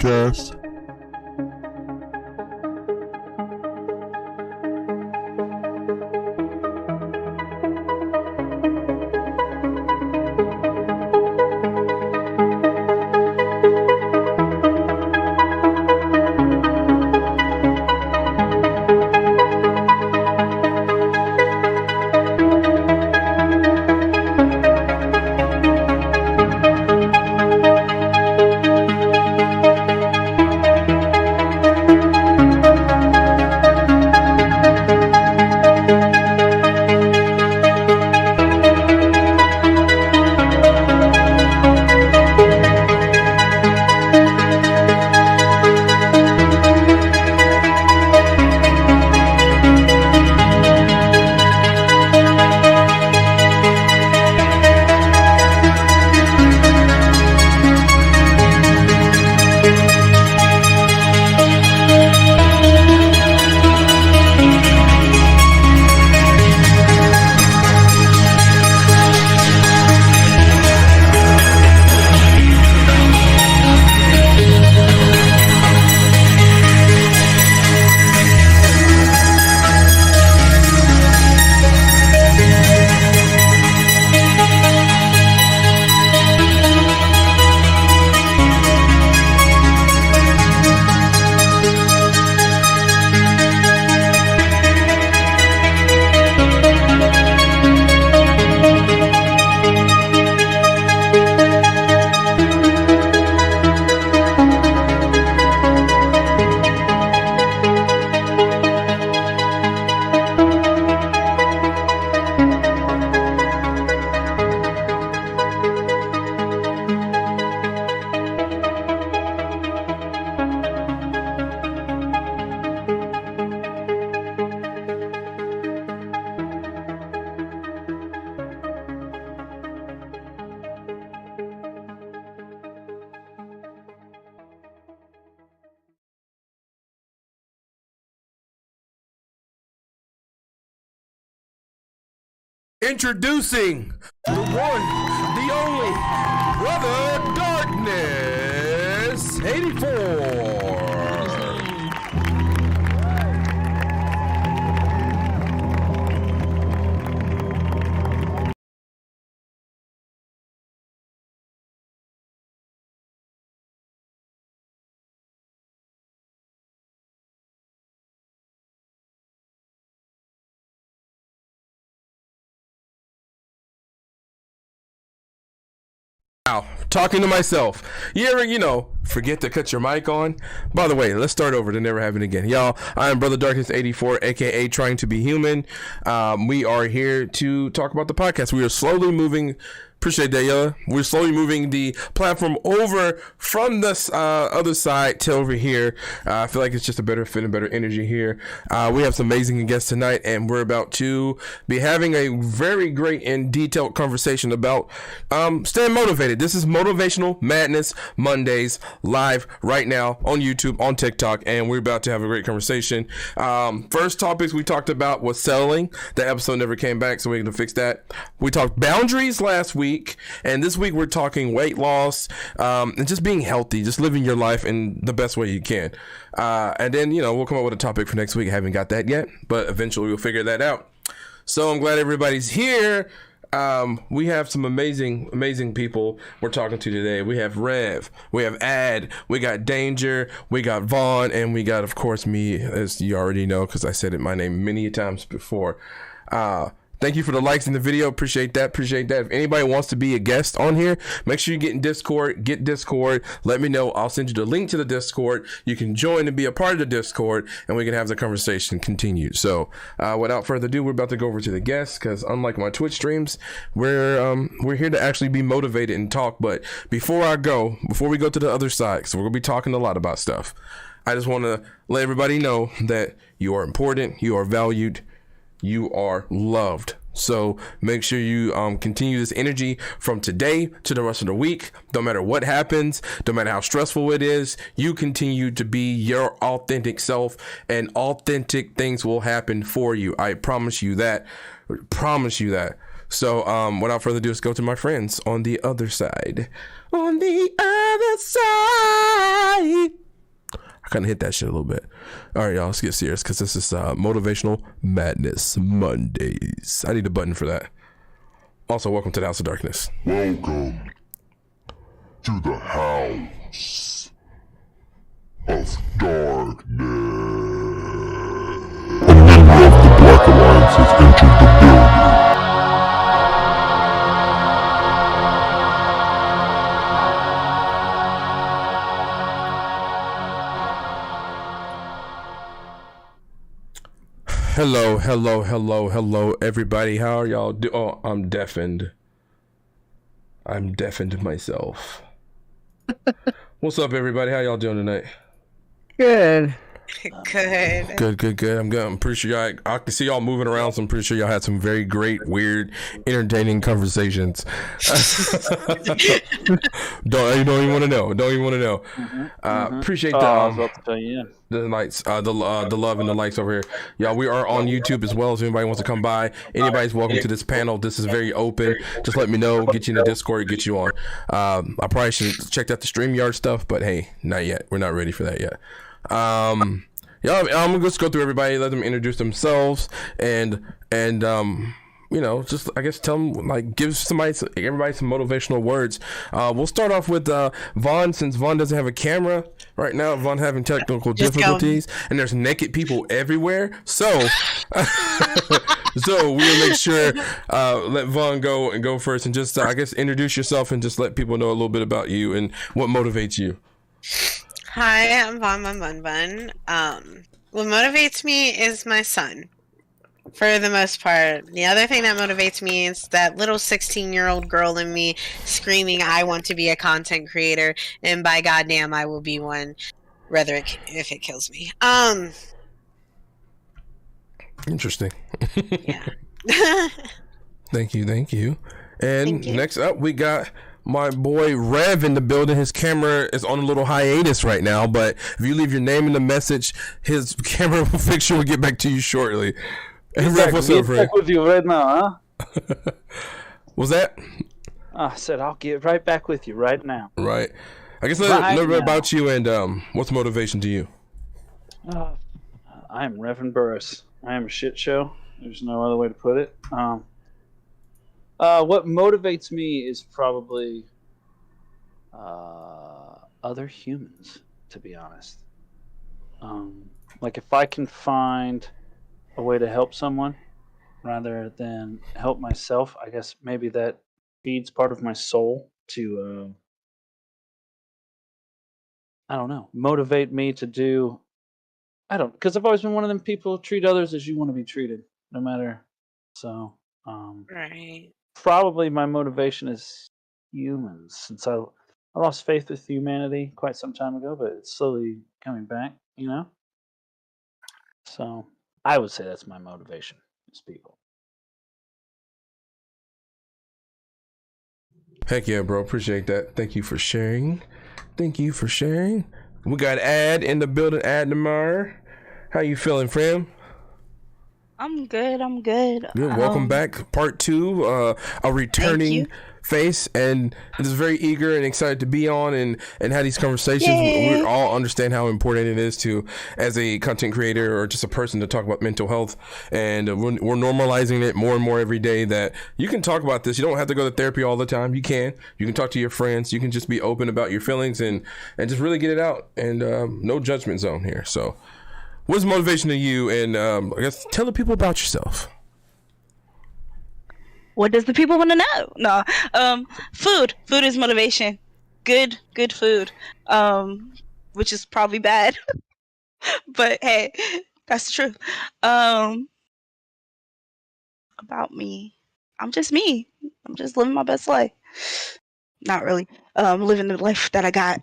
podcast. Introducing the one, the only, Brother Darkness 84. Now, talking to myself. You ever, forget to cut your mic on? By the way, let's start over to never happen again. Y'all, I am Brother Darkness 84, aka Trying to Be Human. We are here to talk about the podcast. We are slowly moving. Appreciate that, y'all. We're slowly moving the platform over from this other side to over here. I feel like it's just a better fit and better energy here. We have some amazing guests tonight, and we're about to be having a very great and detailed conversation about staying motivated. This is Motivational Madness Mondays live right now on YouTube, on TikTok, and we're about to have a great conversation. First topics we talked about was settling. The episode never came back, so we're going to fix that. We talked boundaries last week. And this week we're talking weight loss and just being healthy, just living your life in the best way you can. And then, we'll come up with a topic for next week. I haven't got that yet, but eventually we'll figure that out. So I'm glad everybody's here. We have some amazing people we're talking to today. We have Rev, we have Ad, we got Danger, we got Vaughn, and we got, of course, me, as you already know, because I said it my name many times before. Thank you for the likes in the video. Appreciate that. If anybody wants to be a guest on here, make sure you get in Discord. Get Discord. Let me know. I'll send you the link to the Discord. You can join and be a part of the Discord, and we can have the conversation continued. So, without further ado, we're about to go over to the guests because, unlike my Twitch streams, we're here to actually be motivated and talk. But before we go to the other side, because we're gonna be talking a lot about stuff, I just want to let everybody know that you are important, you are valued, you are loved. So make sure you continue this energy from today to the rest of the week. No matter what happens, no matter how stressful it is, you continue to be your authentic self, and authentic things will happen for you. I promise you that. So without further ado, let's go to my friends on the other side. On the other side. I kind of hit that shit a little bit. All right, y'all, let's get serious because this is Motivational Madness Mondays. I need a button for that. Also, welcome to the House of Darkness. Welcome to the House of Darkness. A member of the Black Alliance has entered the building. Hello, everybody. How are y'all doing? Oh, I'm deafened myself. What's up, everybody? How y'all doing tonight? Good. Good. I'm pretty sure y'all, I can see y'all moving around, so I'm pretty sure y'all had some very great, weird, entertaining conversations. Don't even want to know. Appreciate the lights, the love and the likes over here. Y'all, we are on YouTube as well, so anybody wants to come by, anybody's welcome to this panel. This is very open. Just let me know, get you in the Discord, get you on. I probably should check out the StreamYard stuff, but hey, not yet. We're not ready for that yet. I'm gonna just go through everybody, let them introduce themselves, and just I guess tell them, like, give everybody some motivational words. We'll start off with Vaughn, since Vaughn doesn't have a camera right now. Vaughn having technical difficulties, and there's naked people everywhere. So we'll make sure let Vaughn go first, and just I guess introduce yourself and just let people know a little bit about you and what motivates you. Hi, I'm Vaughn Bun Bun. What motivates me is my son, for the most part. The other thing that motivates me is that little 16-year-old girl in me screaming, I want to be a content creator, and by goddamn, I will be one, if it kills me. Interesting. Yeah. Thank you. And next up, we got my boy Rev in the building. His camera is on a little hiatus right now, but if you leave your name in the message, his camera picture will get back to you shortly. Hey, Rev, what's up, Rev? Back with you right now, huh? What's that? I said I'll get right back with you right now. Right. I guess let a little bit about you and what's motivation to you? I am Reverend Burris. I am a shit show. There's no other way to put it. What motivates me is probably other humans, to be honest. Like if I can find a way to help someone rather than help myself, I guess maybe that feeds part of my soul to, I don't know, motivate me to do, because I've always been one of them people, treat others as you want to be treated, no matter, so. Right. Probably my motivation is humans, since I lost faith with humanity quite some time ago, but it's slowly coming back, So I would say that's my motivation, is people. Heck yeah, bro. Appreciate that. Thank you for sharing. We got Ad in the building, Ad Namar. How you feeling, friend? I'm good. Good. Welcome back. Part 2, a returning face, and is very eager and excited to be on and have these conversations. We all understand how important it is to, as a content creator or just a person, to talk about mental health, and we're normalizing it more and more every day, that you can talk about this. You don't have to go to therapy all the time. You can talk to your friends. You can just be open about your feelings and just really get it out, and no judgment zone here. So what's motivation to you? And I guess tell the people about yourself. What does the people want to know? No. Food. Food is motivation. Good food. Which is probably bad. But hey, that's the truth. About me. I'm just me. I'm just living my best life. Not really. Living the life that I got.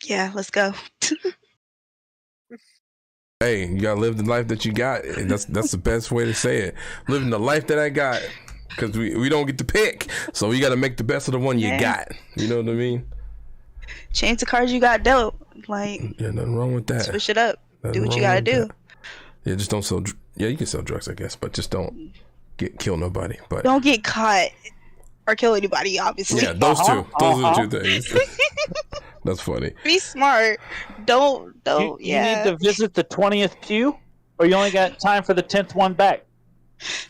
Yeah, let's go. Hey, you gotta live the life that you got. And that's the best way to say it. Living the life that I got. Because we don't get to pick. So you gotta make the best of the one you got. You know what I mean? Change the cards you got dealt. Like, yeah, nothing wrong with that. Switch it up. Do what you gotta do. Yeah, just don't sell. Yeah, you can sell drugs, I guess, but just don't kill nobody. But Don't get caught or kill anybody, obviously. yeah, those two. Those are the two things. That's funny. Be smart. Don't. You Yeah. need to visit the 20th pew, or you only got time for the 10th one back.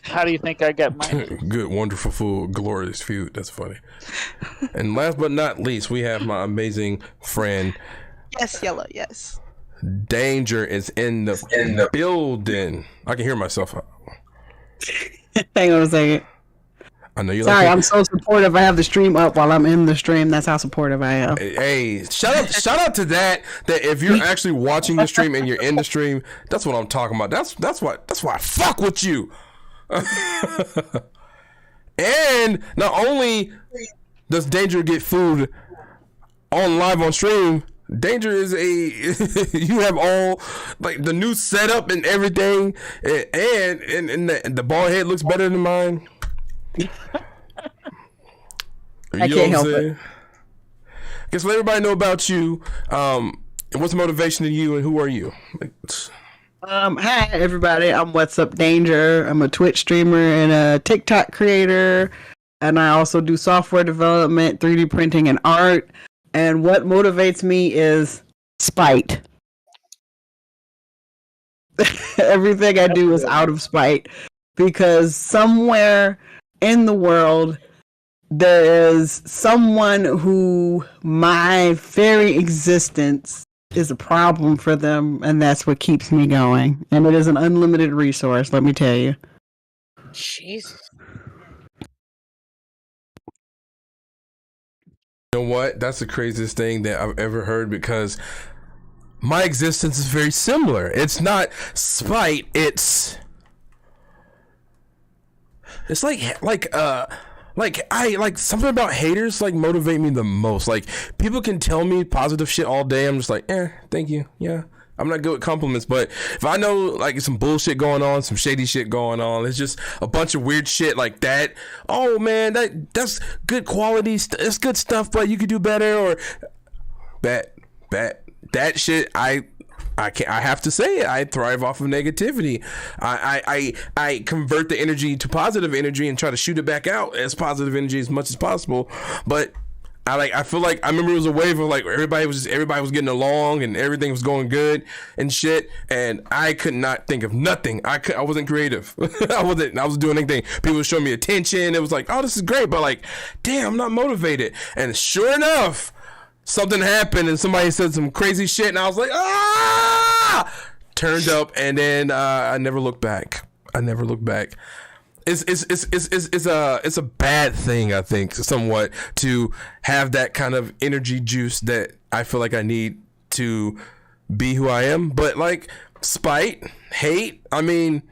How do you think I got mine? Good, wonderful food, glorious food. That's funny. And last but not least, we have my amazing friend. Yes, Yellow. Yes. Danger is in the building. I can hear myself. Hang on a second. I know you. Sorry, like I'm so supportive. I have the stream up while I'm in the stream. That's how supportive I am. Hey, shout out to that. That if you're actually watching the stream and you're in the stream, that's what I'm talking about. That's why I fuck with you. And not only does Danger get food on live on stream, Danger is you have all like the new setup and everything, and the bald head looks better than mine. I can't help it. Guess let everybody know about you. What's motivation to you, and who are you? Hi everybody. I'm What's Up Danger. I'm a Twitch streamer and a TikTok creator, and I also do software development, 3D printing, and art. And what motivates me is spite. Everything I do is out of spite, because somewhere in the world there is someone who my very existence is a problem for them, and that's what keeps me going. And it is an unlimited resource, let me tell you. Jesus. You know what? That's the craziest thing that I've ever heard, because my existence is very similar. It's not spite. It's like something about haters like motivate me the most. Like, people can tell me positive shit all day. I'm just like, thank you. Yeah. I'm not good with compliments, but if I know like some bullshit going on, some shady shit going on, it's just a bunch of weird shit like that. Oh man, that's good quality. It's good stuff, but you could do better. Or that shit. I have to say it. I thrive off of negativity. I convert the energy to positive energy and try to shoot it back out as positive energy as much as possible. But I feel like I remember it was a wave of like everybody was getting along and everything was going good and shit, and I could not think of nothing. I wasn't creative. I was doing anything. People would show me attention. It was like, oh, this is great, but like, damn, I'm not motivated. And sure enough, something happened and somebody said some crazy shit, and I was like, turned up, and then I never looked back. It's a bad thing, I think, somewhat, to have that kind of energy juice that I feel like I need to be who I am. But like spite, hate, I mean,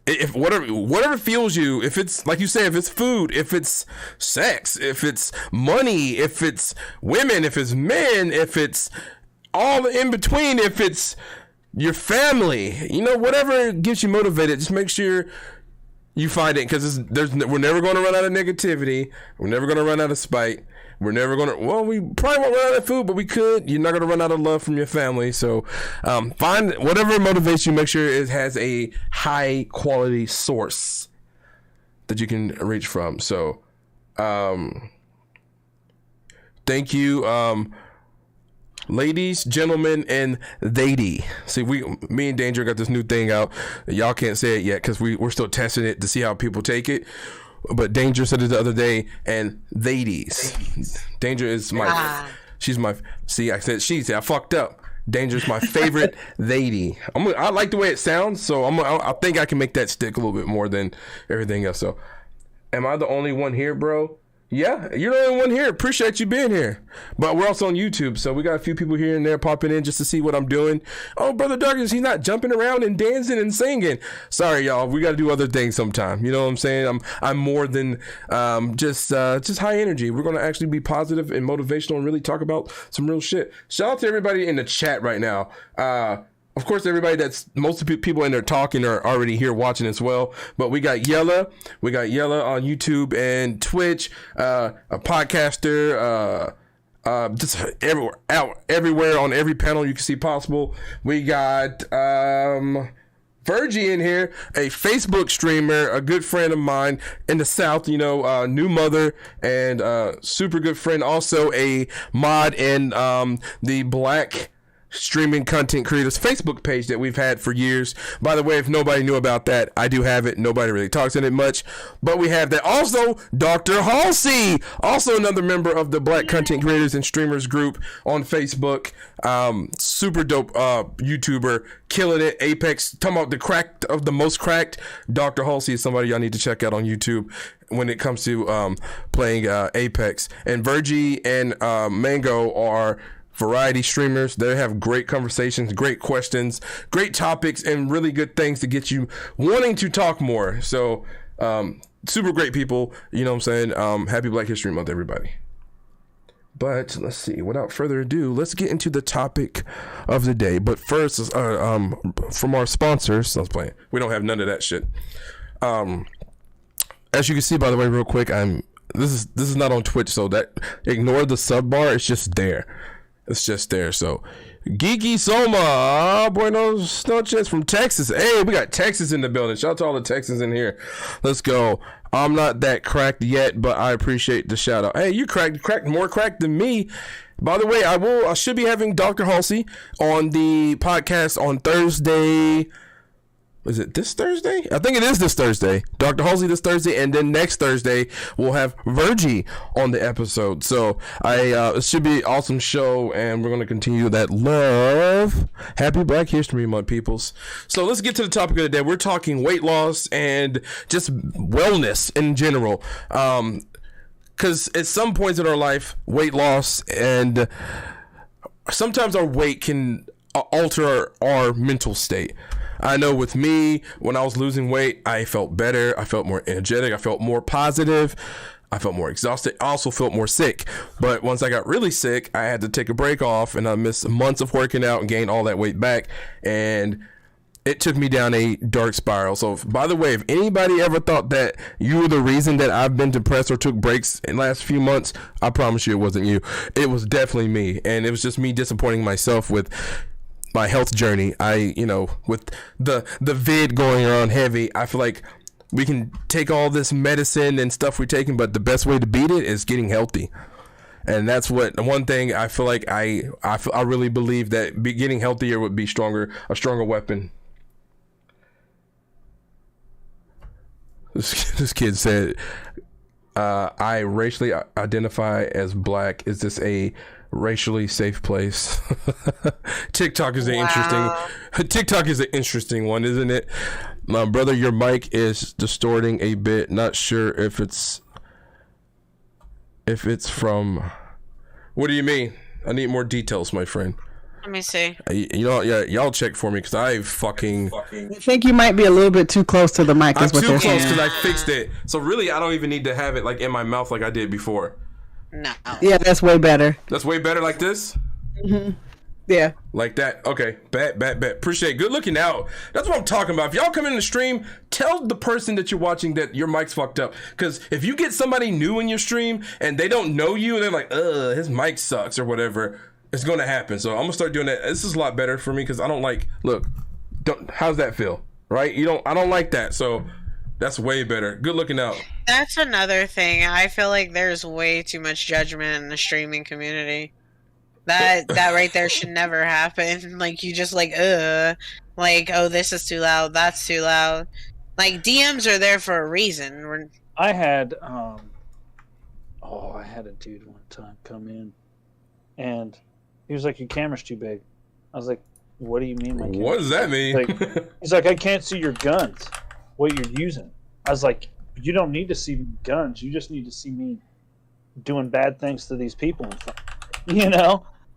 if whatever fuels you, if it's like you say, if it's food, if it's sex, if it's money, if it's women, if it's men, if it's all the in between, if it's your family, whatever gets you motivated, just make sure you find it, because we're never going to run out of negativity. We're never going to run out of spite. We're never going to, we probably won't run out of food, but we could. You're not going to run out of love from your family. So find whatever motivates you, make sure it has a high quality source that you can reach from. So thank you. Ladies, gentlemen, and they'y. See, me and Danger got this new thing out. Y'all can't say it yet because we're still testing it to see how people take it. But Danger said it the other day, and they's. Danger is she's my. See, I said she. I fucked up. Danger's my favorite they'y. I like the way it sounds, so I think I can make that stick a little bit more than everything else. So, am I the only one here, bro? Yeah, you're the only one here. Appreciate you being here. But we're also on YouTube, so we got a few people here and there popping in just to see what I'm doing. Oh, Brother Darkness, he's not jumping around and dancing and singing. Sorry, y'all. We got to do other things sometime. You know what I'm saying? I'm more than just high energy. We're going to actually be positive and motivational and really talk about some real shit. Shout out to everybody in the chat right now. Of course, everybody most of the people in there talking are already here watching as well. But we got Yella. We got Yella on YouTube and Twitch, a podcaster, just everywhere on every panel you can see possible. We got Virgie in here, a Facebook streamer, a good friend of mine in the South, new mother and super good friend. Also a mod in the Black streaming content creators Facebook page that we've had for years. By the way, if nobody knew about that, I do have it. Nobody really talks in it much, but we have that. Also, Dr. Halsey, also another member of the Black content creators and streamers group on Facebook. Super dope YouTuber, killing it. Apex, talking about the cracked of the most cracked. Dr. Halsey is somebody y'all need to check out on YouTube when it comes to playing Apex. And Virgie and Mango are variety streamers. They have great conversations, great questions, great topics, and really good things to get you wanting to talk more. So super great people, you know what I'm saying? Happy Black History Month, everybody. But let's see, without further ado, let's get into the topic of the day. But first, from our sponsors, I was playing. We don't have none of that shit. As you can see, by the way, real quick, this is not on Twitch, so that ignore the sub bar. It's just there. It's just there. So, Geeky Soma, buenos noches from Texas. Hey, we got Texas in the building. Shout out to all the Texans in here. Let's go. I'm not that cracked yet, but I appreciate the shout out. Hey, you cracked more cracked than me. By the way, I should be having Dr. Halsey on the podcast on Thursday. Is it this Thursday? I think it is this Thursday. Dr. Halsey this Thursday, and then next Thursday we'll have Virgie on the episode. So it should be an awesome show, and we're gonna continue that love. Happy Black History Month, peoples. So let's get to the topic of the day. We're talking weight loss and just wellness in general. Because at some points in our life, weight loss and sometimes our weight can alter our mental state. I know with me, when I was losing weight, I felt better. I felt more energetic. I felt more positive. I felt more exhausted. I also felt more sick. But once I got really sick, I had to take a break off, and I missed months of working out and gained all that weight back. And it took me down a dark spiral. So, by the way, if anybody ever thought that you were the reason that I've been depressed or took breaks in the last few months, I promise you it wasn't you. It was definitely me. And it was just me disappointing myself with my health journey. With the vid going around heavy, I feel like we can take all this medicine and stuff we're taking, but the best way to beat it is getting healthy. And that's one thing I feel like I really believe that getting healthier would be a stronger weapon. This kid said, I racially identify as black. Is this a racially safe place? TikTok is TikTok is an interesting one, isn't it? My brother, your mic is distorting a bit. Not sure if it's from. What do you mean? I need more details, my friend. Let me see. Y'all check for me, because I think you might be a little bit too close to the mic. I'm too close because I fixed it. So really, I don't even need to have it like in my mouth like I did before. No. Yeah, that's way better. That's way better like this? Mm-hmm. Yeah. Like that. Okay. Bet. Appreciate it. Good looking out. That's what I'm talking about. If y'all come in the stream, tell the person that you're watching that your mic's fucked up. Because if you get somebody new in your stream and they don't know you and they're like, his mic sucks or whatever, it's going to happen. So I'm going to start doing that. This is a lot better for me because I don't like, how's that feel? Right? I don't like that. So that's way better. Good looking out. That's another thing. I feel like there's way too much judgment in the streaming community. That right there should never happen. Like, you just oh, this is too loud, that's too loud. Like, DMs are there for a reason. I had a dude one time come in, and he was like, "Your camera's too big." I was like, "What do you mean, my camera?" What does that mean? He's like, "I can't see your guns, what you're using." I was like, "You don't need to see guns. You just need to see me doing bad things to these people in front."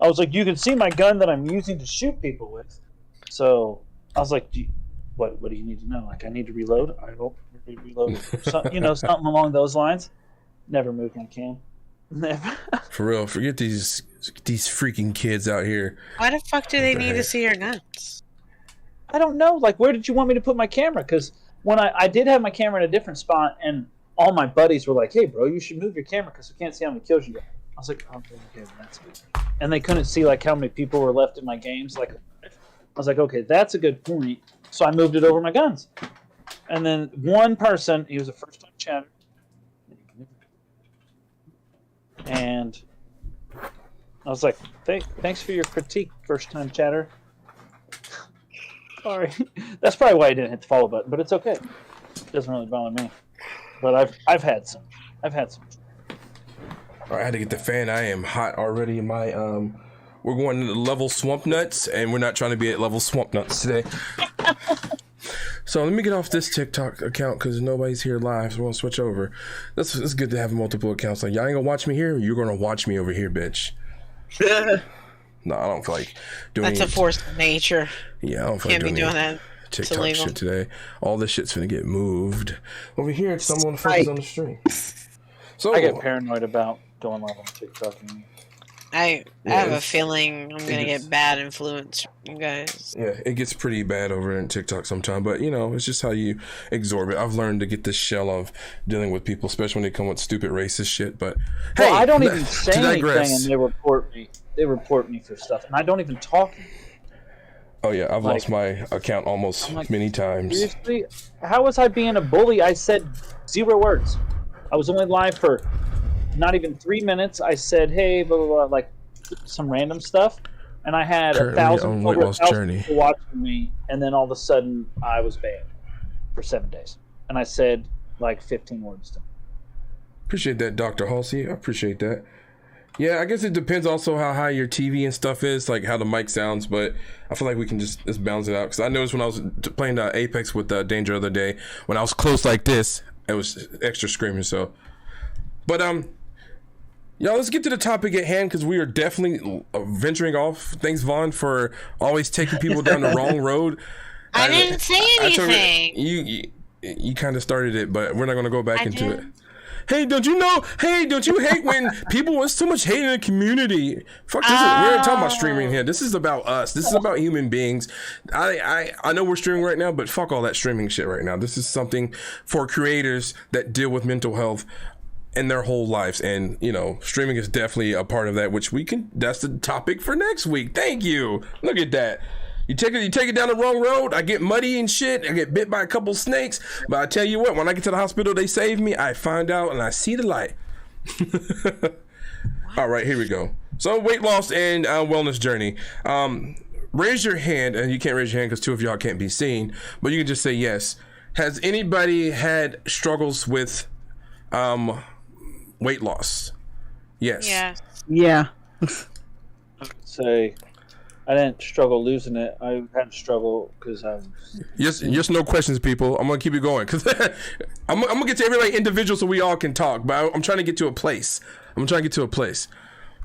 I was like, "You can see my gun that I'm using to shoot people with." So I was like, what do you need to know? Like, I need to reload? I hope you reload. Something along those lines. Never moved my cam. Never. For real, forget these freaking kids out here. Why the fuck do they need to see your guns? I don't know. Like, where did you want me to put my camera? Because when I did have my camera in a different spot, and all my buddies were like, "Hey, bro, you should move your camera because we can't see how many kills you got." I was like, "Okay, that's good." And they couldn't see like how many people were left in my games. Like, I was like, "Okay, that's a good point." So I moved it over my guns. And then one person, he was a first-time chatter, and I was like, thanks for your critique, first-time chatter. Sorry. That's probably why I didn't hit the follow button, but it's okay. It doesn't really bother me. But I've had some. All right, I had to get the fan. I am hot already. My we're going to level swamp nuts, and we're not trying to be at level swamp nuts today. So let me get off this TikTok account because nobody's here live, so we're gonna switch over. It's good to have multiple accounts. Like, y'all ain't gonna watch me here, you're gonna watch me over here, bitch. No, I don't feel like doing That's a force of nature. Yeah, I don't feel Can't like be doing that. TikTok shit today. All this shit's gonna get moved. Over here, someone focus on the stream. So I get paranoid about going live on TikTok. I have a feeling I'm gonna get bad influence from you guys. Yeah, it gets pretty bad over in TikTok sometimes, but you know, it's just how you absorb it. I've learned to get this shell of dealing with people, especially when they come with stupid racist shit. But hey, I don't even say anything, and they report me. They report me for stuff, and I don't even talk. Oh yeah, I've lost my account almost many times. Seriously, how was I being a bully? I said 0 words. I was only live for not even 3 minutes. I said, hey, blah, blah, blah, like some random stuff. And I had Currently 1,000 people watching me. And then all of a sudden, I was banned for 7 days. And I said like 15 words to them. Appreciate that, Dr. Halsey. I appreciate that. Yeah, I guess it depends also how high your TV and stuff is, like how the mic sounds. But I feel like we can just balance it out. Because I noticed when I was playing Apex with Danger the other day, when I was close like this, it was extra screaming. So, but y'all, let's get to the topic at hand because we are definitely venturing off. Thanks, Vaughn, for always taking people down the wrong road. I didn't say anything. You kind of started it, but we're not going to go back into it. Hey, don't you know? Hey, don't you hate when people want so much hate in the community? Fuck this. We're not talking about streaming here. This is about us. This is about human beings. I know we're streaming right now, but fuck all that streaming shit right now. This is something for creators that deal with mental health in their whole lives, and you know, streaming is definitely a part of that, which we can. That's the topic for next week. Thank you. Look at that. You take it down the wrong road. I get muddy and shit. I get bit by a couple snakes. But I tell you what, when I get to the hospital, they save me. I find out and I see the light. All right, here we go. So weight loss and wellness journey. Raise your hand, and you can't raise your hand because 2 of y'all can't be seen. But you can just say yes. Has anybody had struggles with weight loss? Yes. Yeah. I would say I didn't struggle losing it. I had to struggle because I was... Yes, no questions, people. I'm going to keep it going because I'm going to get to everybody individual so we all can talk. But I'm trying to get to a place.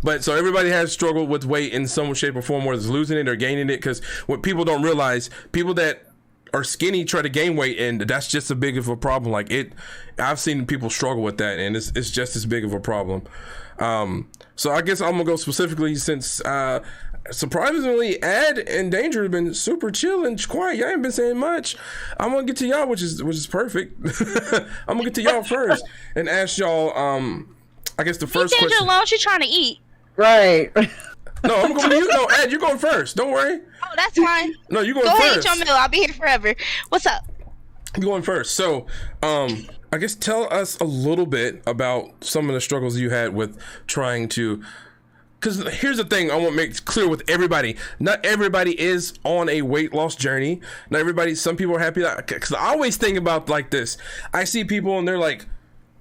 But so everybody has struggled with weight in some shape or form, whether it's losing it or gaining it. Because what people don't realize, people that are skinny try to gain weight, and that's just as big of a problem. Like I've seen people struggle with that, and it's just as big of a problem. So I guess I'm going to go specifically since... surprisingly, Ad and Danger have been super chill and quiet. Y'all ain't been saying much. I'm gonna get to y'all, which is perfect. I'm gonna get to y'all first and ask y'all. I guess the first Danger question. alone, she's trying to eat. Right. No, I'm going to you. No, Ad, you're going first. Don't worry. Oh, that's fine. No, you're going first. Go first. ahead, eat your meal. I'll be here forever. What's up? You're going first. So, I guess tell us a little bit about some of the struggles you had with trying to. Because here's the thing I want to make clear with everybody. Not everybody is on a weight loss journey. Not everybody, some people are happy. Because I always think about like this. I see people and they're like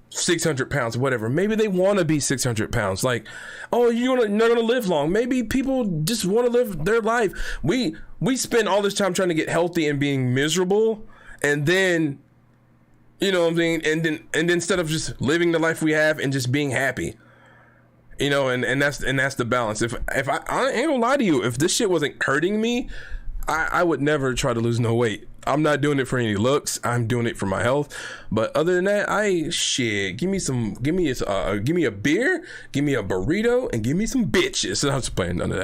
600 pounds, whatever. Maybe they want to be 600 pounds. Like, oh, you're not going to live long. Maybe people just want to live their life. We spend all this time trying to get healthy and being miserable. And then, you know what I'm saying? And then instead of just living the life we have and just being happy. You know, and that's the balance. If I ain't gonna lie to you, if this shit wasn't hurting me, I would never try to lose no weight. I'm not doing it for any looks. I'm doing it for my health. But other than that, give me a beer, give me a burrito, and give me some bitches. I'm just playing none of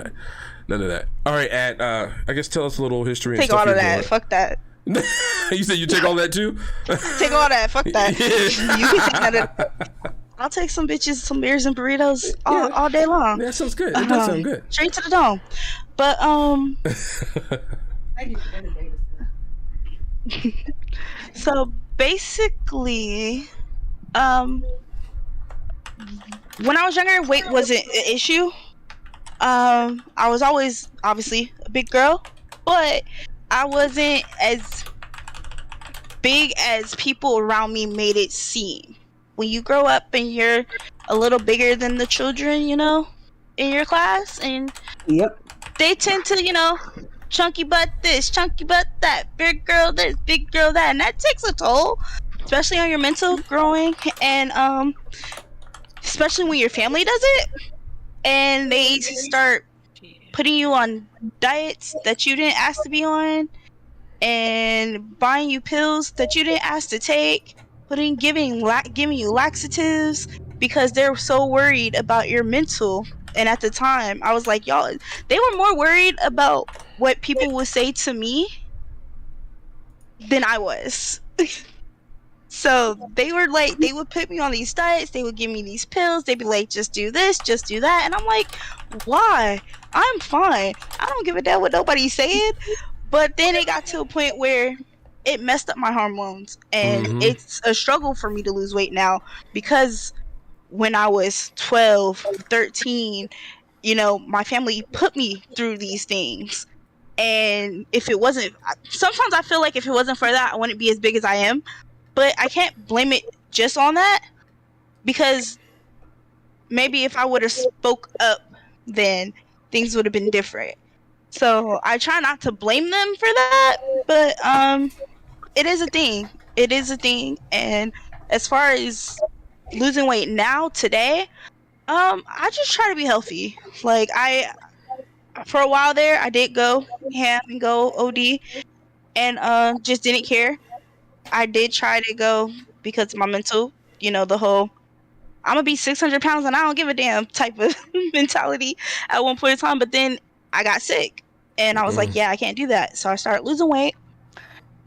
that. All right, I guess tell us a little history. Take and stuff all of that. Fuck that. You said you take all that too? Take all that. Fuck that. Yeah. You can take none of that. I'll take some bitches, some beers and burritos all day long. Yeah, that sounds good. It does sound good. Straight to the dome. But So basically, um, when I was younger, weight wasn't an issue. I was always obviously a big girl, but I wasn't as big as people around me made it seem. When you grow up and you're a little bigger than the children, in your class, and Yep. they tend to, chunky butt this, chunky butt that, big girl this, big girl that, and that takes a toll, especially on your mental growing, and especially when your family does it, and they start putting you on diets that you didn't ask to be on, and buying you pills that you didn't ask to take, giving you laxatives because they're so worried about your mental. And at the time, I was like, y'all, they were more worried about what people would say to me than I was. So they would put me on these diets, they would give me these pills, they'd be like, just do this, just do that. And I'm like, why? I'm fine. I don't give a damn what nobody's saying. But then it got to a point where it messed up my hormones, and it's a struggle for me to lose weight now, because when I was 12, 13, my family put me through these things. And sometimes I feel like if it wasn't for that, I wouldn't be as big as I am. But I can't blame it just on that, because maybe if I would have spoke up, then things would have been different. So I try not to blame them for that, but it is a thing. It is a thing. And as far as losing weight now, today, I just try to be healthy. Like, for a while there, I did go ham and go OD, and just didn't care. I did try to go because of my mental, the whole I'm gonna be 600 pounds and I don't give a damn type of mentality at one point in time. But then I got sick, and I was like, yeah, I can't do that. So I started losing weight,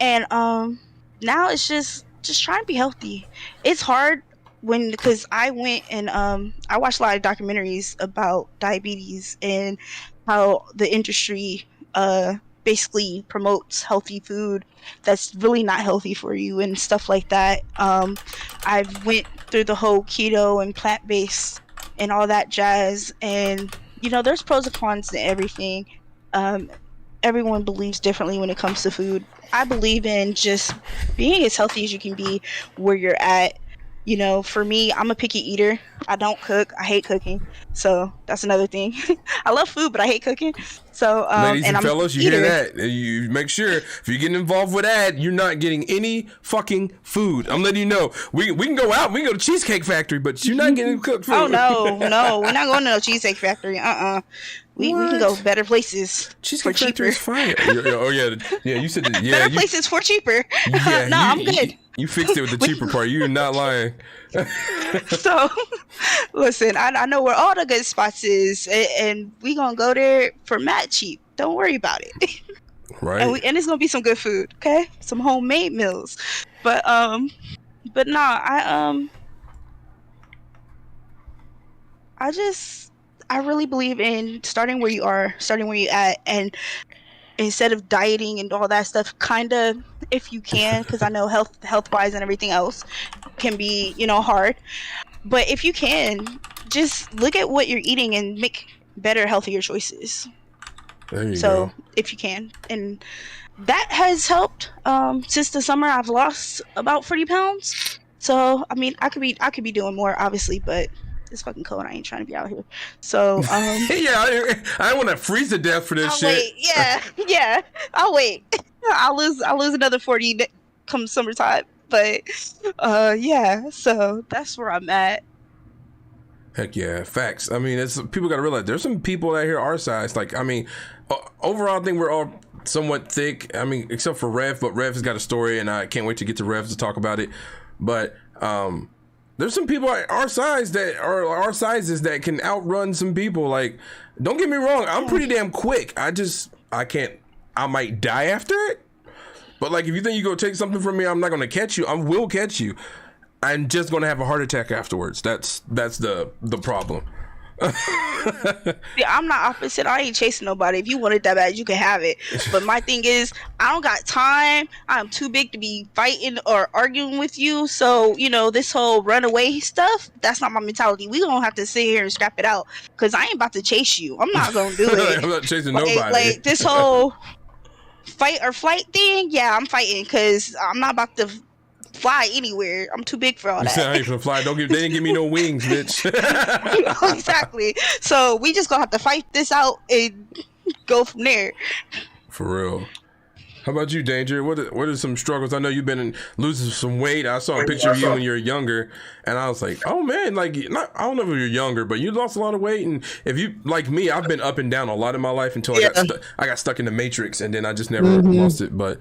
and now it's just trying to be healthy. It's hard because I went and I watched a lot of documentaries about diabetes and how the industry basically promotes healthy food that's really not healthy for you and stuff like that. I've went through the whole keto and plant-based and all that jazz, and there's pros and cons to everything. Everyone believes differently when it comes to food. I believe in just being as healthy as you can be where you're at. For me, I'm a picky eater. I don't cook. I hate cooking. So that's another thing. I love food, but I hate cooking. So, ladies and I'm fellas, you hear that? You make sure if you're getting involved with that, you're not getting any fucking food. I'm letting you know. We can go out. We can go to Cheesecake Factory, but you're not getting cooked food. Oh no, we're not going to no Cheesecake Factory. We can go better places Cheesecake for cheaper. Factory is fire. Oh yeah. You said that. Yeah, better places for cheaper. Yeah, no, I'm good. You fixed it with the cheaper part. You're not lying. So, listen, I know where all the good spots is, and we gonna go there for mad cheap. Don't worry about it. Right. And it's gonna be some good food, okay? Some homemade meals. But nah, I really believe in starting where you are, starting where you're at, and instead of dieting and all that stuff, kind of, if you can, because I know health wise and everything else can be hard, but if you can, just look at what you're eating and make better, healthier choices. There you go. If you can, and that has helped. Since the summer, I've lost about 40 pounds. So I mean, I could be doing more, obviously, but it's fucking cold. I ain't trying to be out here. So yeah, I want to freeze to death for this I'll shit. Wait. Yeah. I'll wait. I'll lose another 40 come summertime. But yeah. So that's where I'm at. Heck yeah, facts. I mean, people got to realize there's some people out here our size. Like, I mean, overall, I think we're all somewhat thick. I mean, except for Rev, but Rev has got a story, and I can't wait to get to Rev to talk about it. But there's some people our size that are our sizes that can outrun some people. Like, don't get me wrong, I'm pretty damn quick. I might die after it. But like, if you think you go take something from me, I'm not gonna catch you. I will catch you. I'm just gonna have a heart attack afterwards. That's the problem. See, I'm not opposite. I ain't chasing nobody. If you want it that bad, you can have it. But my thing is, I don't got time. I'm too big to be fighting or arguing with you. So, this whole runaway stuff, that's not my mentality. We gonna have to sit here and scrap it out. Because I ain't about to chase you. I'm not gonna do it. I'm not chasing nobody. Like this whole fight or flight thing, yeah, I'm fighting. Because I'm not about to fly anywhere. I'm too big for all You that. said I ain't gonna fly. They didn't give me no wings, bitch. Exactly. So we just gonna have to fight this out and go from there. For real. How about you, Danger? What are some struggles? I know you've been losing some weight. I saw a picture of you when you were younger, and I was like, oh man, like I don't know if you're younger, but you lost a lot of weight. And if you like me, I've been up and down a lot in my life until I got stuck in the matrix, and then I just never lost it. But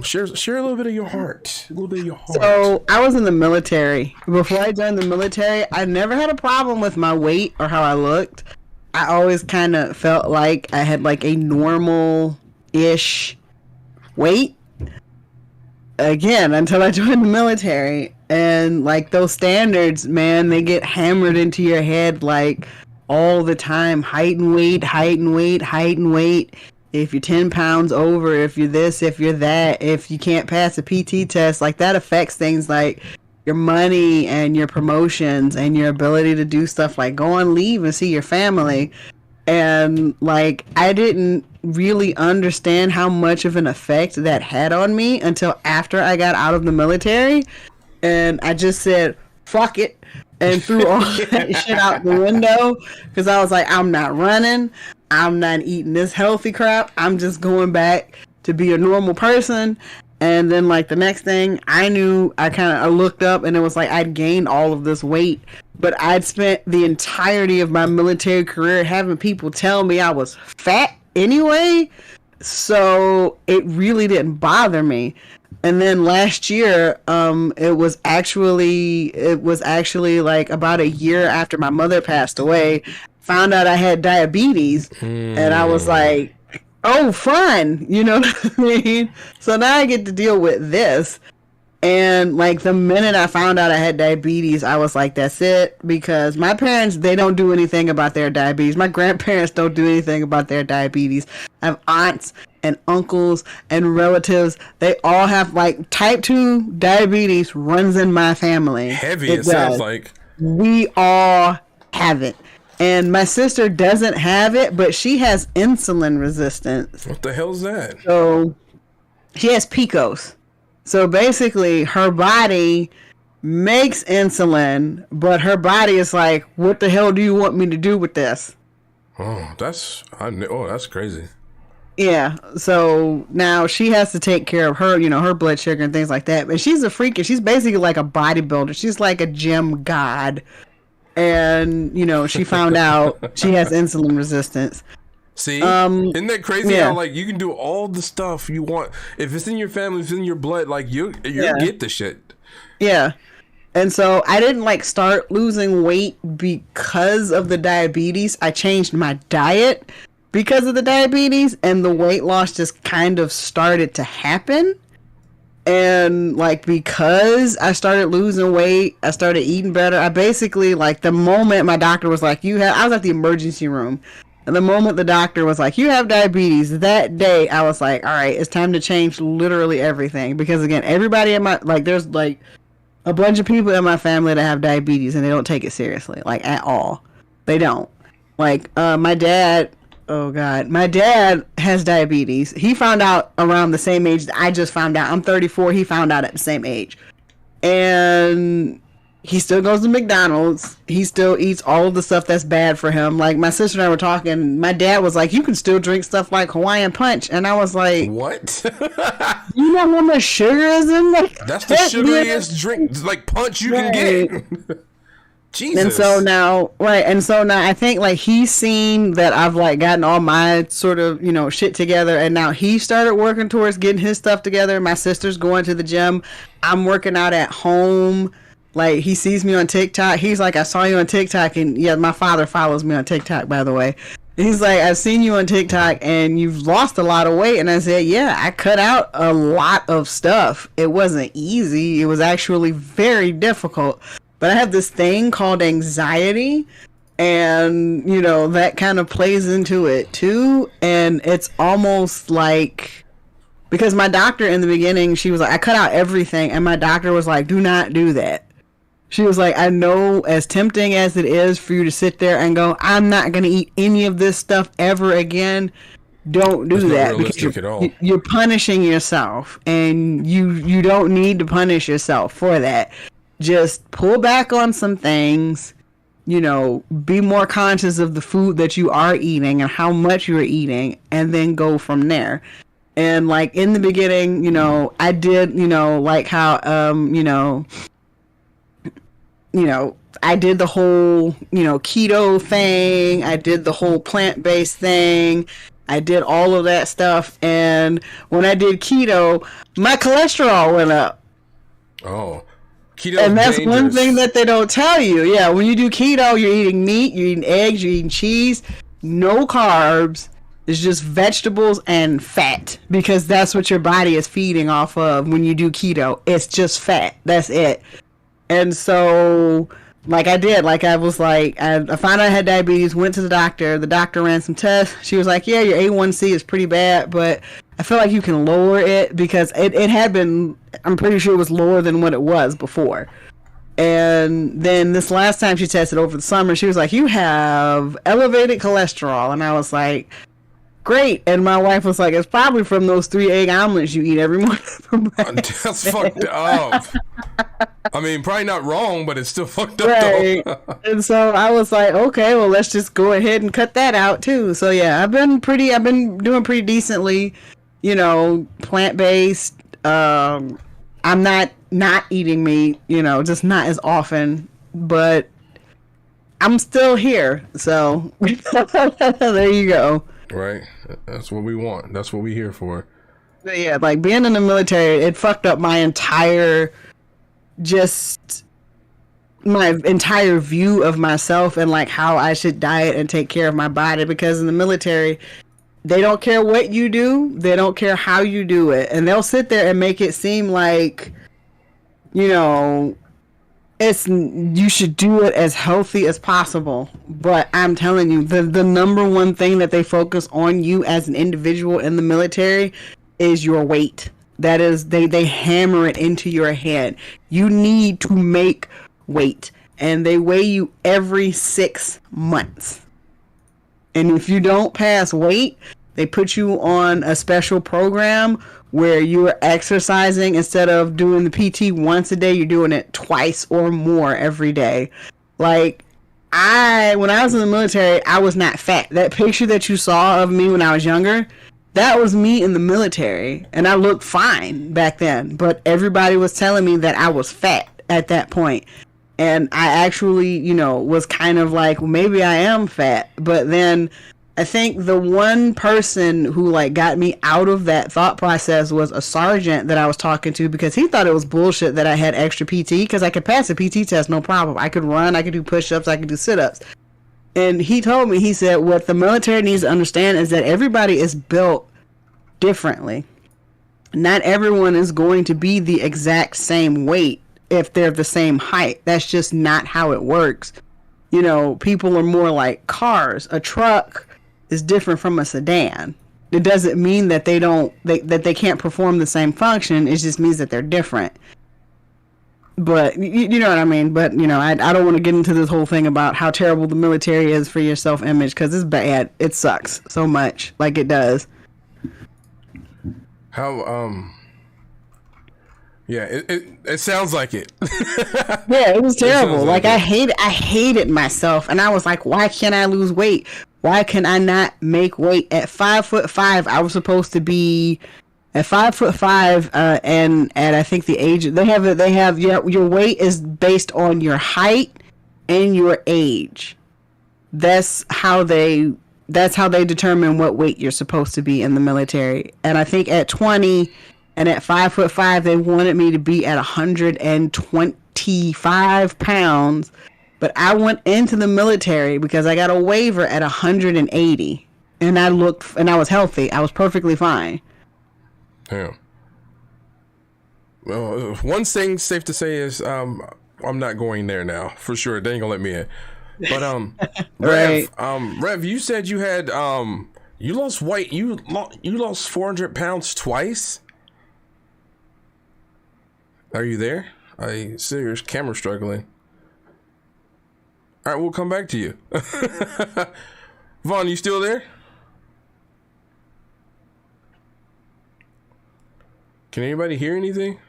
share a little bit of your heart. A little bit of your heart. So I was in the military. Before I joined the military, I never had a problem with my weight or how I looked. I always kind of felt like I had like a normal-ish weight. Again, until I joined the military. And like those standards, man, they get hammered into your head like all the time. Height and weight, height and weight, height and weight. If you're 10 pounds over, if you're this, if you're that, if you can't pass a PT test, like that affects things like your money and your promotions and your ability to do stuff like go on leave and see your family. And like, I didn't really understand how much of an effect that had on me until after I got out of the military. And I just said, fuck it. And threw all that shit out the window. Because I was like, I'm not running. I'm not eating this healthy crap. I'm just going back to be a normal person. And then like the next thing I knew, I looked up and it was like I'd gained all of this weight. But I'd spent the entirety of my military career having people tell me I was fat anyway. So it really didn't bother me. And then last year, it was actually like about a year after my mother passed away, found out I had diabetes, and I was like, oh, fun, you know what I mean? So now I get to deal with this. And like the minute I found out I had diabetes, I was like, that's it. Because my parents, they don't do anything about their diabetes. My grandparents don't do anything about their diabetes. I have aunts and uncles and relatives. They all have like type 2 diabetes runs in my family. Heavy, it sounds like. We all have it. And my sister doesn't have it, but she has insulin resistance. What the hell's that? So she has PCOS. So basically, her body makes insulin, but her body is like, what the hell do you want me to do with this? Oh, that's crazy. Yeah, so now she has to take care of her, her blood sugar and things like that. But she's a freak, and she's basically like a bodybuilder. She's like a gym god. And, she found out she has insulin resistance. See, isn't that crazy? Yeah. How like you can do all the stuff you want if it's in your family, if it's in your blood. Like you get the shit. Yeah, and so I didn't like start losing weight because of the diabetes. I changed my diet because of the diabetes, and the weight loss just kind of started to happen. And like because I started losing weight, I started eating better. I basically like the moment my doctor was like, I was at the emergency room. And the moment the doctor was like, you have diabetes, that day I was like, all right, it's time to change literally everything. Because again, everybody in there's like a bunch of people in my family that have diabetes and they don't take it seriously, like at all. They don't. Like, my dad has diabetes. He found out around the same age that I just found out. I'm 34. He found out at the same age. And he still goes to McDonald's. He still eats all of the stuff that's bad for him. Like, my sister and I were talking. My dad was like, you can still drink stuff like Hawaiian Punch. And I was like, what? You know how much sugar is in that? That's the sugariest drink, like punch you can get. Jesus. And so now I think like he's seen that I've like gotten all my sort of, shit together, and now he started working towards getting his stuff together. My sister's going to the gym. I'm working out at home. Like, he sees me on TikTok. He's like, I saw you on TikTok. And yeah, my father follows me on TikTok, by the way. He's like, I've seen you on TikTok and you've lost a lot of weight. And I said, yeah, I cut out a lot of stuff. It wasn't easy. It was actually very difficult. But I have this thing called anxiety. And, that kind of plays into it too. And it's almost like, because my doctor in the beginning, she was like, I cut out everything. And my doctor was like, do not do that. She was like, I know as tempting as it is for you to sit there and go, I'm not going to eat any of this stuff ever again. Don't do that, because you're punishing yourself, and you don't need to punish yourself for that. Just pull back on some things, be more conscious of the food that you are eating and how much you're eating, and then go from there. And like in the beginning, I did, like how, I did the whole, keto thing. I did the whole plant-based thing. I did all of that stuff. And when I did keto, my cholesterol went up. Oh, keto. And that's dangerous. One thing that they don't tell you. Yeah, when you do keto, you're eating meat, you're eating eggs, you're eating cheese, no carbs. It's just vegetables and fat, because that's what your body is feeding off of when you do keto. It's just fat. That's it. And so, like I did, like I was like, I found out I had diabetes, went to the doctor ran some tests. She was like, yeah, your A1C is pretty bad, but I feel like you can lower it, because it had been, I'm pretty sure it was lower than what it was before. And then this last time she tested over the summer, she was like, you have elevated cholesterol. And I was like, great. And my wife was like, it's probably from those 3 egg omelets you eat every morning for breakfast. That's fucked up. I mean, probably not wrong, but it's still fucked up, right. though. And so I was like, okay, well, let's just go ahead and cut that out too. So yeah, I've been doing pretty decently, plant-based. I'm not eating meat, just not as often, but I'm still here. So there you go. Right. That's what we want. That's what we're here for. But yeah, like being in the military, it fucked up my entire view of myself and like how I should diet and take care of my body, because in the military, they don't care what you do, they don't care how you do it, and they'll sit there and make it seem like, you should do it as healthy as possible. But I'm telling you, the number one thing that they focus on you as an individual in the military is your weight. That is, they hammer it into your head. You need to make weight. And they weigh you every 6 months. And if you don't pass weight, they put you on a special program where you're exercising. Instead of doing the PT once a day, you're doing it twice or more every day. Like, when I was in the military, I was not fat. That picture that you saw of me when I was younger, that was me in the military. And I looked fine back then. But everybody was telling me that I was fat at that point. And I actually, was kind of like, well, maybe I am fat. But then I think the one person who like got me out of that thought process was a sergeant that I was talking to, because he thought it was bullshit that I had extra PT, because I could pass a PT test, no problem. I could run, I could do push-ups, I could do sit-ups. And he told me, he said, what the military needs to understand is that everybody is built differently. Not everyone is going to be the exact same weight if they're the same height. That's just not how it works. People are more like cars. A truck is different from a sedan. It doesn't mean that they can't perform the same function. It just means that they're different. But you know what I mean. But I don't want to get into this whole thing about how terrible the military is for your self-image, because it's bad. It sucks so much, like it does. How yeah, it sounds like it. Yeah, it was terrible. Like I hated myself, and I was like, why can't I lose weight? Why can I not make weight? At 5'5", I was supposed to be at 5'5", and at I think the age they have your weight is based on your height and your age. That's how they determine what weight you're supposed to be in the military. And I think at 20 and at 5'5", they wanted me to be at 125 pounds. But I went into the military because I got a waiver at 180, and I was healthy. I was perfectly fine. Damn. Well, one thing safe to say is I'm not going there now for sure. They ain't gonna let me in. But Right. Rev, you said you had you lost weight. You lost 400 pounds twice. Are you there? I see your camera struggling. All right, we'll come back to you. Vaughn, you still there? Can anybody hear anything?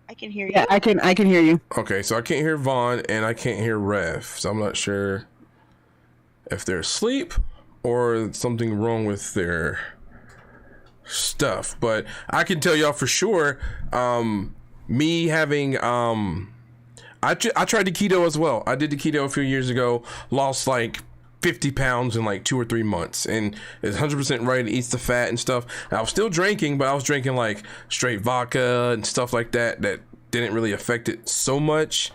I can hear you. Yeah, I can hear you. Okay, so I can't hear Vaughn and I can't hear Rev, so I'm not sure if they're asleep or something wrong with their stuff. But I can tell y'all for sure, me having I tried the keto as well. I did the keto a few years ago, lost like 50 pounds in like 2 or 3 months, and it's 100% right. It eats the fat and stuff. And I was still drinking, but I was drinking like straight vodka and stuff like that didn't really affect it so much.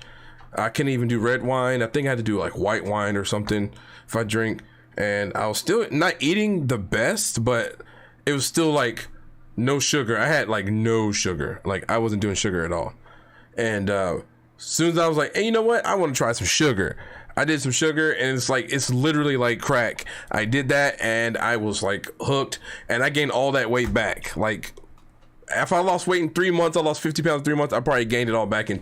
I couldn't even do red wine. I think I had to do like white wine or something if I drink. And I was still not eating the best, but it was still like no sugar. I had like no sugar. Like I wasn't doing sugar at all. And as soon as I was like, hey, you know what? I want to try some sugar. I did some sugar, and it's literally like crack. I did that, and I was like hooked, and I gained all that weight back. Like, if I lost weight in 3 months, I lost 50 pounds in 3 months. I probably gained it all back in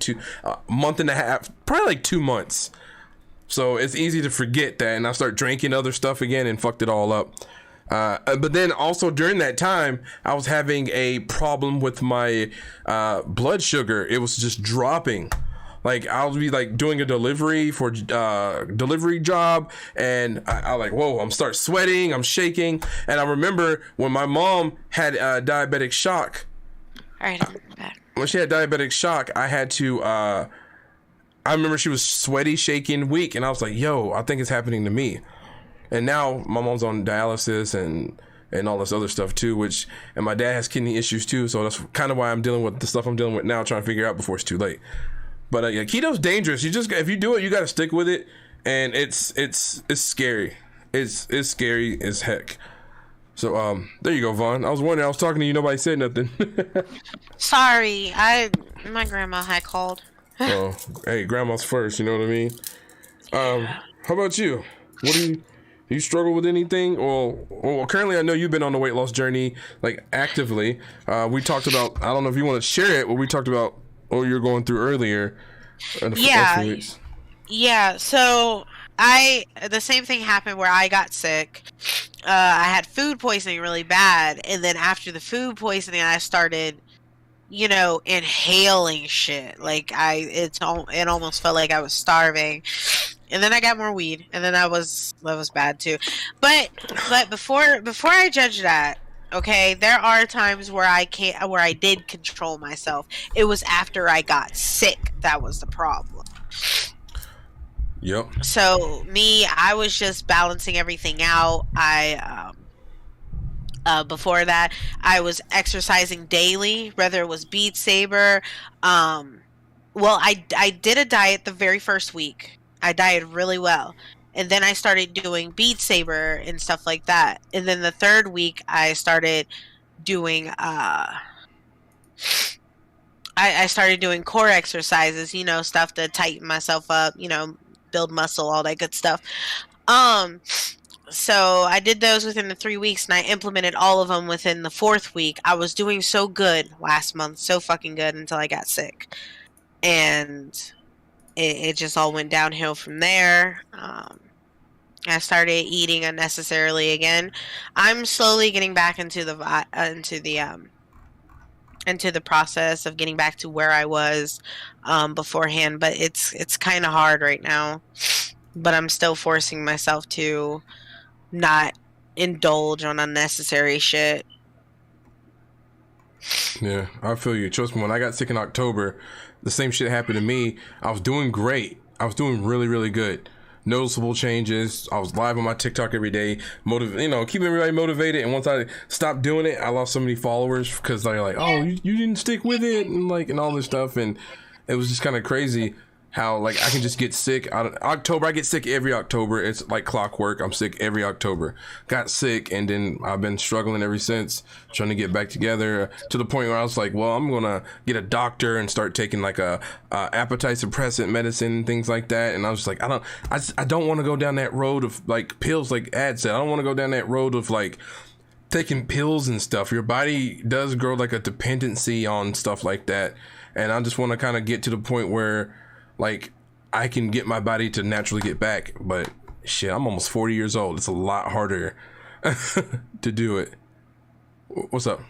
month and a half, probably like 2 months. So it's easy to forget that, and I start drinking other stuff again and fucked it all up. But then also during that time, I was having a problem with my blood sugar. It was just dropping. Like I'll be like doing a delivery for delivery job, and I like, whoa, I'm start sweating, I'm shaking. And I remember when my mom had diabetic shock. All right, I'm back. When she had diabetic shock, I had to I remember she was sweaty, shaking, weak, and I was like, yo, I think it's happening to me. And now my mom's on dialysis and all this other stuff too, and my dad has kidney issues too, so that's kind of why I'm dealing with the stuff I'm dealing with now, trying to figure out before it's too late. But yeah, keto's dangerous. If you do it, you got to stick with it, and it's scary. It's scary as heck. So there you go, Vaughn. I was wondering. I was talking to you. Nobody said nothing. Sorry, my grandma had called. Oh, hey, grandma's first. You know what I mean? How about you? Do you struggle with anything? Well, currently I know you've been on the weight loss journey, like actively. We talked about. I don't know if you want to share it. What we talked about. What you're going through earlier. Yeah. So the same thing happened where I got sick. I had food poisoning really bad, and then after the food poisoning, I started, inhaling shit. Like it almost felt like I was starving. And then I got more weed, and then that was bad too. But before I judge that, okay, there are times where I did control myself. It was after I got sick that was the problem. Yep. So I was just balancing everything out. Before that, I was exercising daily, whether it was Beat Saber. Well, I did a diet the very first week. I dieted really well. And then I started doing Beat Saber and stuff like that. And then the third week, I started doing I started doing core exercises, stuff to tighten myself up, build muscle, all that good stuff. So I did those within the 3 weeks, and I implemented all of them within the fourth week. I was doing so good last month, so fucking good, until I got sick. And it just all went downhill from there. I started eating unnecessarily again. I'm slowly getting back into the process of getting back to where I was beforehand, but it's kind of hard right now. But I'm still forcing myself to not indulge on unnecessary shit. Yeah, I feel you. Trust me, when I got sick in October, the same shit happened to me. I was doing great. I was doing really, really good. Noticeable changes. I was live on my TikTok every day, keeping everybody motivated. And once I stopped doing it, I lost so many followers because they're like, "Oh, you didn't stick with it," and all this stuff. And it was just kind of crazy how like I can just get sick out of October. I get sick every October. It's like clockwork. I'm sick every October. Got sick, and then I've been struggling ever since, trying to get back together to the point where I was like, well, I'm gonna get a doctor and start taking like a appetite suppressant medicine and things like that. And I was just like, I don't want to go down that road of like pills, like Ad said. I don't want to go down that road of like taking pills and stuff. Your body does grow like a dependency on stuff like that, and I just want to kind of get to the point where like I can get my body to naturally get back. But shit, I'm almost 40 years old. It's a lot harder to do it. What's up?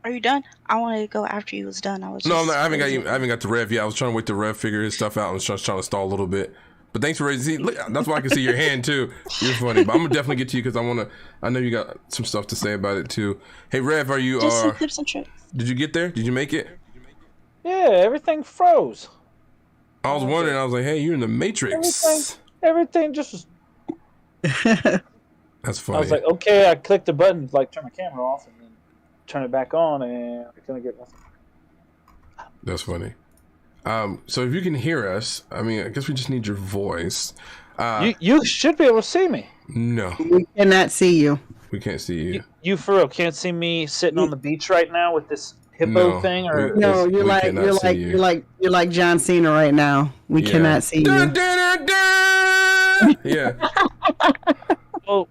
Are you done? I wanted to go after you was done. No, I'm not, I haven't got the rev yet. I was trying to wait to rev figure his stuff out. I was trying to stall a little bit. But thanks for raising. Look, that's why I can see your hand too. You're funny, but I'm gonna definitely get to you because I know you got some stuff to say about it too. Hey, Rev, are you? Just some tips and tricks. Did you get there? Did you make it? Yeah, everything froze. I was wondering. I was like, hey, you're in the Matrix. Everything just was. That's funny. I was like, okay, I clicked the button to like turn my camera off and then turn it back on, and I couldn't get nothing. That's funny. So if you can hear us, I mean, I guess we just need your voice. You should be able to see me. No, We cannot see you. we can't see you. You for real can't see me sitting on the beach right now with this hippo No, thing, or No, We cannot see you. you're like John Cena right now. We Yeah. cannot see Dun, you. dun, dun, dun! Yeah. well,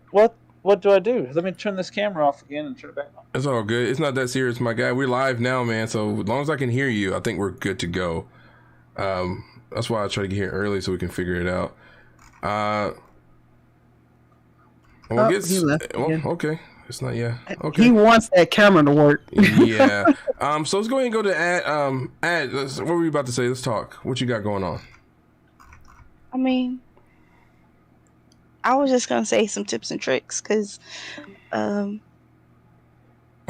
what do I do? Let me turn this camera off again and turn it back on. It's all good. It's not that serious, my guy. We're live now, man. So as long as I can hear you, I think we're good to go. That's why I try to get here early so we can figure it out. He left again. Okay. It's not. Yeah. Okay. He wants that camera to work. Yeah. So let's go ahead and go to Ad. What were you about to say? Let's talk. What you got going on? I mean, I was just gonna say some tips and tricks because, I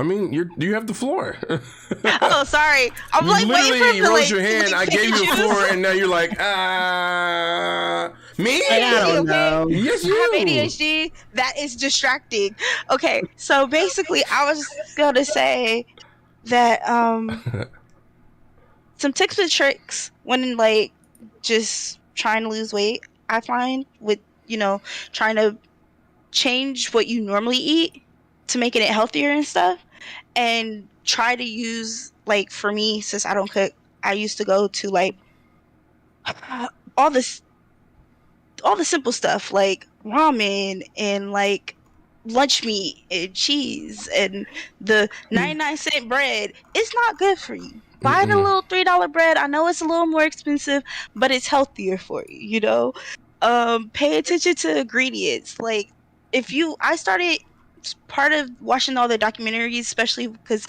mean, you have the floor. oh, sorry, I'm You like waiting for literally him to rose like. your hand. I gave you the floor, and now you're like, me? I don't know. Yes, I you. have ADHD. That is distracting. Okay, so basically, I was gonna say that some tips and tricks when like just trying to lose weight. I find with trying to change what you normally eat to making it healthier and stuff, and try to use like for me since I don't cook, I used to go to like all the simple stuff like ramen and like lunch meat and cheese and the 99-cent bread. It's not good for you. Buy the little $3 bread. I know it's a little more expensive, but it's healthier for you, pay attention to ingredients. Like I started part of watching all the documentaries, especially because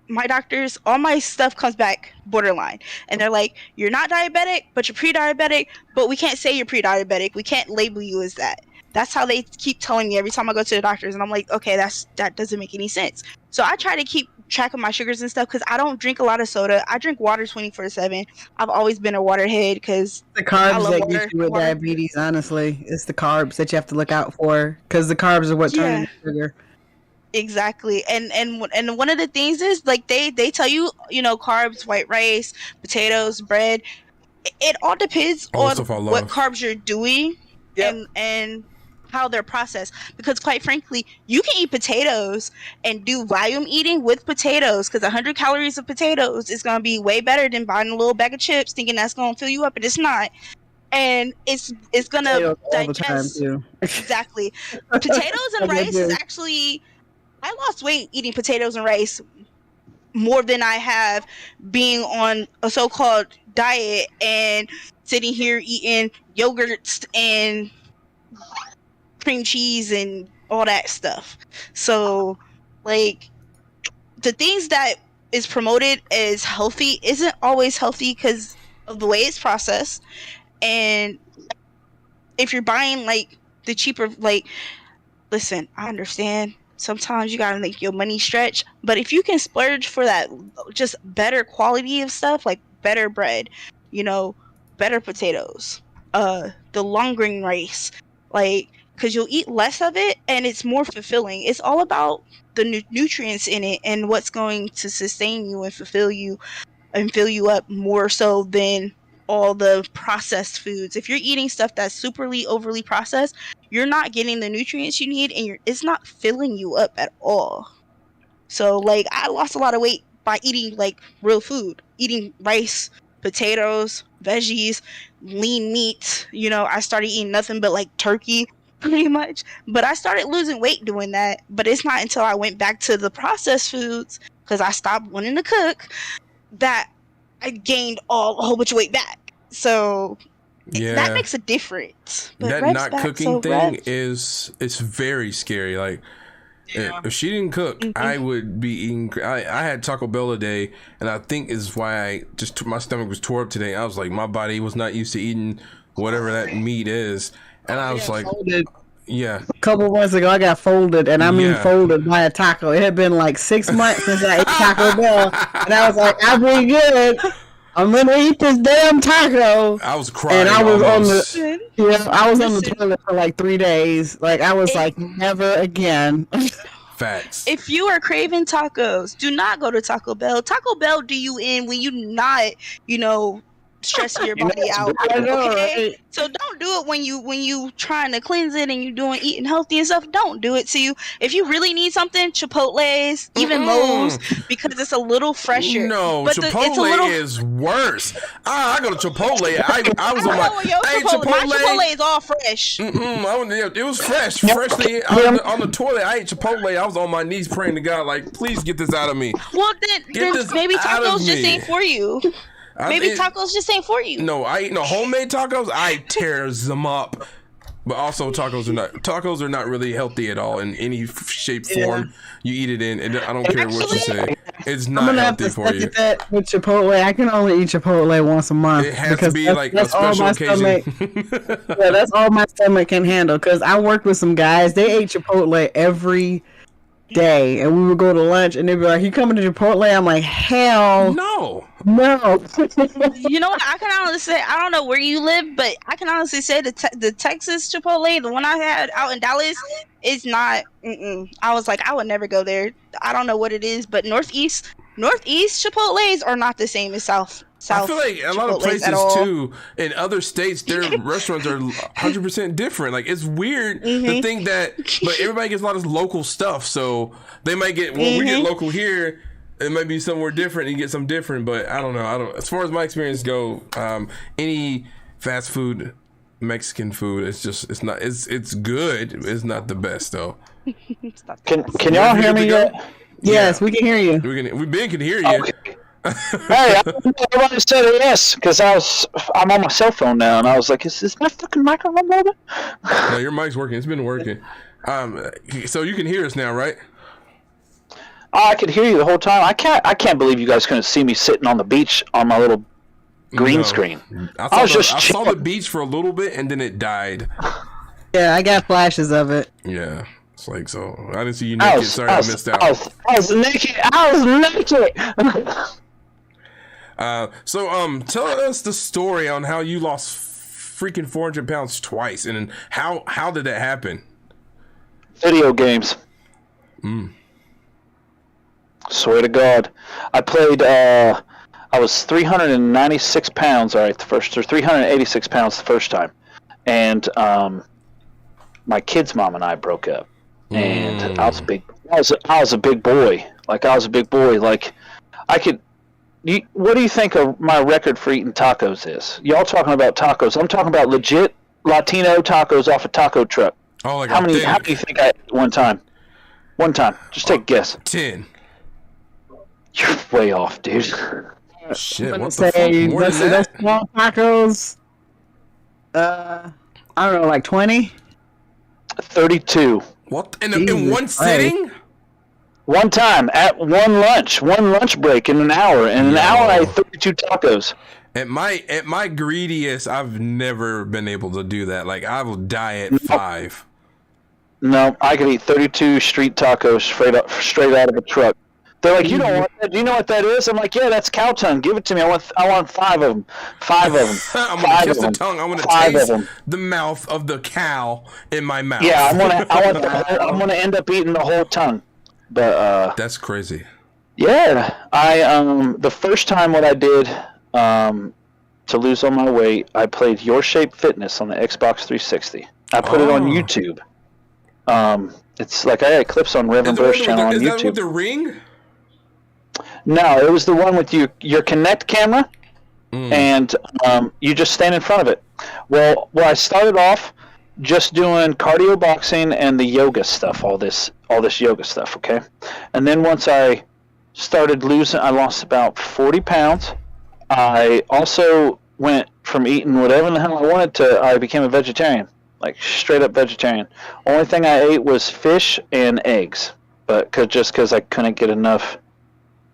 my doctors, all my stuff comes back borderline, and they're like, you're not diabetic, but you're pre-diabetic, but we can't say you're pre-diabetic. We can't label you as that. That's how they keep telling me every time I go to the doctors, and I'm like, okay, that doesn't make any sense. So I try to keep track of my sugars and stuff because I don't drink a lot of soda. I drink water 24/7. I've always been a waterhead because The carbs that get you with diabetes, honestly, it's the carbs that you have to look out for because the carbs are what turn into sugar. Exactly. And one of the things is like they tell you, carbs, white rice, potatoes, bread. It all depends on what carbs you're doing. Yep. and how they're processed, because quite frankly you can eat potatoes and do volume eating with potatoes, because 100 calories of potatoes is going to be way better than buying a little bag of chips thinking that's going to fill you up, and it's not. And it's going to digest exactly. Potatoes and rice is actually, I lost weight eating potatoes and rice more than I have being on a so-called diet and sitting here eating yogurts and cream cheese and all that stuff. So like the things that is promoted as healthy isn't always healthy because of the way it's processed. And if you're buying like the cheaper, like, listen, I understand sometimes you gotta make your money stretch, but if you can splurge for that just better quality of stuff, like better bread, better potatoes, the long grain rice, like, because you'll eat less of it and it's more fulfilling. It's all about the nutrients in it and what's going to sustain you and fulfill you and fill you up more so than all the processed foods. If you're eating stuff that's superly overly processed, you're not getting the nutrients you need, and it's not filling you up at all. So like I lost a lot of weight by eating like real food, eating rice, potatoes, veggies, lean meat. You know, I started eating nothing but like turkey pretty much. But I started losing weight doing that. But it's not until I went back to the processed foods, because I stopped wanting to cook, that I gained a whole bunch of weight back. So Yeah, that makes a difference. But that Rev's not back, cooking so thing Rev- it's very scary. Like Yeah. if she didn't cook, I would be eating. I had Taco Bell today, and I think is why I just my stomach was tore up today. I was like, my body was not used to eating whatever that meat is, and I was like, Folded. yeah, A couple months ago, I got folded, and I mean Yeah. folded by a taco. It had been like 6 months since I ate Taco Bell, and I was like, I'll be good. I'm gonna eat this damn taco. I was crying. And I was almost. on I was on the Listen. toilet for like 3 days. Like I was It- like, never again. Facts. If you are craving tacos, do not go to Taco Bell. Taco Bell do you in when you not, stressing your body out. I know, Okay? right? So don't do it when you trying to cleanse it and you doing eating healthy and stuff. Don't do it. So if you really need something, Chipotle's, even Moe's, because it's a little fresher. No, But Chipotle it's a little. is worse. I go to Chipotle. I was I on don't know what your my hey, Chipotle. My Chipotle is all fresh. It was fresh, freshly on the toilet. I ate Chipotle. I was on my knees praying to God, like, please get this out of me. Well, Get then this maybe out of tacos just me. ain't for you. Maybe tacos just ain't for you. No, I eat homemade tacos. I tears them up. But also tacos are not really healthy at all in any shape, form you eat it in. I don't care what you say. It's I'm not gonna have healthy to for you. second that with Chipotle. I can only eat Chipotle once a month. It has to because be like a that's all special my occasion. stomach- yeah, that's all my stomach can handle. Because I worked with some guys. They ate Chipotle every day, and we would go to lunch, and they'd be like, "You coming to Chipotle?" I'm like, "Hell No. no." You know what? I can honestly say, I don't know where you live, but I can honestly say the Texas Chipotle, the one I had out in Dallas, is not. I was like, I would never go there. I don't know what it is, but Northeast Chipotles are not the same as South. I feel like a lot of Chipotles places at all. too in other states, their restaurants are 100% different. Like it's weird to think that, but everybody gets a lot of local stuff, so they might get. Well, we get local here. It might be somewhere different. You get something different, but I don't know. As far as my experience go, any fast food, Mexican food, it's not. It's good. It's not the best though. Can y'all hear me yet? Yes, we can hear you. We can hear you. Okay. Hey, everybody said yes because I'm on my cell phone now, and I was like, "Is my fucking microphone working?" No, your mic's working. It's been working. So you can hear us now, right? I could hear you the whole time. I can't believe you guys couldn't see me sitting on the beach on my little green No. screen. I saw the chilling. beach for a little bit and then it died. Yeah, I got flashes of it. Yeah, it's like so. I didn't see you naked. Sorry, I missed out. I was naked. So tell us the story on how you lost freaking 400 pounds twice, and how did that happen? Video games. Swear to God, I played. I was 396 pounds. All right, the first or 386 pounds the first time, and my kid's mom and I broke up, and I was a big. I was a big boy. Like I was a big boy. Like I could. What do you think of my record for eating tacos is? Y'all talking about tacos? I'm talking about legit Latino tacos off a taco truck. Oh, like How many? How do you think I ate one time? One time. Just take a guess. 10. You're way off, dude. Shit, I'm what gonna the fuck? say More than those that? small tacos. I don't know, like 20. 32. What in Jesus one sitting? One time at one lunch break in an hour. In an hour, I ate 32 tacos. At my greediest, I've never been able to do that. Like I will die at 5. No, I could eat 32 street tacos straight out of a truck. They're like, you don't want that? Do you know what that is? I'm like, yeah, that's cow tongue. Give it to me. I want 5 of them. 5 of them. I'm gonna kiss the tongue. I'm gonna 5 of taste them. the mouth of the cow in my mouth. Yeah, I'm gonna end up eating the whole tongue. But That's crazy. Yeah, I the first time what I did to lose all my weight, I played Your Shape Fitness on the Xbox 360. I put it on YouTube. It's like I had clips on Reverend Burr's channel on YouTube. Is that with the ring? No, it was the one with your Kinect camera, and you just stand in front of it. Well, I started off just doing cardio boxing and the yoga stuff, all this yoga stuff, okay? And then once I started losing, I lost about 40 pounds. I also went from eating whatever the hell I wanted to, I became a vegetarian, like straight up vegetarian. Only thing I ate was fish and eggs, but because I couldn't get enough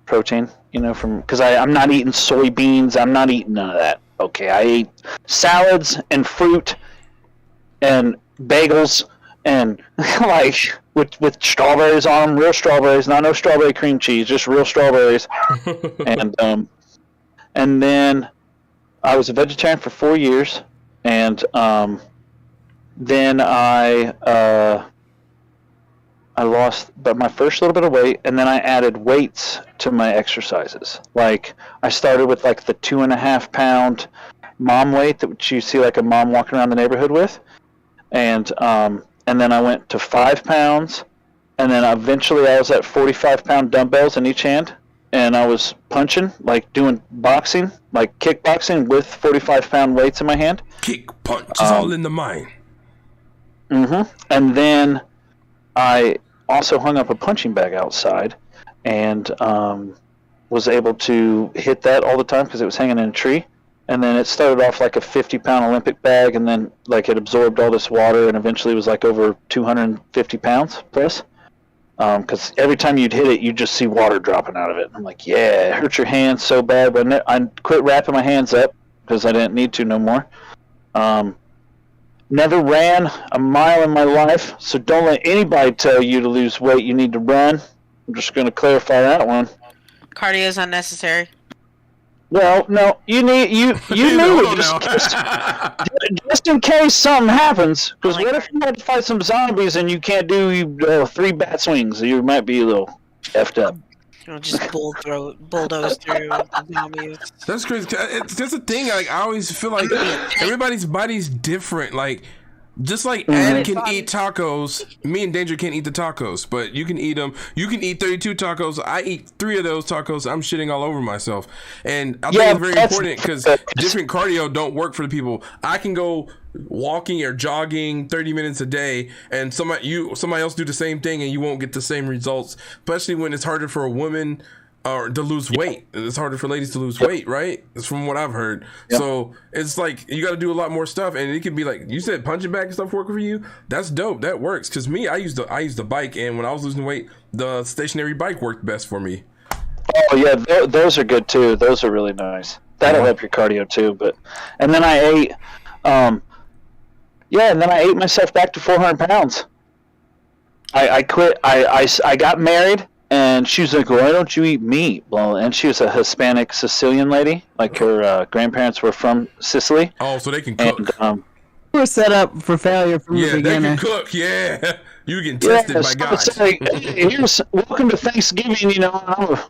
protein, because I'm not eating soybeans, I'm not eating none of that. Okay, I ate salads and fruit and bagels and like with strawberries on them, real strawberries, not no strawberry cream cheese, just real strawberries. And then I was a vegetarian for 4 years, and then I lost my first little bit of weight, and then I added weights to my exercises. Like I started with like the 2.5 pound mom weight that you see like a mom walking around the neighborhood with, and then I went to 5 pounds, and then eventually I was at 45-pound dumbbells in each hand, and I was punching, like doing boxing, like kickboxing with 45-pound weights in my hand. Kick, punch, it's all in the mind. And then I also hung up a punching bag outside, and was able to hit that all the time because it was hanging in a tree. And then it started off like a 50-pound Olympic bag, and then like it absorbed all this water, and eventually it was like over 250 pounds plus. Because every time you'd hit it, you'd just see water dropping out of it. I'm like, yeah, it hurts your hands so bad. But I quit wrapping my hands up because I didn't need to no more. Never ran a mile in my life, so don't let anybody tell you to lose weight. You need to run. I'm just going to clarify that one. Cardio is unnecessary. Well, no, you need it just in case something happens. Because what if you had to fight some zombies and you can't do 3 bat swings? You might be a little effed up. Just bulldoze through the zombies. That's crazy. That's the thing. Like I always feel like everybody's body's different. Like just like Ed can eat tacos, me and Danger can't eat the tacos, but you can eat them. You can eat 32 tacos. I eat 3 of those tacos. I'm shitting all over myself. And I think it's very important because different cardio don't work for the people. I can go walking or jogging 30 minutes a day, and somebody else do the same thing, and you won't get the same results. Especially when it's harder for a woman or to lose weight. It's harder for ladies to lose weight, right? It's from what I've heard. So it's like you got to do a lot more stuff, and it can be like you said, punching bag and stuff work for you. That's dope. That works. Because me, I use the bike, and when I was losing weight, the stationary bike worked best for me. Oh yeah, those are good too. Those are really nice. That'll help your cardio too. And then I ate, and then I ate myself back to 400 pounds. I quit. I got married. And she was like, why don't you eat meat? Well, and she was a Hispanic Sicilian lady. Like her grandparents were from Sicily. Oh, so they can cook. And, We were set up for failure from the beginning. They can cook. Yeah, you get tested by God. It's like, here's welcome to Thanksgiving. I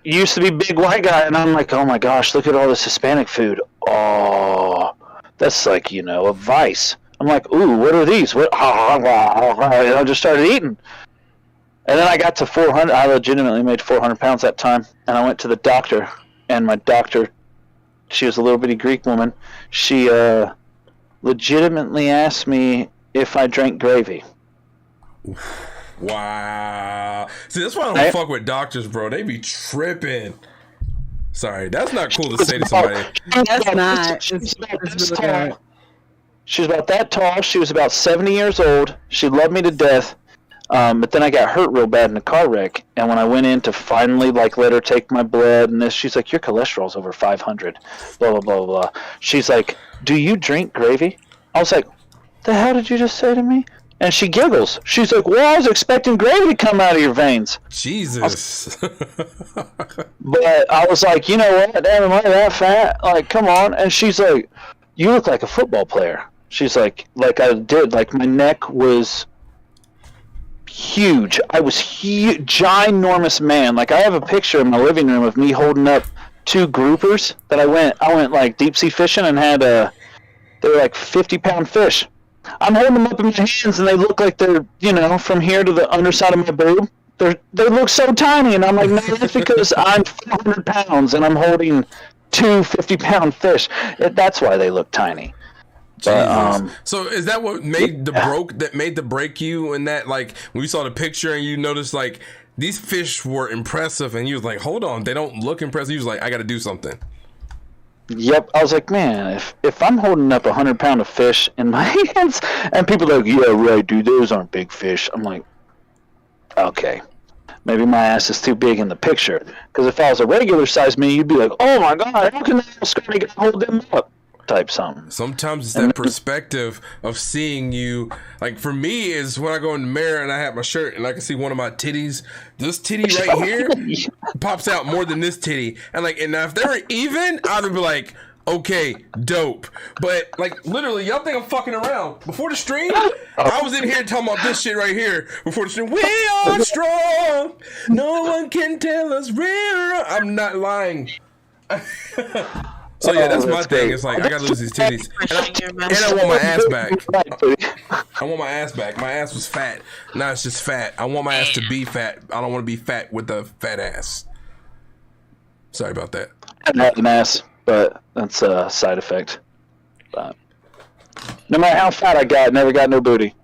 used to be big white guy, and I'm like, oh my gosh, look at all this Hispanic food. Oh, that's like a vice. I'm like, ooh, what are these? What? And I just started eating. And then I got to 400. I legitimately made 400 pounds that time. And I went to the doctor. And my doctor, she was a little bitty Greek woman. She legitimately asked me if I drank gravy. Wow. See, that's why I don't fuck with doctors, bro. They be tripping. Sorry, that's not cool to say to somebody. That's not. She was about that tall. She was about 70 years old. She loved me to death. But then I got hurt real bad in a car wreck, and when I went in to finally let her take my blood and this, she's like, your cholesterol's over 500, blah, blah, blah, blah. She's like, do you drink gravy? I was like, the hell did you just say to me? And she giggles. She's like, well, I was expecting gravy to come out of your veins. Jesus. But I was like, you know what? Damn, am I that fat? Like, come on. And she's like, you look like a football player. She's like I did. Like, my neck was huge. I was huge, ginormous man. Like I have a picture in my living room of me holding up 2 groupers that I went like deep sea fishing and had they were like 50-pound fish. I'm holding them up in my hands and they look like they're, you know, from here to the underside of my boob. They look so tiny, and I'm like, no, that's because I'm 400 pounds and I'm holding 2 50-pound fish. That's why they look tiny. But, so is that what made the break you in that, like when you saw the picture and you noticed like these fish were impressive and you was like, hold on, they don't look impressive. You was like, I got to do something. Yep, I was like, man, if I'm holding up 100-pound of fish in my hands, and people are like, yeah, right, dude, those aren't big fish. I'm like, okay, maybe my ass is too big in the picture. Because if I was a regular size me, you'd be like, oh my god, how can that skinny guy hold them up? Type something. Sometimes it's that perspective of seeing you. Like for me, is when I go in the mirror and I have my shirt and I can see one of my titties. This titty right here pops out more than this titty, and like, and if they were even, I'd be like, okay, dope. But like literally, y'all think I'm fucking around. Before the stream, I was in here talking about this shit right here. Before the stream, we are strong. No one can tell us we're wrong. I'm not lying. So yeah, that's my thing. It's like I gotta lose these titties, and I want my ass back. I want my ass back. My ass was fat. Now it's just fat. I want my ass to be fat. I don't want to be fat with a fat ass. Sorry about that. I have an ass, but that's a side effect. But no matter how fat I got, never got no booty.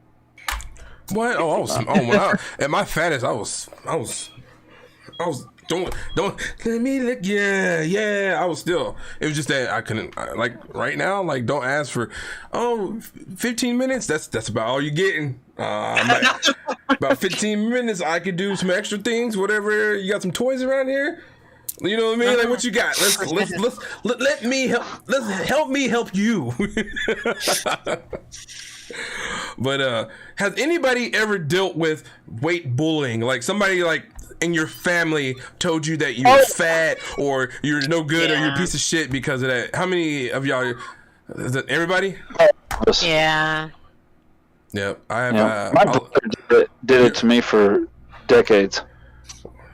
What? Oh, I was. Oh, when at my fattest, I was. Don't let me look. Yeah. I was still. It was just that I couldn't. Like right now, like don't ask for. 15 minutes. That's about all you're getting. About 15 minutes. I could do some extra things. Whatever. You got some toys around here. You know what I mean? Like what you got? Let me help. Let's help me help you. But has anybody ever dealt with weight bullying? Like somebody like in your family told you that you were fat or you're no good or you're a piece of shit because of that? How many of y'all? Is it everybody? Yeah. Yeah, I have. My brother did it to me for decades.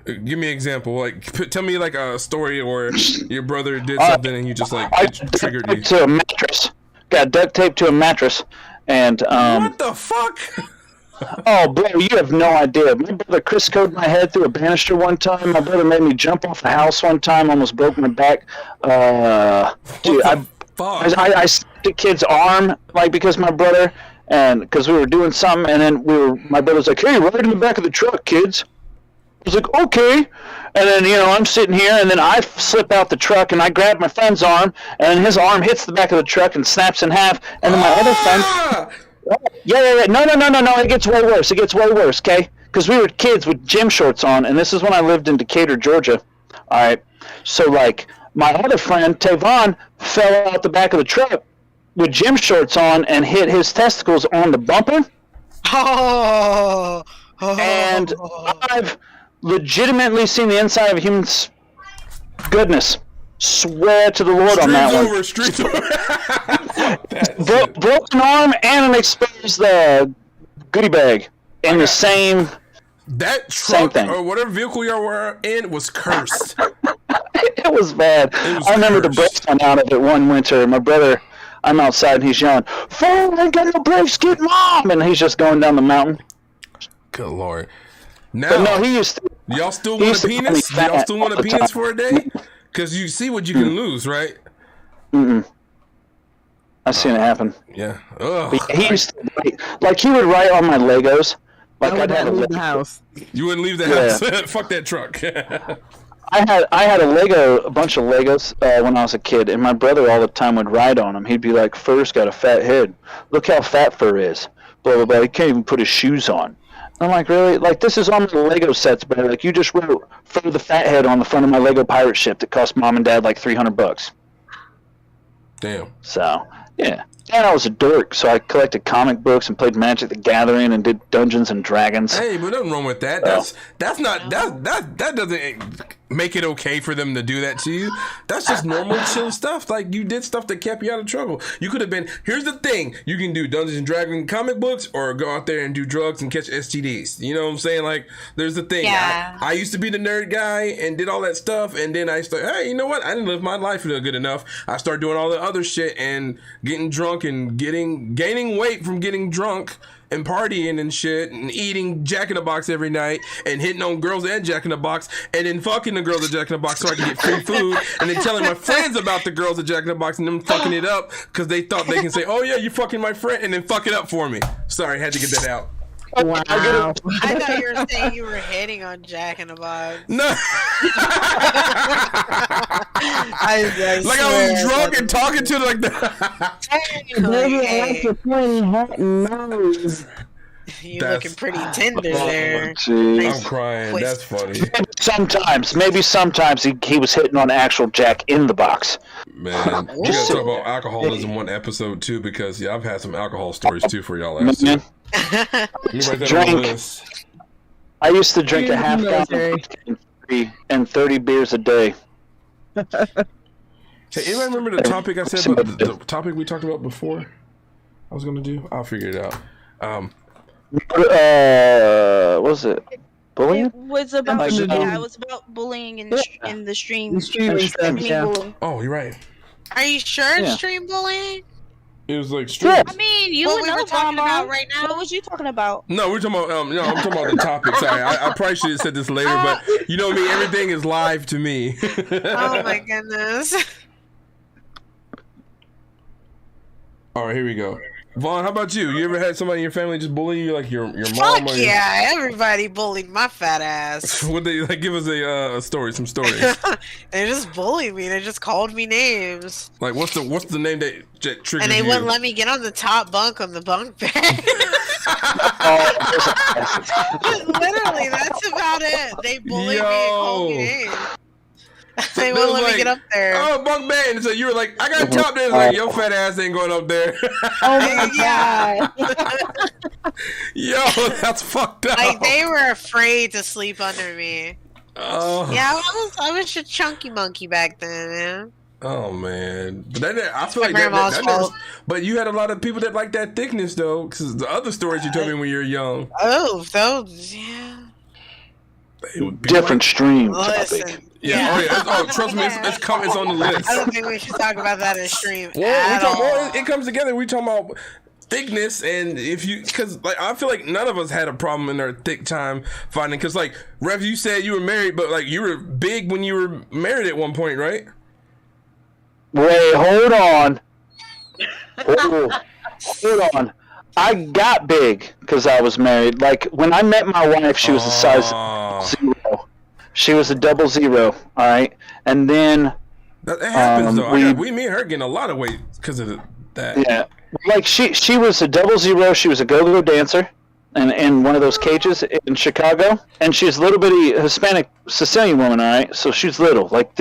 Give me an example. Like, tell me like a story or your brother did something and you just like it triggered you. To a mattress. Got duct taped to a mattress, and what the fuck? Oh, bro, you have no idea. My brother Chris coded my head through a banister one time. My brother made me jump off a house one time, almost broke my back. Dude, I snapped a kid's arm, like, because my brother, and because we were doing something, and then my brother was like, hey, right in the back of the truck, kids. I was like, okay. And then, you know, I'm sitting here, and then I slip out the truck, and I grab my friend's arm, and his arm hits the back of the truck and snaps in half, and then my other friend... Yeah. No. It gets way worse, okay? Because we were kids with gym shorts on, and this is when I lived in Decatur, Georgia. All right. So, like, my other friend, Tavon, fell out the back of the truck with gym shorts on and hit his testicles on the bumper. And I've legitimately seen the inside of a human's goodness. Swear to the Lord on that one. Streets over. Broken arm and an exposed goodie bag in the same. That truck or whatever vehicle y'all were in was cursed. It was bad. I remember the brakes went out of it one winter. My brother, I'm outside and he's yelling, "Phone ain't got no brakes, get mom!" And he's just going down the mountain. Good Lord. Now, but no, he used to. Y'all still want a penis? Y'all still want a penis for a day? Because you see what you can lose, right? I've seen it happen. Yeah. He used to, like, he would write on my Legos. Like, I'd have leave the house. You wouldn't leave the house. Fuck that truck. I had a bunch of Legos when I was a kid, and my brother all the time would write on them. He'd be like, "Fur's got a fat head. Look how fat Fur is. Blah blah blah. He can't even put his shoes on." I'm like, really? Like, this is on the Lego sets, but like, you just wrote Fur the fat head on the front of my Lego pirate ship that cost mom and dad like $300. Damn. So yeah. And I was a dork, so I collected comic books and played Magic the Gathering and did Dungeons and Dragons. Hey, but nothing wrong with that. That doesn't. make it okay for them to do that to you. That's just normal chill stuff. Like, you did stuff that kept you out of trouble. You could have been, here's the thing, you can do Dungeons and Dragons comic books or go out there and do drugs and catch STDs. You know what I'm saying? Like, there's the thing. Yeah. I used to be the nerd guy and did all that stuff, and then I started, hey, you know what? I didn't live my life good enough. I started doing all the other shit and getting drunk and gaining weight from getting drunk and partying and shit and eating Jack in the Box every night and hitting on girls and Jack in the Box and then fucking the girls at Jack in the Box so I can get free food and then telling my friends about the girls at Jack in the Box and them fucking it up because they thought they can say, oh yeah, you fucking my friend, and then fuck it up for me. Sorry, had to get that out. Wow. I thought you were saying you were hitting on Jack in the Box. No. I Like I was drunk and talking to like that. Baby, I like your pointy hat and nose. You looking pretty tender there. Jeez. I'm crying. That's funny. Maybe sometimes he was hitting on actual Jack in the Box. Man, we gotta talk about alcoholism one episode too, because I've had some alcohol stories too for y'all last too. Let me write that on the list. I used to drink a half gallon and 30 beers a day. Hey, anybody remember the topic I said about the topic we talked about before? I was gonna do. I'll figure it out. What was it? Bullying? It was about it was about bullying in the stream. Bullying. Oh, you're right. Are you sure it's stream bullying? It was like streams. I mean, you What would we were know, talking Mama. about right now? What was you talking about? No, we're talking about no, I'm talking about the topic. Sorry, I probably should have said this later, but you know me, everything is live to me. Oh my goodness. All right, here we go. Vaughn, how about you? You ever had somebody in your family just bully you, like your mom? Fuck or your... yeah, everybody bullied my fat ass. Would they like give us a story, some stories? They just bullied me. They just called me names. Like what's the name that triggered And they you? wouldn't let me get on the top bunk on the bunk bed. Literally, that's about it. They bullied me and called me names. They wouldn't let me get up there. Oh, bunk bed. And so you were like, I got top there. It's like, your fat ass ain't going up there. Oh my god. Yo, that's fucked up. Like, they were afraid to sleep under me. Oh. Yeah, I was a chunky monkey back then, man. Oh man, but I feel like grandma's that never, fault. but you had a lot of people that like that thickness though, because the other stories you told me when you were young. Oh, those, yeah. Different stream topic. Listen. Yeah. Oh yeah. Oh, trust me, it's on the list. I don't think we should talk about that in stream Well, it comes together. We talking about thickness, and because like I feel like none of us had a problem in our thick time finding. Because like Rev, you said you were married, but like you were big when you were married at one point, right? Wait, hold on. Hold on. I got big because I was married. Like, when I met my wife, she was a size 0. She was a 00, all right? And then... That happens, though. Me and her getting a lot of weight because of that. Yeah. Like, she was a 00. She was a go-go dancer in one of those cages in Chicago. And she's a little bitty Hispanic Sicilian woman, all right? So she's little, like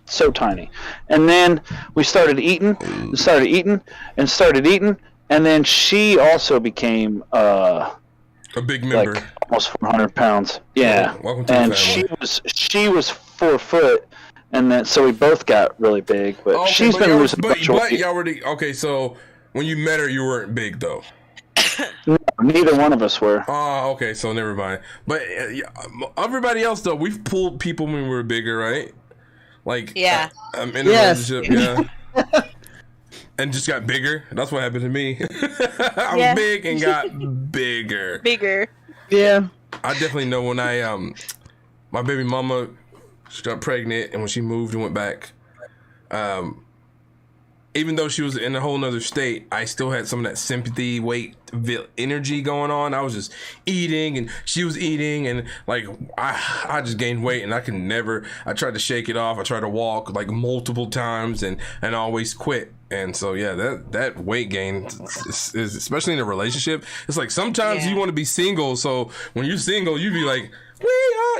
so tiny. And then we started eating, and then she also became a big member, like almost 400 pounds. Yeah, welcome to and the family. she was 4 foot, and then so we both got really big. But okay, she's been losing but weight. you already okay. So when you met her, you weren't big though. No, neither one of us were. Oh, okay. So never mind. But everybody else though, we've pulled people when we were bigger, right? Like Yeah. In a relationship, yeah. And just got bigger. That's what happened to me. I was big and got bigger. Bigger. Yeah. I definitely know when my baby mama, she got pregnant, and when she moved and went back, even though she was in a whole nother state, I still had some of that sympathy, weight, energy going on. I was just eating, and she was eating, and like I just gained weight, and I tried to shake it off. I tried to walk like multiple times, and always quit. And so yeah, that weight gain is especially in a relationship. It's like sometimes you want to be single, so when you're single, you be like,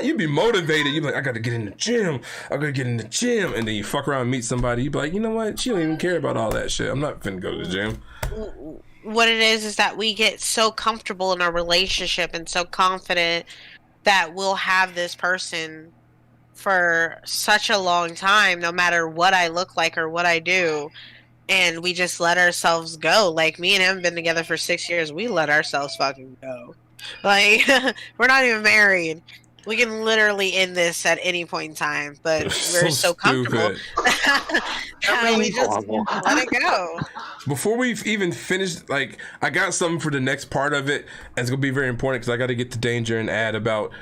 you'd be motivated. You'd be like, I gotta get in the gym. And then you fuck around and meet somebody. You be like, you know what? She don't even care about all that shit. I'm not finna go to the gym. What it is that we get so comfortable in our relationship and so confident that we'll have this person for such a long time, no matter what I look like or what I do. And we just let ourselves go. Like, me and him have been together for 6 years. We let ourselves fucking go. Like, we're not even married. We can literally end this at any point in time, but we're so comfortable that we just let it go. Before we've even finished, like, I got something for the next part of it, and it's gonna be very important because I got to get to Danger and add about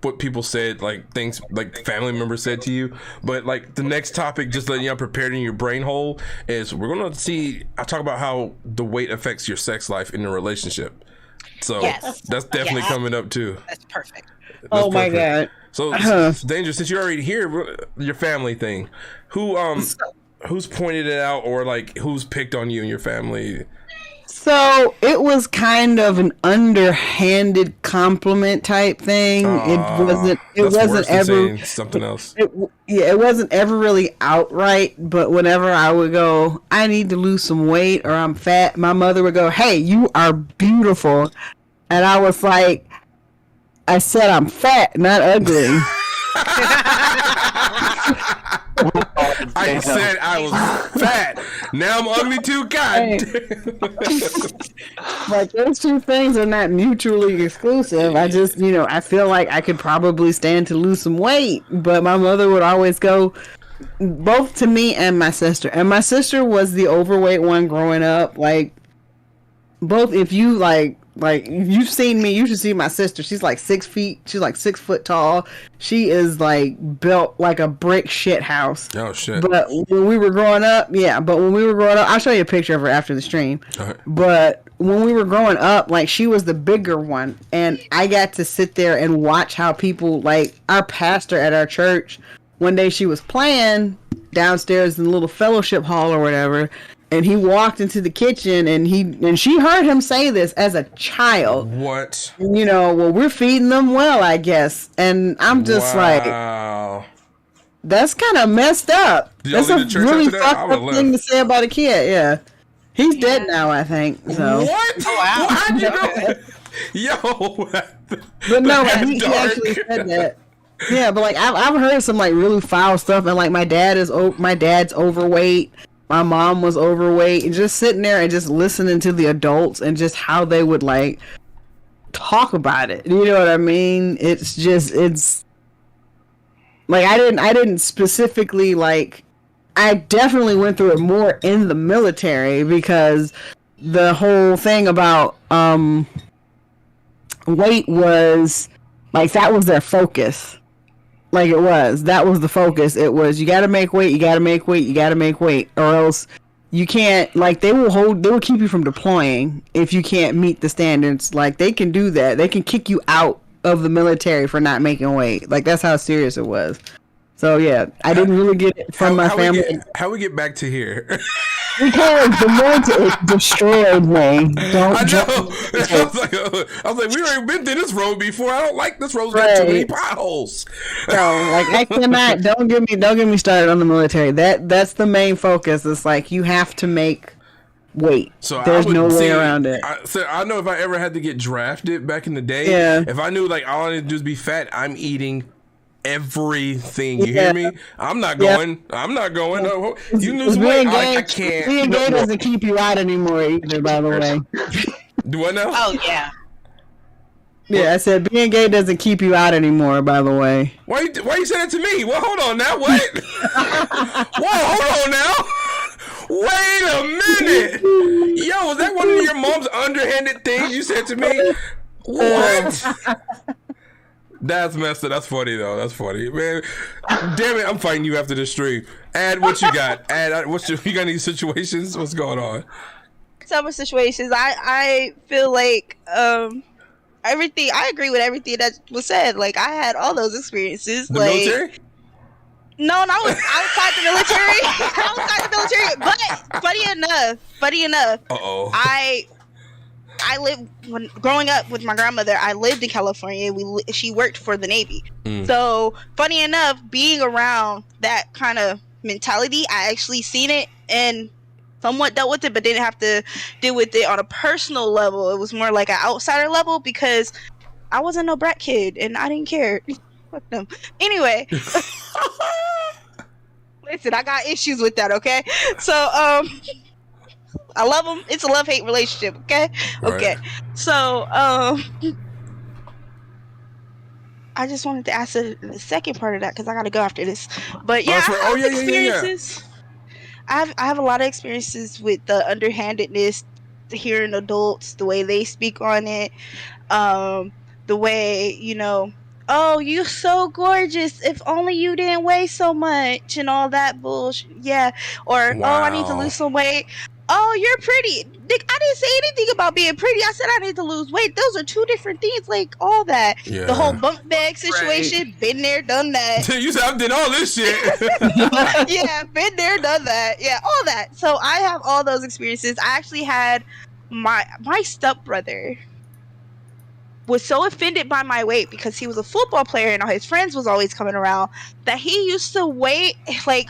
what people said, like things like family members said to you. But like the next topic, just letting you know, prepared in your brain hole, is we're gonna see. I talk about how the weight affects your sex life in a relationship. So that's definitely coming up too. That's perfect. Oh my god! So Danger, since you're already here, your family thing, who's pointed it out, or like who's picked on you and your family? So it was kind of an underhanded compliment type thing. It wasn't. It wasn't ever something else. It wasn't ever really outright. But whenever I would go, I need to lose some weight or I'm fat, my mother would go, "Hey, you are beautiful," and I was like, "I said I'm fat, not ugly." I said I was fat. Now I'm ugly too. God. Like, those two things are not mutually exclusive. I just, I feel like I could probably stand to lose some weight, but my mother would always go, both to me and my sister. And my sister was the overweight one growing up. Like, both, if you like you've seen me, you should see my sister. She's like 6 feet. She's like 6 foot tall. She is like built like a brick shit house. Oh shit! But when we were growing up, I'll show you a picture of her after the stream. Right. But when we were growing up, like, she was the bigger one, and I got to sit there and watch how people, like, our pastor at our church, one day she was playing downstairs in the little fellowship hall or whatever. And he walked into the kitchen, and she heard him say this as a child. What? Well, we're feeding them well, I guess. And I'm just like, that's kind of messed up. That's a really fucked up thing to say about a kid. Yeah, he's dead now, I think. So. What? Oh, wow. How'd you know? Yo. But no, he actually said that. Yeah, but like I've heard some like really foul stuff, and like my dad's overweight. My mom was overweight, and just sitting there and just listening to the adults and just how they would like talk about it. You know what I mean? It's like I didn't specifically like. I definitely went through it more in the military because the whole thing about weight was like that was their focus. Like that was the focus. It was, you gotta make weight, you gotta make weight, you gotta make weight, or else you can't, like, they will keep you from deploying if you can't meet the standards. Like, they can do that. They can kick you out of the military for not making weight. Like, that's how serious it was. So yeah, I didn't really get it from my family. How we get back to here? Because the military destroyed me. I know. I was like, we already been through this road before. I don't like this road. It's got too many potholes. No, like, I cannot. Don't get me started on the military. That's the main focus. It's like you have to make weight. So there's no way around it. I know if I ever had to get drafted back in the day, if I knew like all I need to do is be fat, I'm eating everything. You hear me? I'm not going. I'm not going. No, you lose weight. I can't. Being gay doesn't keep you out anymore either, by the way. Do what now? Oh yeah. Yeah, I said being gay doesn't keep you out anymore, by the way. Why you say that to me? Well, hold on now. What? Whoa, hold on now. Wait a minute. Yo, was that one of your mom's underhanded things you said to me? What? That's messed up. That's funny though. That's funny, man. Damn it! I'm fighting you after this stream. Ad, what you got? Ad, you got any situations? What's going on? Some situations. I feel like everything. I agree with everything that was said. Like, I had all those experiences. The like, military? No, not outside the military. Outside the military. But funny enough. Uh-oh. I lived, when growing up with my grandmother, I lived in California. She worked for the Navy. So, funny enough, being around that kind of mentality, I actually seen it and somewhat dealt with it, but didn't have to deal with it on a personal level. It was more like an outsider level because I wasn't no brat kid and I didn't care. Fuck them. Anyway, listen, I got issues with that. Okay, so I love them. It's a love-hate relationship. Okay, okay. Right. So I just wanted to ask the second part of that because I got to go after this. But yeah, that's right. Oh, I have yeah. experiences. I have a lot of experiences with the underhandedness, hearing adults, the way they speak on it, the way, you know, oh, you so gorgeous. If only you didn't weigh so much and all that bullshit. Yeah. Or, oh, I need to Wow. lose some weight. Oh, you're pretty. Nick, I didn't say anything about being pretty. I said I need to lose weight. Those are two different things. Like all that. Yeah. The whole bunk bag situation. Been there, done that. You said I did all this shit. Yeah, been there, done that. Yeah, all that. So I have all those experiences. I actually had my stepbrother was so offended by my weight because he was a football player and all his friends was always coming around that he used to wait like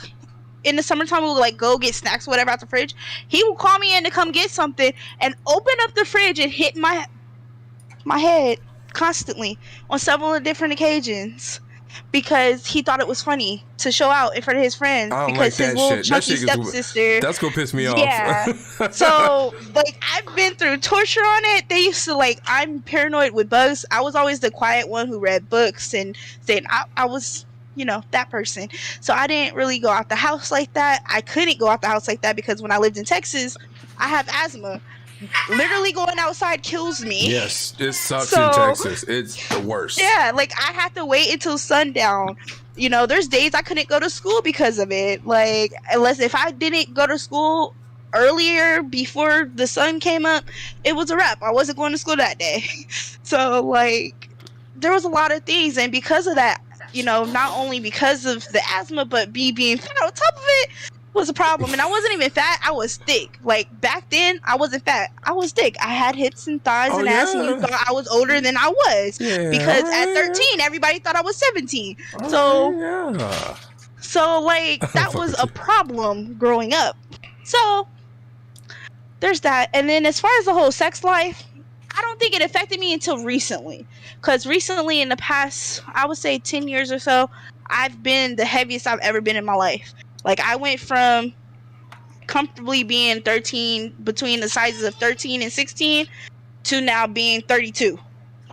in the summertime we would like go get snacks or whatever out the fridge. He would call me in to come get something and open up the fridge and hit my head constantly on several different occasions because he thought it was funny to show out in front of his friends I don't because like his that little shit. chunky That shit is- stepsister. That's gonna piss me Yeah. off. So like I've been through torture on it. They used to like I'm paranoid with bugs. I was always the quiet one who read books and said I was, you know, that person. So I didn't really go out the house like that. I couldn't go out the house like that because when I lived in Texas, I have asthma. Literally going outside kills me. Yes, it sucks So- in Texas. It's the worst. Yeah, like I had to wait until sundown. You know, there's days I couldn't go to school because of it. Like, unless if I didn't go to school earlier before the sun came up, it was a wrap. I wasn't going to school that day. So, like, there was a lot of things. And because of that, you know, not only because of the asthma, but me being fat on top of it was a problem. And I wasn't even fat. I was thick. Like, back then, I wasn't fat. I was thick. I had hips and thighs and ass, and you thought I was older than I was. Yeah, Because alright. at 13, everybody thought I was 17. Oh, So, yeah. so like, that fuck was with a you. problem growing up. So, there's that. And then as far as the whole sex life, I don't think it affected me until recently. Because recently, in the past, I would say 10 years or so, I've been the heaviest I've ever been in my life. Like, I went from comfortably being 13, between the sizes of 13 and 16, to now being 32.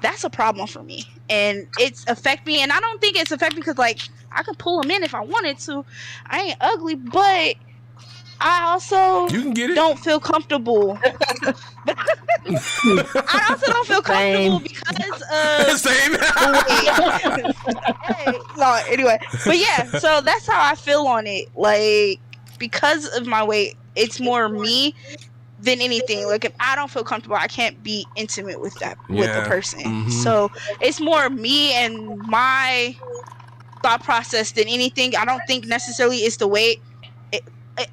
That's a problem for me. And it's affect me. And I don't think it's affect me because, like, I could pull them in if I wanted to. I ain't ugly, but I also You can get it. don't feel comfortable. I also don't feel comfortable because of Same. hey, no, anyway, but yeah, so that's how I feel on it. Like, because of my weight, it's more me than anything. Like, if I don't feel comfortable, I can't be intimate with that with Yeah. the person. Mhm. So it's more me and my thought process than anything. I don't think necessarily it's the weight.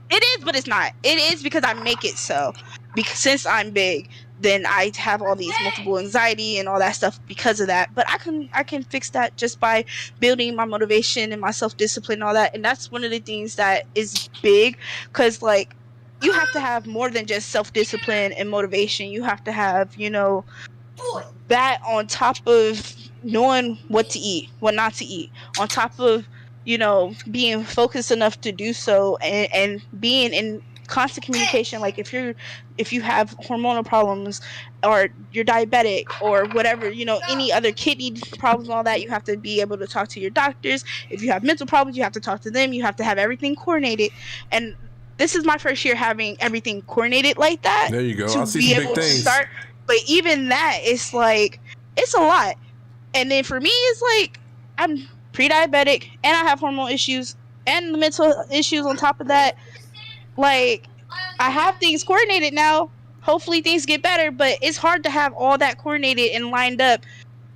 It is, but it's not. It is because I make it so. Because since I'm big, then I have all these multiple anxiety and all that stuff because of that. But I can fix that just by building my motivation and my self-discipline and all that. And that's one of the things that is big, because like you have to have more than just self-discipline and motivation. You have to have, you know, that on top of knowing what to eat, what not to eat, on top of, you know, being focused enough to do so, and being in constant communication. Like if you have hormonal problems, or you're diabetic, or whatever, you know, any other kidney problems, all that, you have to be able to talk to your doctors. If you have mental problems, you have to talk to them. You have to have everything coordinated. And this is my first year having everything coordinated like that. There you go. To I see be some able big to things. start. But even that, it's like, it's a lot. And then for me, it's like, I'm pre-diabetic, and I have hormonal issues, and the mental issues on top of that. Like, I have things coordinated now. Hopefully things get better, but it's hard to have all that coordinated and lined up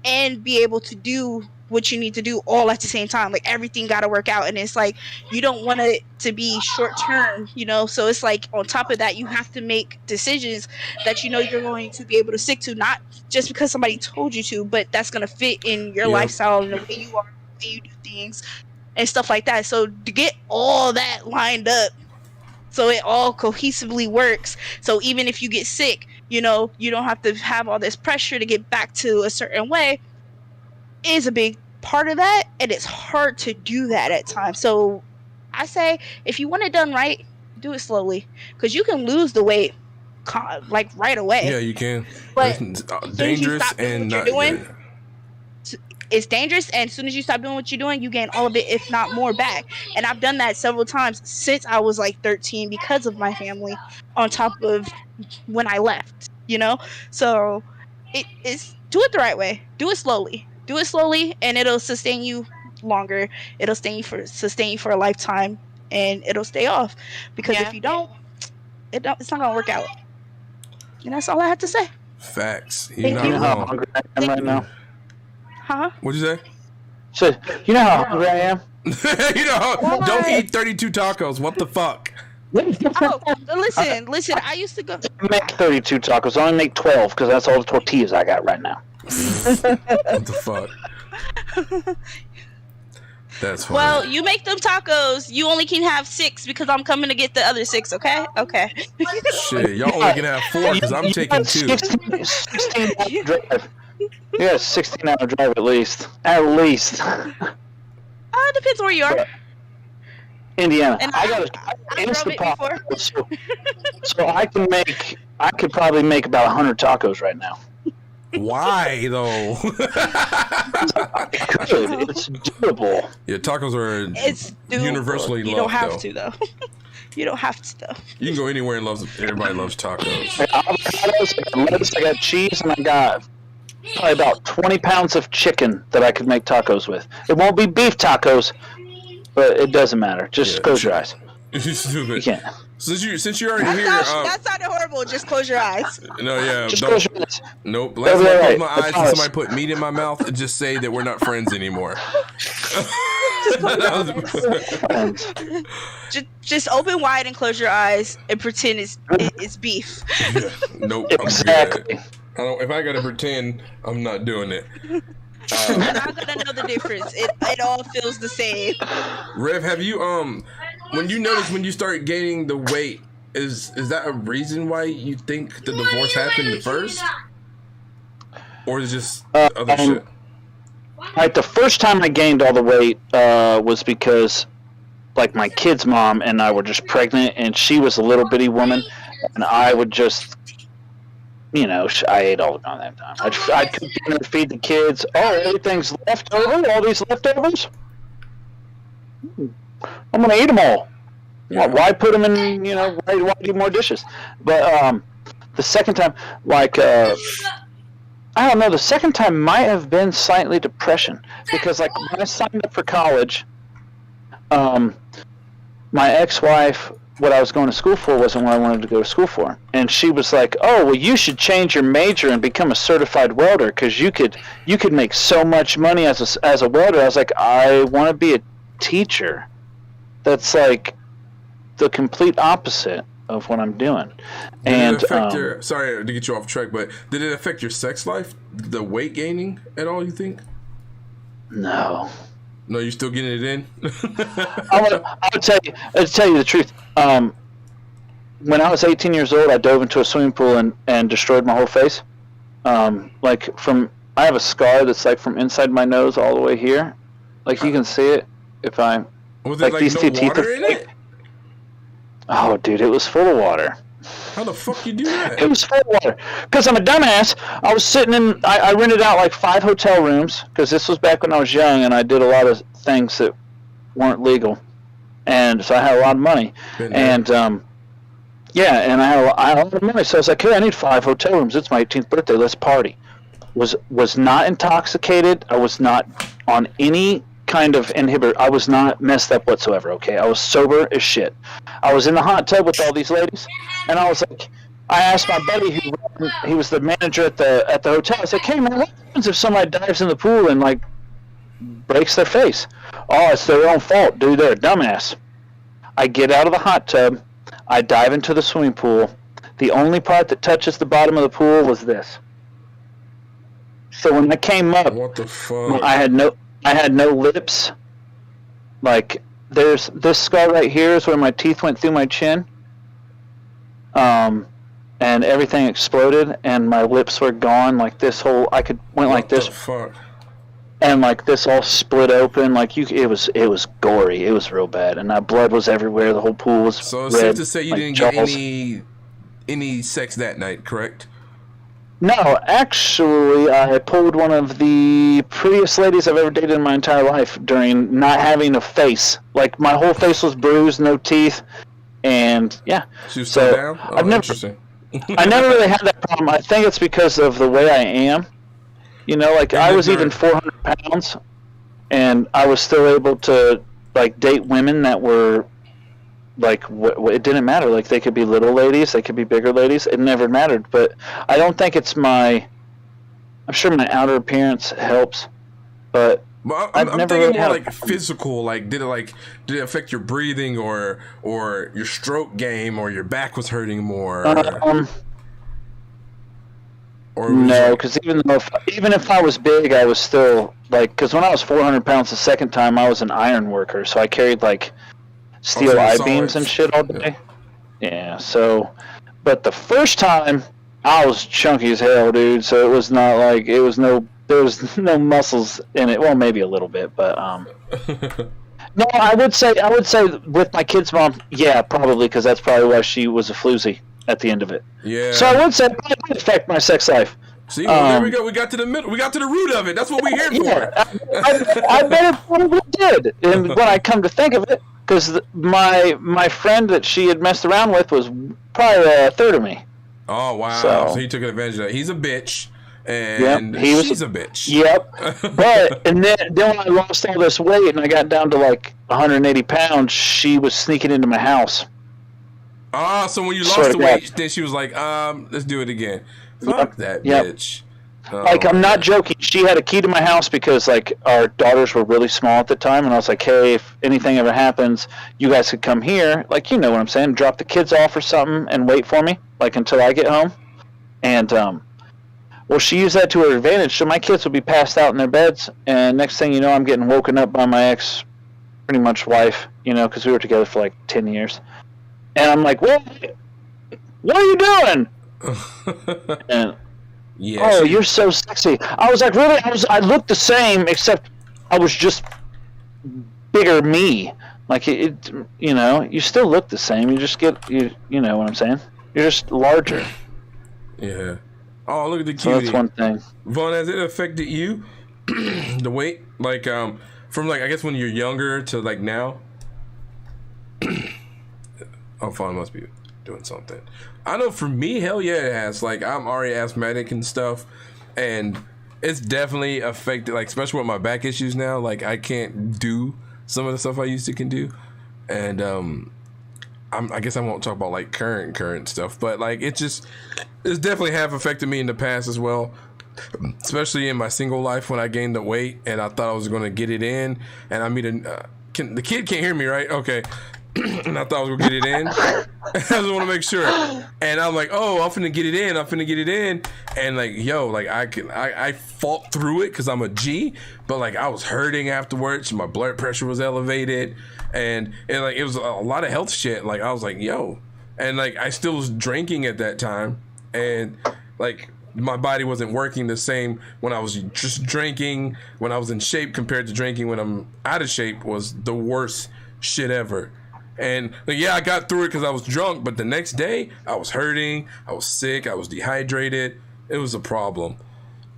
and be able to do what you need to do all at the same time. Like, everything got to work out, and it's like, you don't want it to be short term, you know? So it's like, on top of that, you have to make decisions that you know you're going to be able to stick to, not just because somebody told you to, but that's going to fit in your Yep. lifestyle and the way you are, the way you do things and stuff like that. So to get all that lined up so it all cohesively works, so even if you get sick, you know, you don't have to have all this pressure to get back to a certain way, is a big part of that, and it's hard to do that at times. So I say, if you want it done right, do it slowly, because you can lose the weight like right away. Yeah, you can. But It's as soon as you dangerous stop doing and what not you're doing, good. it's dangerous, and as soon as you stop doing what you're doing, you gain all of it, if not more, back. And I've done that several times since I was like 13 because of my family, on top of when I left, So it's do it the right way. Do it slowly. And it'll sustain you longer. It'll sustain you for a lifetime, and it'll stay off. Because if you don't, it's not gonna work out. And that's all I have to say. Facts. You're not You know how wrong. hungry I am right now? Huh? What'd you say? So, you know how hungry I am? Don't eat 32 tacos. What the fuck? Oh, listen. I used to go. I make 32 tacos. I only make 12 because that's all the tortillas I got right now. What the fuck? That's funny. Well, you make them tacos. You only can have 6 because I'm coming to get the other 6. Okay. Shit, y'all only can have 4 because I'm taking 2. 16 hour drive. Yeah, 16-hour drive at least. At least. It depends where you are. Indiana. And I got I drove it before. So I could probably make about 100 tacos right now. Why though? It's doable. Yeah, tacos are It's doable. universally loved. You don't have to though. You don't have to though. You can go anywhere and everybody loves tacos. I got avocados, I got lettuce, I got cheese, and I got probably about 20 pounds of chicken that I could make tacos with. It won't be beef tacos, but it doesn't matter. Just close your eyes. Stupid. You can't. Since you're already here, That sounded horrible. Just close your eyes. no, yeah, Just don't. close your eyes. Nope. Last time I right. close my I eyes and promise. somebody put meat in my mouth, and just say that we're not friends anymore. Just open wide and close your eyes and pretend it's beef. Yeah, nope. Exactly. I'm good. If I gotta pretend, I'm not doing it. I'm not gonna know the difference. It all feels the same. Rev, have you when you notice when you start gaining the weight, is that a reason why you think the divorce happened first, or is it just other shit? Like the first time I gained all the weight was because, like, my kid's mom and I were just pregnant, and she was a little bitty woman, and I would just, I ate all the goddamn time. I'd cook dinner, feed the kids. Oh, everything's left over. All these leftovers. I'm gonna eat them all. Yeah. Why put them in? Why do more dishes? But the second time, like. I don't know, the second time might have been slightly depression, because like when I signed up for college, my ex-wife, what I was going to school for wasn't what I wanted to go to school for, and she was like, "Oh, well, you should change your major and become a certified welder because you could make so much money as a welder." I was like, "I want to be a teacher." That's like the complete opposite of what I'm doing. Did it affect sorry to get you off track, but did it affect your sex life, the weight gaining at all, you think? No, you're still getting it in? I would tell you the truth. When I was 18 years old, I dove into a swimming pool and destroyed my whole face. I have a scar that's like from inside my nose all the way here. Like you can see it if I. Was it like these no two teeth water are in it? Oh, dude, it was full of water. How the fuck you do that? It was full of water. Because I'm a dumbass. I was sitting in. I rented out like 5 hotel rooms because this was back when I was young and I did a lot of things that weren't legal, and so I had a lot of money. And and I had a lot of money. So I was like, "Hey, I need 5 hotel rooms. It's my 18th birthday. Let's party." Was not intoxicated. I was not on any kind of inhibitor. I was not messed up whatsoever. Okay, I was sober as shit. I was in the hot tub with all these ladies, and I was like, I asked my buddy he was the manager at the hotel. I was like, "Hey man, what happens if somebody dives in the pool and like breaks their face?" "Oh, it's their own fault, dude. They're a dumbass." I get out of the hot tub. I dive into the swimming pool. The only part that touches the bottom of the pool was this. So when I came up, What the fuck? I had no lips. Like there's this scar right here is where my teeth went through my chin. And everything exploded and my lips were gone. Like this whole went like this. What the fuck? and like this all split open, like it was gory. It was real bad, and that blood was everywhere. The whole pool was So it's red, safe to say you like didn't jaws. get any sex that night, correct? No, actually, I pulled one of the prettiest ladies I've ever dated in my entire life during not having a face. Like, my whole face was bruised, no teeth, and yeah. She was still down? Oh, I've never, interesting. I never really had that problem. I think it's because of the way I am. You know, like, I was even 400 pounds, and I was still able to, like, date women that were, like, it didn't matter. Like, they could be little ladies, they could be bigger ladies. It never mattered. But I don't think it's I'm sure my outer appearance helps, but Well, I've I'm never thinking really more had like physical. Like, did it affect your breathing or your stroke game or your back was hurting more? Or no, because even if I was big, I was still like, because when I was 400 pounds the second time, I was an iron worker, so I carried like steel so I-beams and solids. shit all day. Yeah. So, but the first time I was chunky as hell, dude. So it was not like there was no muscles in it. Well, maybe a little bit, but no, I would say with my kid's mom, yeah, probably, because that's probably why she was a floozy at the end of it. Yeah. So I would say it might affect my sex life. See, well, there we go. We got to the middle. We got to the root of it. That's what we're here for. I bet it probably did. And when I come to think of it, because my friend that she had messed around with was probably a third of me. Oh wow! So he took advantage of that. He's a bitch, and she's a bitch. Yep. But and then when I lost all this weight and I got down to like 180 pounds, she was sneaking into my house. Ah, so when you lost the weight, then she was like, let's do it again. Fuck that bitch. Like, I'm not joking. She had a key to my house because, like, our daughters were really small at the time, and I was like, hey, if anything ever happens, you guys could come here. Like, you know what I'm saying? Drop the kids off or something and wait for me, like, until I get home. And, well, she used that to her advantage, so my kids would be passed out in their beds, and next thing you know, I'm getting woken up by my ex, pretty much wife, you know, because we were together for, like, 10 years. And I'm like, what are you doing? And, yeah, you're so sexy. I was like, really? I looked the same, except I was just bigger me. Like, it you know, you still look the same. You just you know what I'm saying? You're just larger. Yeah. Oh, look at the cutie. So that's one thing. Vaughn, has it affected you? The weight? Like, from, like, I guess when you're younger to, like, now? Oh, Vaughn must be doing something. I know for me, hell yeah, it has. Like, I'm already asthmatic and stuff, and it's definitely affected, like, especially with my back issues now. Like, I can't do some of the stuff I used to can do, and I guess I won't talk about, like, current stuff, but, like, it's definitely have affected me in the past as well, especially in my single life when I gained the weight and I thought I was going to get it in, and I mean, the kid can't hear me, right? Okay. And I thought I was gonna get it in. I just want to make sure. And I'm like, oh, I'm finna get it in. And like, yo, like I fought through it because I'm a G. But like I was hurting afterwards. My blood pressure was elevated, and like it was a lot of health shit. Like I was like, yo, and like I still was drinking at that time, and like my body wasn't working the same when I was just drinking. When I was in shape compared to drinking when I'm out of shape was the worst shit ever. And like, yeah, I got through it because I was drunk, but the next day I was hurting, I was sick, I was dehydrated. It was a problem.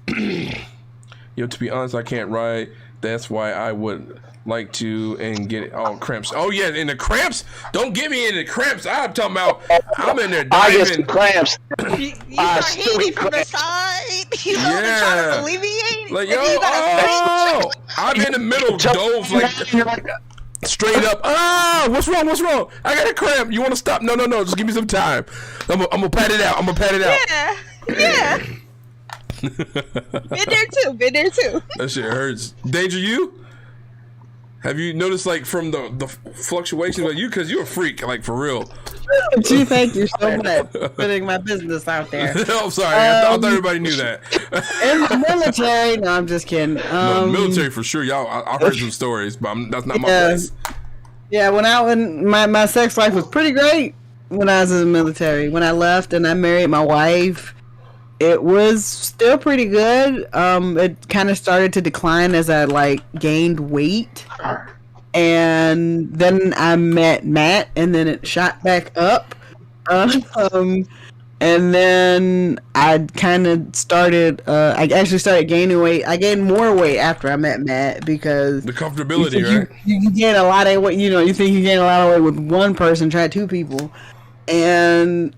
Yo, to be honest, I can't ride. That's why I would like to and get it all cramps. Oh yeah, in the cramps. Don't get me in the cramps. I'm talking about. I'm in there diving. I get some cramps. You start hitting from the side. You know, Yeah. trying to alleviate. Like, and yo, you gotta I'm in the middle, dove like straight up. What's wrong? I got a cramp. You want to stop? No. Just give me some time. I'm gonna pat it out. Yeah. Been there too. That shit hurts. Danger, you? Have you noticed, like, from the fluctuations of you? Because you're a freak, like, for real. Gee, thank you so much for putting my business out there. I'm sorry. I thought everybody knew that. In the military, no, I'm just kidding. No, military for sure. Y'all, I heard some stories, but that's not my place. Yeah, when my sex life was pretty great when I was in the military. When I left and I married my wife, it was still pretty good. It kind of started to decline as I like gained weight, and then I met Matt, and then it shot back up. And then I kind of started. I actually started gaining weight. I gained more weight after I met Matt because The comfortability, right? you gain a lot of weight. You know, you think you gain a lot of weight with one person. Try two people, and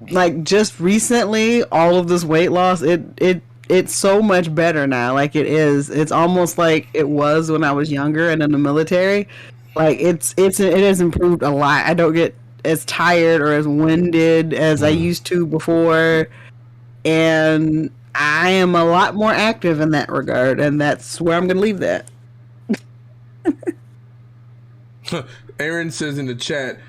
like just recently, all of this weight loss, it's so much better now. Like it is. It's almost like it was when I was younger and in the military. Like it has improved a lot. I don't get as tired or as winded as I used to before, and I am a lot more active in that regard, and that's where I'm gonna leave that. Aaron says in the chat,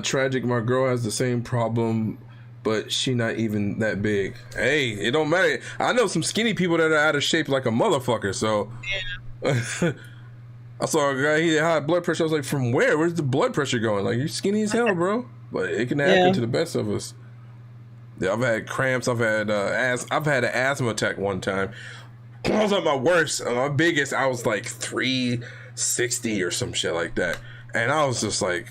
tragic, my girl has the same problem, but she not even that big. Hey, it don't matter. I know some skinny people that are out of shape like a motherfucker, so I saw a guy, he had high blood pressure. I was like, from where? Where's the blood pressure going? Like, you're skinny as hell, bro. But it can happen to the best of us. Yeah, I've had cramps. I've had I've had an asthma attack one time. I was at my worst, my biggest. I was like 360 or some shit like that, and I was just like,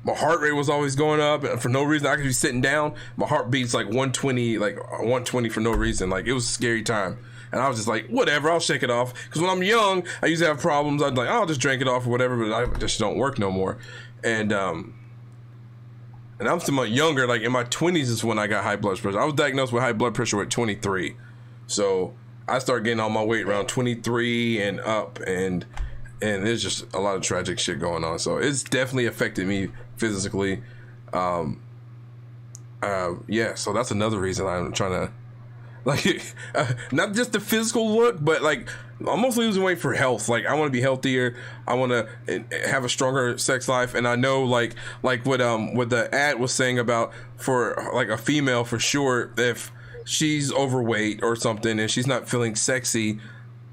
my heart rate was always going up, and for no reason. I could be sitting down, my heart beats like 120 for no reason. Like, it was a scary time. And I was just like, whatever, I'll shake it off. Because when I'm young, I used to have problems. I'd like, I'll just drink it off or whatever, but I just don't work no more. And I'm still younger, like in my 20s is when I got high blood pressure. I was diagnosed with high blood pressure at 23. So I started getting all my weight around 23 and up, and there's just a lot of tragic shit going on. So it's definitely affected me physically. So that's another reason I'm trying to, like, not just the physical look, but like, I'm mostly losing weight for health. Like, I want to be healthier. I want to have a stronger sex life. And I know, like what the ad was saying about, for like a female, for sure, if she's overweight or something and she's not feeling sexy,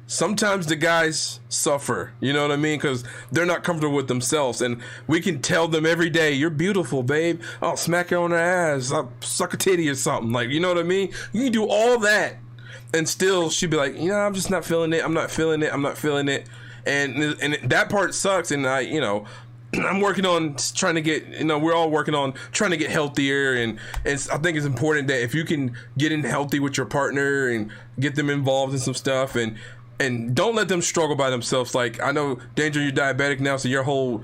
sometimes the guys suffer, you know what I mean? Because they're not comfortable with themselves, and we can tell them every day, you're beautiful, babe. I'll smack her on the ass. I'll suck a titty or something. Like, you know what I mean? You can do all that, and still she'd be like, I'm just not feeling it. I'm not feeling it. I'm not feeling it. And that part sucks. And I'm working on trying to get, we're all working on trying to get healthier, and I think it's important that if you can get in healthy with your partner and get them involved in some stuff, and don't let them struggle by themselves. Like, I know, Danger, you're diabetic now, so your whole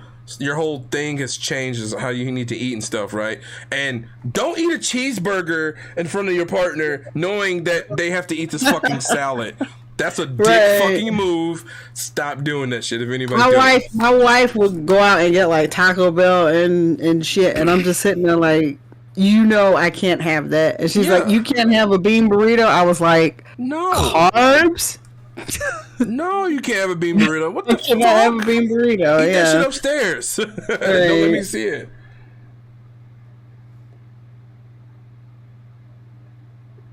thing has changed, is how you need to eat and stuff, right? And don't eat a cheeseburger in front of your partner knowing that they have to eat this fucking salad. That's a dick fucking move. Stop doing that shit if anybody's doing it. My wife would go out and get like Taco Bell and shit, and I'm just sitting there like, I can't have that. And she's like, you can't have a bean burrito? I was like, no. Carbs? No, you can't have a bean burrito. What the fuck? Can I have a bean burrito? Eat that shit upstairs. Don't let me see it.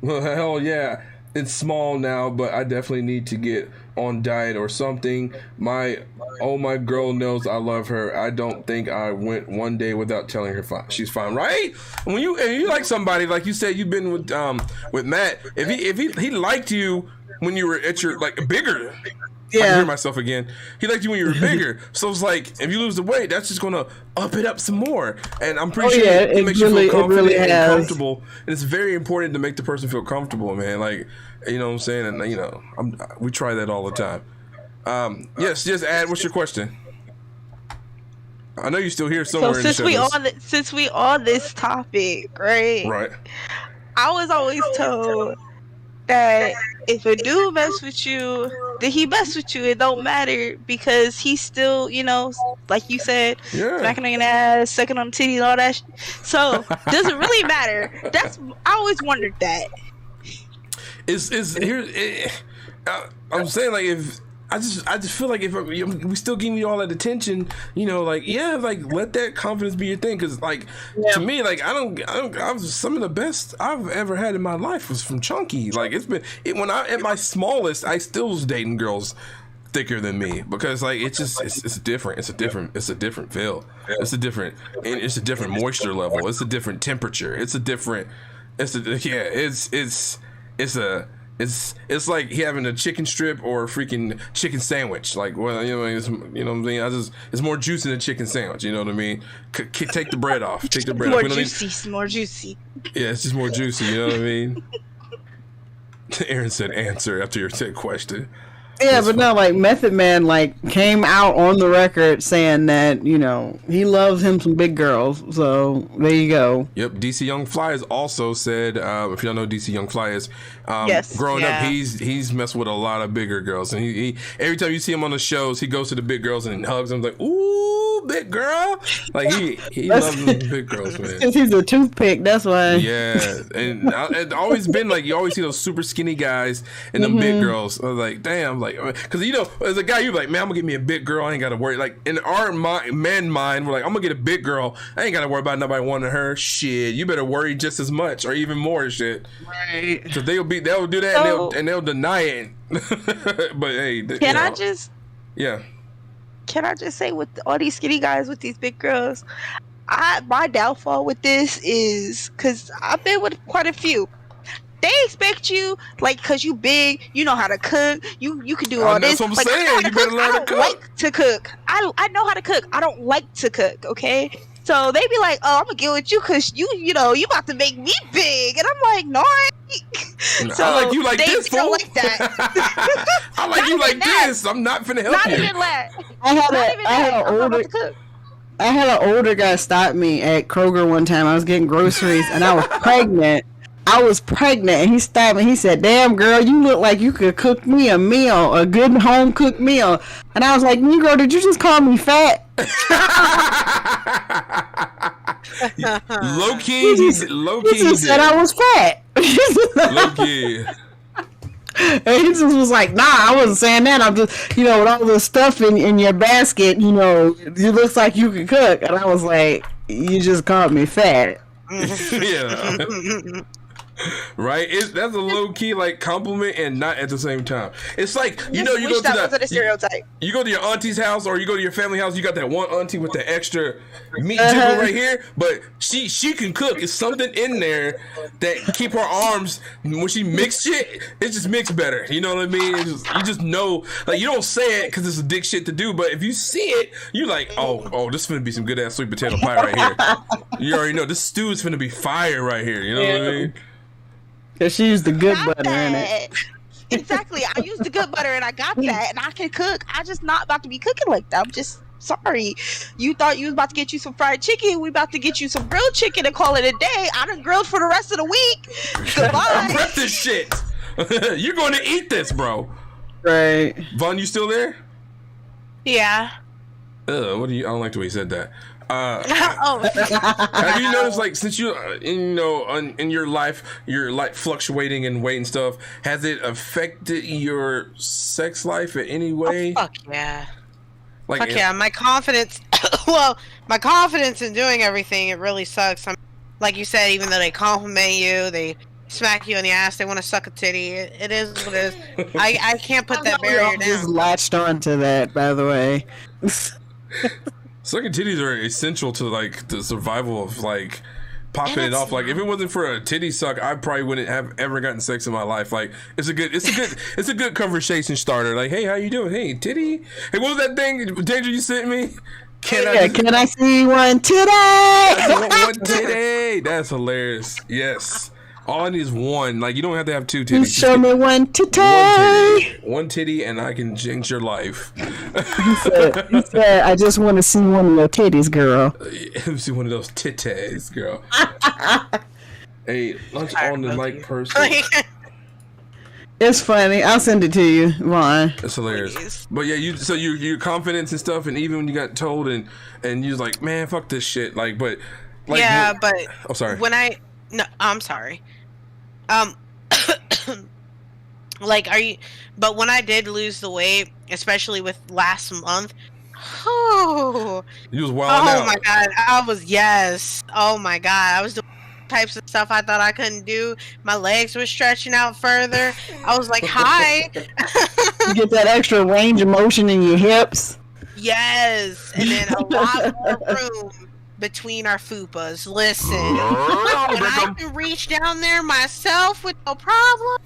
Well, hell yeah. It's small now, but I definitely need to get on diet or something. My girl knows I love her. I don't think I went one day without telling her she's fine, right? When you like somebody, like you said, you've been with Matt. If he liked you when you were at your bigger, I can hear myself again. He liked you when you were bigger, so it's like, if you lose the weight, that's just gonna up it up some more. And I'm pretty sure it makes you feel confident and comfortable. And it's very important to make the person feel comfortable, man. Like, you know what I'm saying? And we try that all the time. Yes, just add. What's your question? I know you're still here somewhere. So since we on this topic, right? Right. I was always told that if a dude mess with you, then he mess with you. It don't matter, because he's still, like you said, smacking on your ass, sucking on the titty, and all that. So does it really matter? I always wondered that. I'm saying, like, if I just feel like if we still giving you all that attention, let that confidence be your thing. Because to me, like, I was some of the best I've ever had in my life was from Chunky. Like, when I at my smallest, I still was dating girls thicker than me, because like it's different. It's a different feel. It's a different moisture level. It's a different temperature. It's a different It's like having a chicken strip or a freaking chicken sandwich. Like, well, you know what I'm saying? It's more juice in a chicken sandwich. You know what I mean? Take the bread off. Take the bread more off. juicy, more juicy. Yeah, it's just more juicy. You know what I mean? Aaron said answer after your said question. Yeah, That's but fine. no, like Method Man, like came out on the record saying that he loves him some big girls. So there you go. Yep, DC Young Fly has also said, if y'all know DC Young Fly is, Yes. growing up, Yeah. he's messed with a lot of bigger girls, and he every time you see him on the shows, he goes to the big girls and hugs them like, ooh, big girl, like he loves them big girls, man. Since he's a toothpick, that's why. Yeah, and it's always been like you always see those super skinny guys and them big girls. I was like, damn, like, because as a guy, you're like, man, I'm gonna get me a big girl. I ain't gotta worry. Like in our man mind, we're like, I'm gonna get a big girl. I ain't gotta worry about nobody wanting her. Shit, you better worry just as much or even more. Shit, Right. because they'll do that So- and they'll deny it. But hey, Can I just say with all these skinny guys with these big girls, my downfall with this is because I've been with quite a few. They expect you, like, because you big, you know how to cook, you can do all this. That's what I'm like, I know saying. how to You better cook. learn I to don't cook. like to cook. I know how to cook. I don't like to cook, okay? So they be like, oh, I'm going to get with you because you about to make me big. And I'm like, no, I ain't. So I like you like they this, don't fool. like that. I like Not you like even that. this. I'm not finna help Not you. even that. I had Not even I had that. an I'm not older about to cook. I had an older guy stop me at Kroger one time. I was getting groceries and I was pregnant. And he stopped me. He said, "Damn girl, you look like you could cook me a meal, a good home cooked meal." And I was like, "Negro, did you just call me fat?" Low key, He he just said I did. was fat. Low key. And he just was like, "Nah, I wasn't saying that. I'm just, with all the stuff in your basket, it looks like you can cook." And I was like, "You just called me fat." Yeah. Right? That's a low key like compliment and not at the same time. It's like you Just go wish to that wasn't a stereotype. you go to your auntie's house or you go to your family house. You got that one auntie with the extra meat jiggle right here, but she can cook. It's something in there that keep her arms when she mix shit. It just mixed better. You know what I mean? You just know, like you don't say it because it's a dick shit to do, but if you see it, you like, oh, this is gonna be some good ass sweet potato pie right here. You already know this stew is gonna be fire right here. You know what I mean? Because she used the good Got butter in it. that. Exactly. I used the good butter and I got that and I can cook. I just not about to be cooking like that. I'm just sorry. You thought you was about to get you some fried chicken. We about to get you some grilled chicken and call it a day. I done grilled for the rest of the week. Goodbye. Prep this shit. You're going to eat this, bro. Right. Vaughn, you still there? Yeah. What do you? I don't like the way you said that. Oh. Have you noticed, like, since you, in your life, you're like fluctuating in weight and stuff, has it affected your sex life in any way? Fuck yeah. Like, Fuck yeah. My confidence. Well, my confidence in doing everything, it really sucks. Like you said, even though they compliment you, they smack you on the ass, they want to suck a titty. It is what it is. I can't put that barrier Just down. latched onto that, by the way. Sucking titties are essential to like the survival of like popping it off. Like if it wasn't for a titty suck, I probably wouldn't have ever gotten sex in my life. Like it's a good conversation starter. Like, hey, how you doing? Hey, titty. Hey, what was that thing, Danger, you sent me? Can I see one today? one titty? That's hilarious. Yes. All I need is one. Like you don't have to have two titties. Just Show get me one today. one titty, and I can jinx your life. He said, "I just want to see one of your titties, girl." Let me see one of those titties, girl. Hey, lunch on the mic person. It's funny. I'll send it to you, Vaughn. That's hilarious. But yeah, your confidence and stuff, and even when you got told and you're like, man, fuck this shit. Like, but like, Yeah, but oh, sorry. I'm sorry. Like, but when I did lose the weight, especially with last month, You was wilding out. oh my god, oh my god, I was doing types of stuff I thought I couldn't do. My legs were stretching out further. I was like, hi. You get that extra range of motion in your hips. Yes, and then a lot more room between our fupas. Listen, when I can reach down there myself with no problem.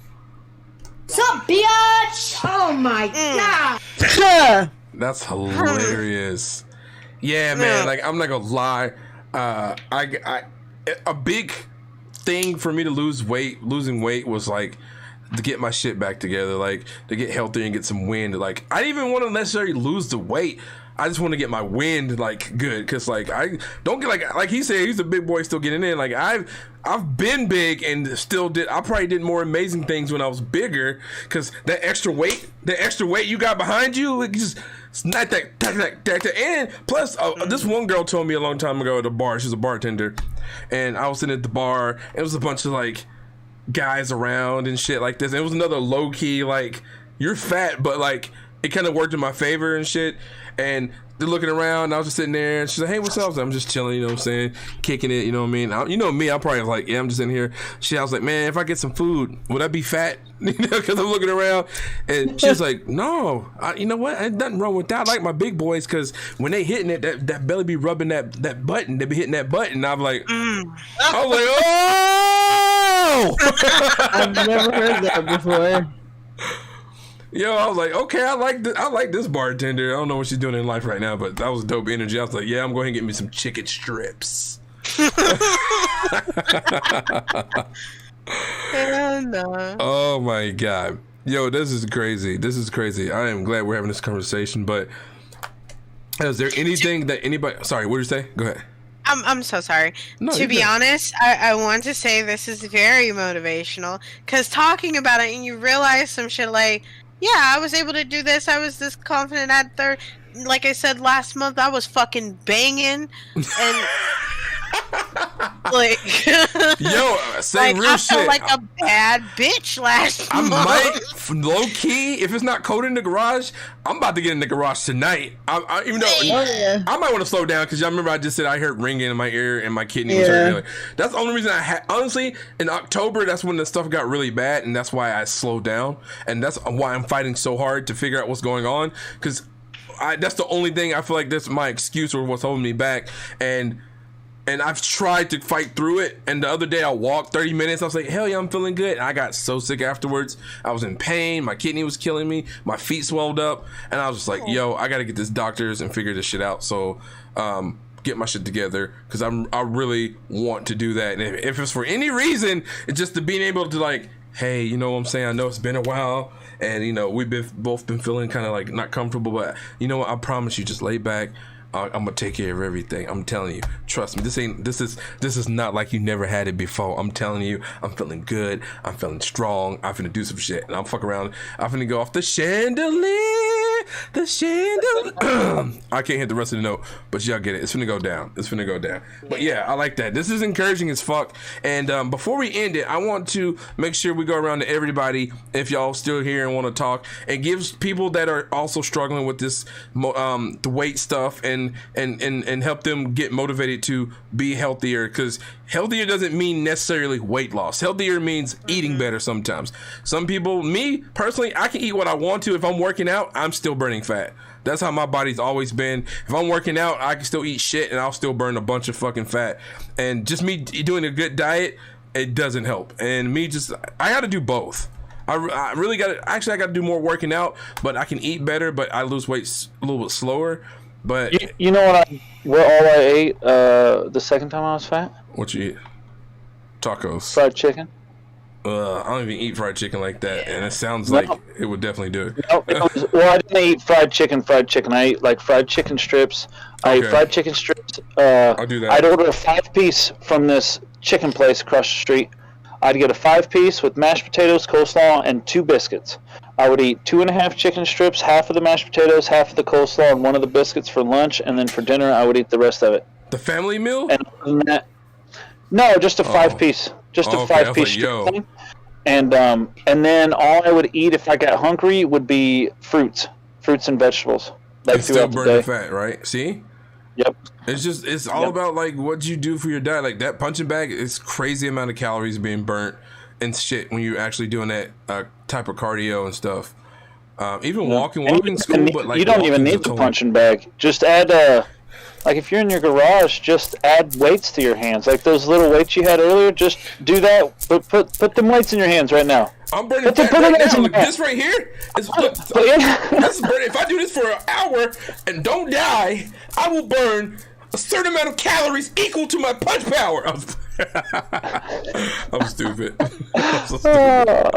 Sup, bitch? Oh my god. That's hilarious. Yeah, man. Like, I'm not gonna lie. A big thing for me to losing weight was like to get my shit back together, like to get healthier and get some wind. Like, I didn't even want to necessarily lose the weight. I just want to get my wind like good, cause like I don't get like he said, he's a big boy still getting in. Like I've been big and still I probably did more amazing things when I was bigger, cause that extra weight you got behind you, it's not that. And plus, this one girl told me a long time ago at a bar. She's a bartender, and I was sitting at the bar. It was a bunch of like guys around and shit like this. And it was another low key like, you're fat, but like it kind of worked in my favor and shit. And they're looking around, and I was just sitting there, and she's like, hey, what's up? I was like, I'm just chilling, you know what I'm saying? Kicking it, you know what I mean? You know me, I'm probably like, yeah, I'm just in here. I was like, man, if I get some food, would I be fat? You know, because I'm looking around. And she was like, no, you know what? There's nothing wrong with that. I like my big boys, because when they hitting it, that belly be rubbing that button. They be hitting that button. I'm like, I was like, oh! I've never heard that before. Yo, I was like, okay, I like this bartender. I don't know what she's doing in life right now, but that was dope energy. I was like, yeah, I'm going to get me some chicken strips. Hell no. Oh my god. Yo, this is crazy. I am glad we're having this conversation, but is there anything that anybody... Sorry, what did you say? Go ahead. I'm so sorry. No, to be good. honest, I want to say this is very motivational, because talking about it and you realize some shit like, yeah, I was able to do this. I was this confident at third. Like I said last month, I was fucking banging and like, yo, say like, real I shit. felt like a bad bitch last month. I might, low key, if it's not cold in the garage, I'm about to get in the garage tonight. Even though I might want to slow down, because y'all remember I just said I heard ringing in my ear and my kidney was hurting. That's the only reason I had. Honestly, in October, that's when the stuff got really bad, and that's why I slowed down, and that's why I'm fighting so hard to figure out what's going on, because that's the only thing I feel like that's my excuse or what's holding me back. And I've tried to fight through it. And the other day I walked 30 minutes. I was like, hell yeah, I'm feeling good. And I got so sick afterwards. I was in pain. My kidney was killing me. My feet swelled up. And I was just like, yo, I got to get this doctors and figure this shit out. So get my shit together, because I really want to do that. And if it's for any reason, it's just to being able to like, hey, you know what I'm saying? I know it's been a while. And, you know, we've both been feeling kind of like not comfortable. But you know what? I promise you, just lay back. I'm gonna take care of everything. I'm telling you, trust me. This is not like you never had it before. I'm telling you, I'm feeling good. I'm feeling strong. I'm finna do some shit, and I'm fuck around. I'm finna go off the chandelier. I can't hit the rest of the note, but y'all get it. It's finna go down. But yeah, I like that. This is encouraging as fuck. And before we end it, I want to make sure we go around to everybody, if y'all still here and want to talk, and give people that are also struggling with this the weight stuff and help them get motivated to be healthier, because healthier doesn't mean necessarily weight loss. Healthier means eating better sometimes. Some people, me personally, I can eat what I want to. If I'm working out, I'm still burning fat. That's how my body's always been. If I'm working out, I can still eat shit and I'll still burn a bunch of fucking fat. And just me doing a good diet, it doesn't help. And I gotta do both. I really gotta, actually I gotta do more working out, but I can eat better, but I lose weight a little bit slower. But you know what all I ate the second time I was fat? What you eat? Tacos. Fried chicken. I don't even eat fried chicken like that, and it sounds like it would definitely do it. No, well, I didn't eat fried chicken. I ate like fried chicken strips. I ate fried chicken strips. I'll do that. I'd order a 5-piece from this chicken place across the street. I'd get a 5-piece with mashed potatoes, coleslaw, and 2 biscuits. I would eat 2.5 chicken strips, half of the mashed potatoes, half of the coleslaw, and 1 of the biscuits for lunch, and then for dinner I would eat the rest of it. The family meal? And other than that, no, just a 5-piece. Just a 5-piece strip thing. And then all I would eat if I got hungry would be fruits and vegetables. Like it's still burning fat, right? See? Yep. It's all about like what you do for your diet. Like that punching bag is crazy amount of calories being burnt and shit when you're actually doing that type of cardio and stuff. Even walking school, but like you don't even need the punching bag. Just add Like if you're in your garage, just add weights to your hands. Like those little weights you had earlier, just do that. Put them weights in your hands right now. I'm burning fat right now. Look, this right here is this is burning. If I do this for an hour and don't die, I will burn a certain amount of calories equal to my punch power. I'm stupid. I'm so stupid.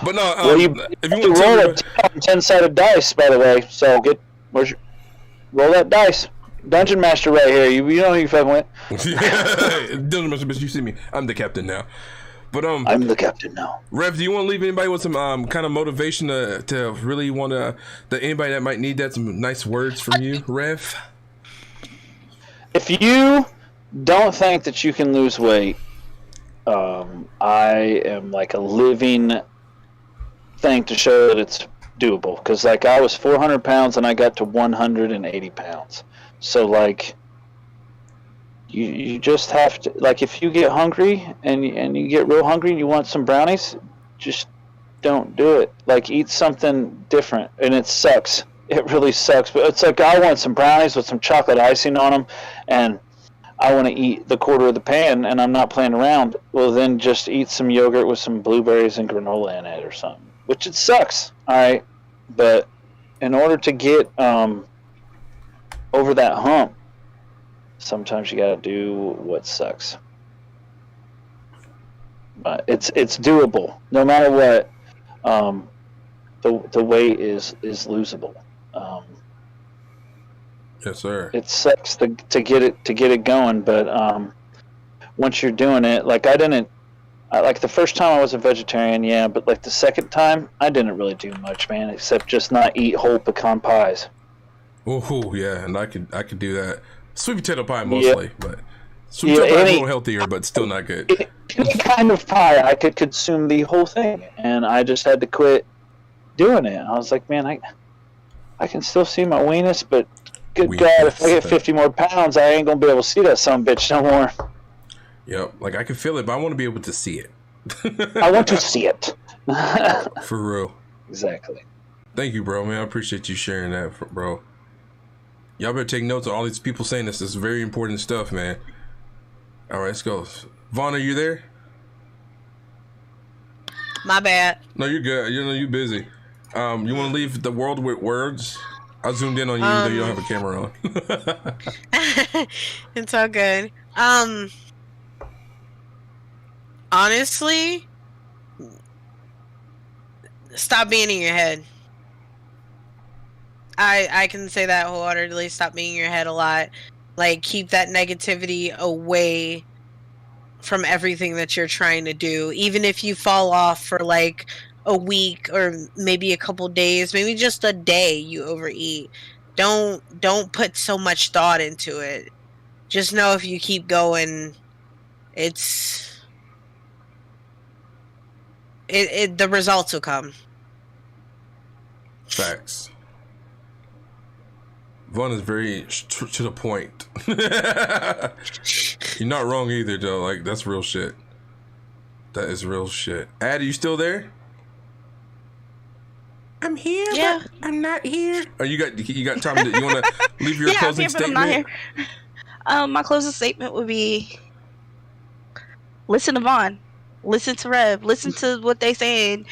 But no, Well, if you want to roll a 10-sided dice, by the way. So roll that dice. Dungeon Master right here. You know who you fucking with. Dungeon Master, but you see me. I'm the captain now. But I'm the captain now. Rev, do you want to leave anybody with some kind of motivation to really want to, that anybody that might need that, some nice words from you, Rev? If you don't think that you can lose weight, I am like a living thing to show that it's doable. Because like I was 400 pounds and I got to 180 pounds. So like you just have to, like if you get hungry and you get real hungry and you want some brownies, just don't do it. Like eat something different. And it sucks. It really sucks. But it's like I want some brownies with some chocolate icing on them and I want to eat the quarter of the pan and I'm not playing around. Well, then just eat some yogurt with some blueberries and granola in it or something. Which it sucks. All right. But in order to get over that hump, sometimes you gotta do what sucks. But it's doable. No matter what, the weight is losable. Yes, sir. It sucks to get it going, but once you're doing it, like like the first time I was a vegetarian, yeah, but like the second time, I didn't really do much, man, except just not eat whole pecan pies. Oh yeah, and I could do that. Sweet potato pie mostly, but sweet potato pie is a little healthier, but still not good. Any kind of pie, I could consume the whole thing, and I just had to quit doing it. I was like, man, I can still see my weenus, but good God, if I get 50 more pounds, I ain't gonna be able to see that son bitch no more. Yep, like I can feel it, but I want to be able to see it. I want to see it. For real. Exactly. Thank you, bro, man. I appreciate you sharing that, bro. Y'all better take notes of all these people saying this. This is very important stuff, man. All right, let's go. Vaughn, are you there? My bad. No, you're good. You're busy. You want to leave the world with words? I zoomed in on you, though you don't have a camera on. It's all good. Honestly, stop being in your head. I can say that wholeheartedly. Stop being in your head a lot. Like, keep that negativity away from everything that you're trying to do. Even if you fall off for like a week or maybe a couple days, maybe just a day you overeat. Don't put so much thought into it. Just know if you keep going, the results will come. Facts. Vaughn is very to the point. You're not wrong either, though. Like, that's real shit. That is real shit. Addie, you still there? I'm here, Yeah. but I'm not here. Oh, you got time to, you want to leave your Yeah, I'm closing here, but I'm statement? not here. My closing statement would be: listen to Vaughn, listen to Rev, listen to what they saying.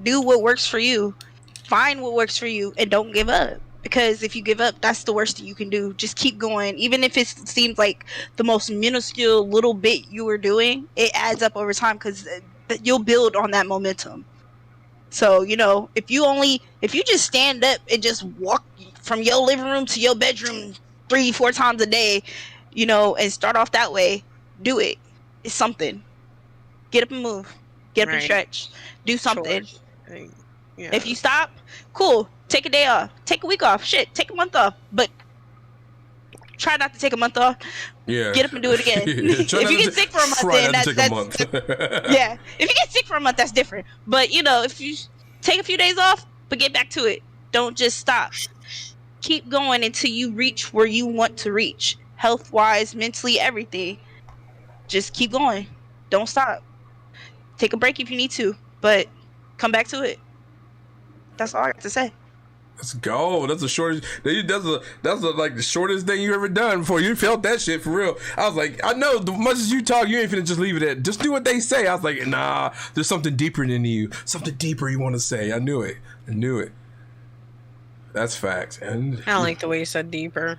Do what works for you. Find what works for you, and don't give up. Because if you give up, that's the worst that you can do. Just keep going. Even if it seems like the most minuscule little bit you were doing, it adds up over time because you'll build on that momentum. So, if you just stand up and just walk from your living room to your bedroom 3-4 times a day, and start off that way, do it. It's something. Get up and move. Get up and stretch. Do something. Sure. Yeah. If you stop, cool. Take a day off. Take a week off. Shit, take a month off. But try not to take a month off. Yeah. Get up and do it again. If you get sick for a month, then that's yeah. If you get sick for a month, that's different. But if you take a few days off, but get back to it. Don't just stop. Keep going until you reach where you want to reach, health-wise, mentally, everything. Just keep going. Don't stop. Take a break if you need to, but come back to it. That's all I got to say. Let's go. That's the shortest. That's like the shortest thing you ever done before. You felt that shit for real. I was like, I know. As much as you talk, you ain't finna just leave it at. Just do what they say. I was like, nah. There's something deeper than you. Something deeper you want to say. I knew it. That's facts. And I don't like the way you said deeper.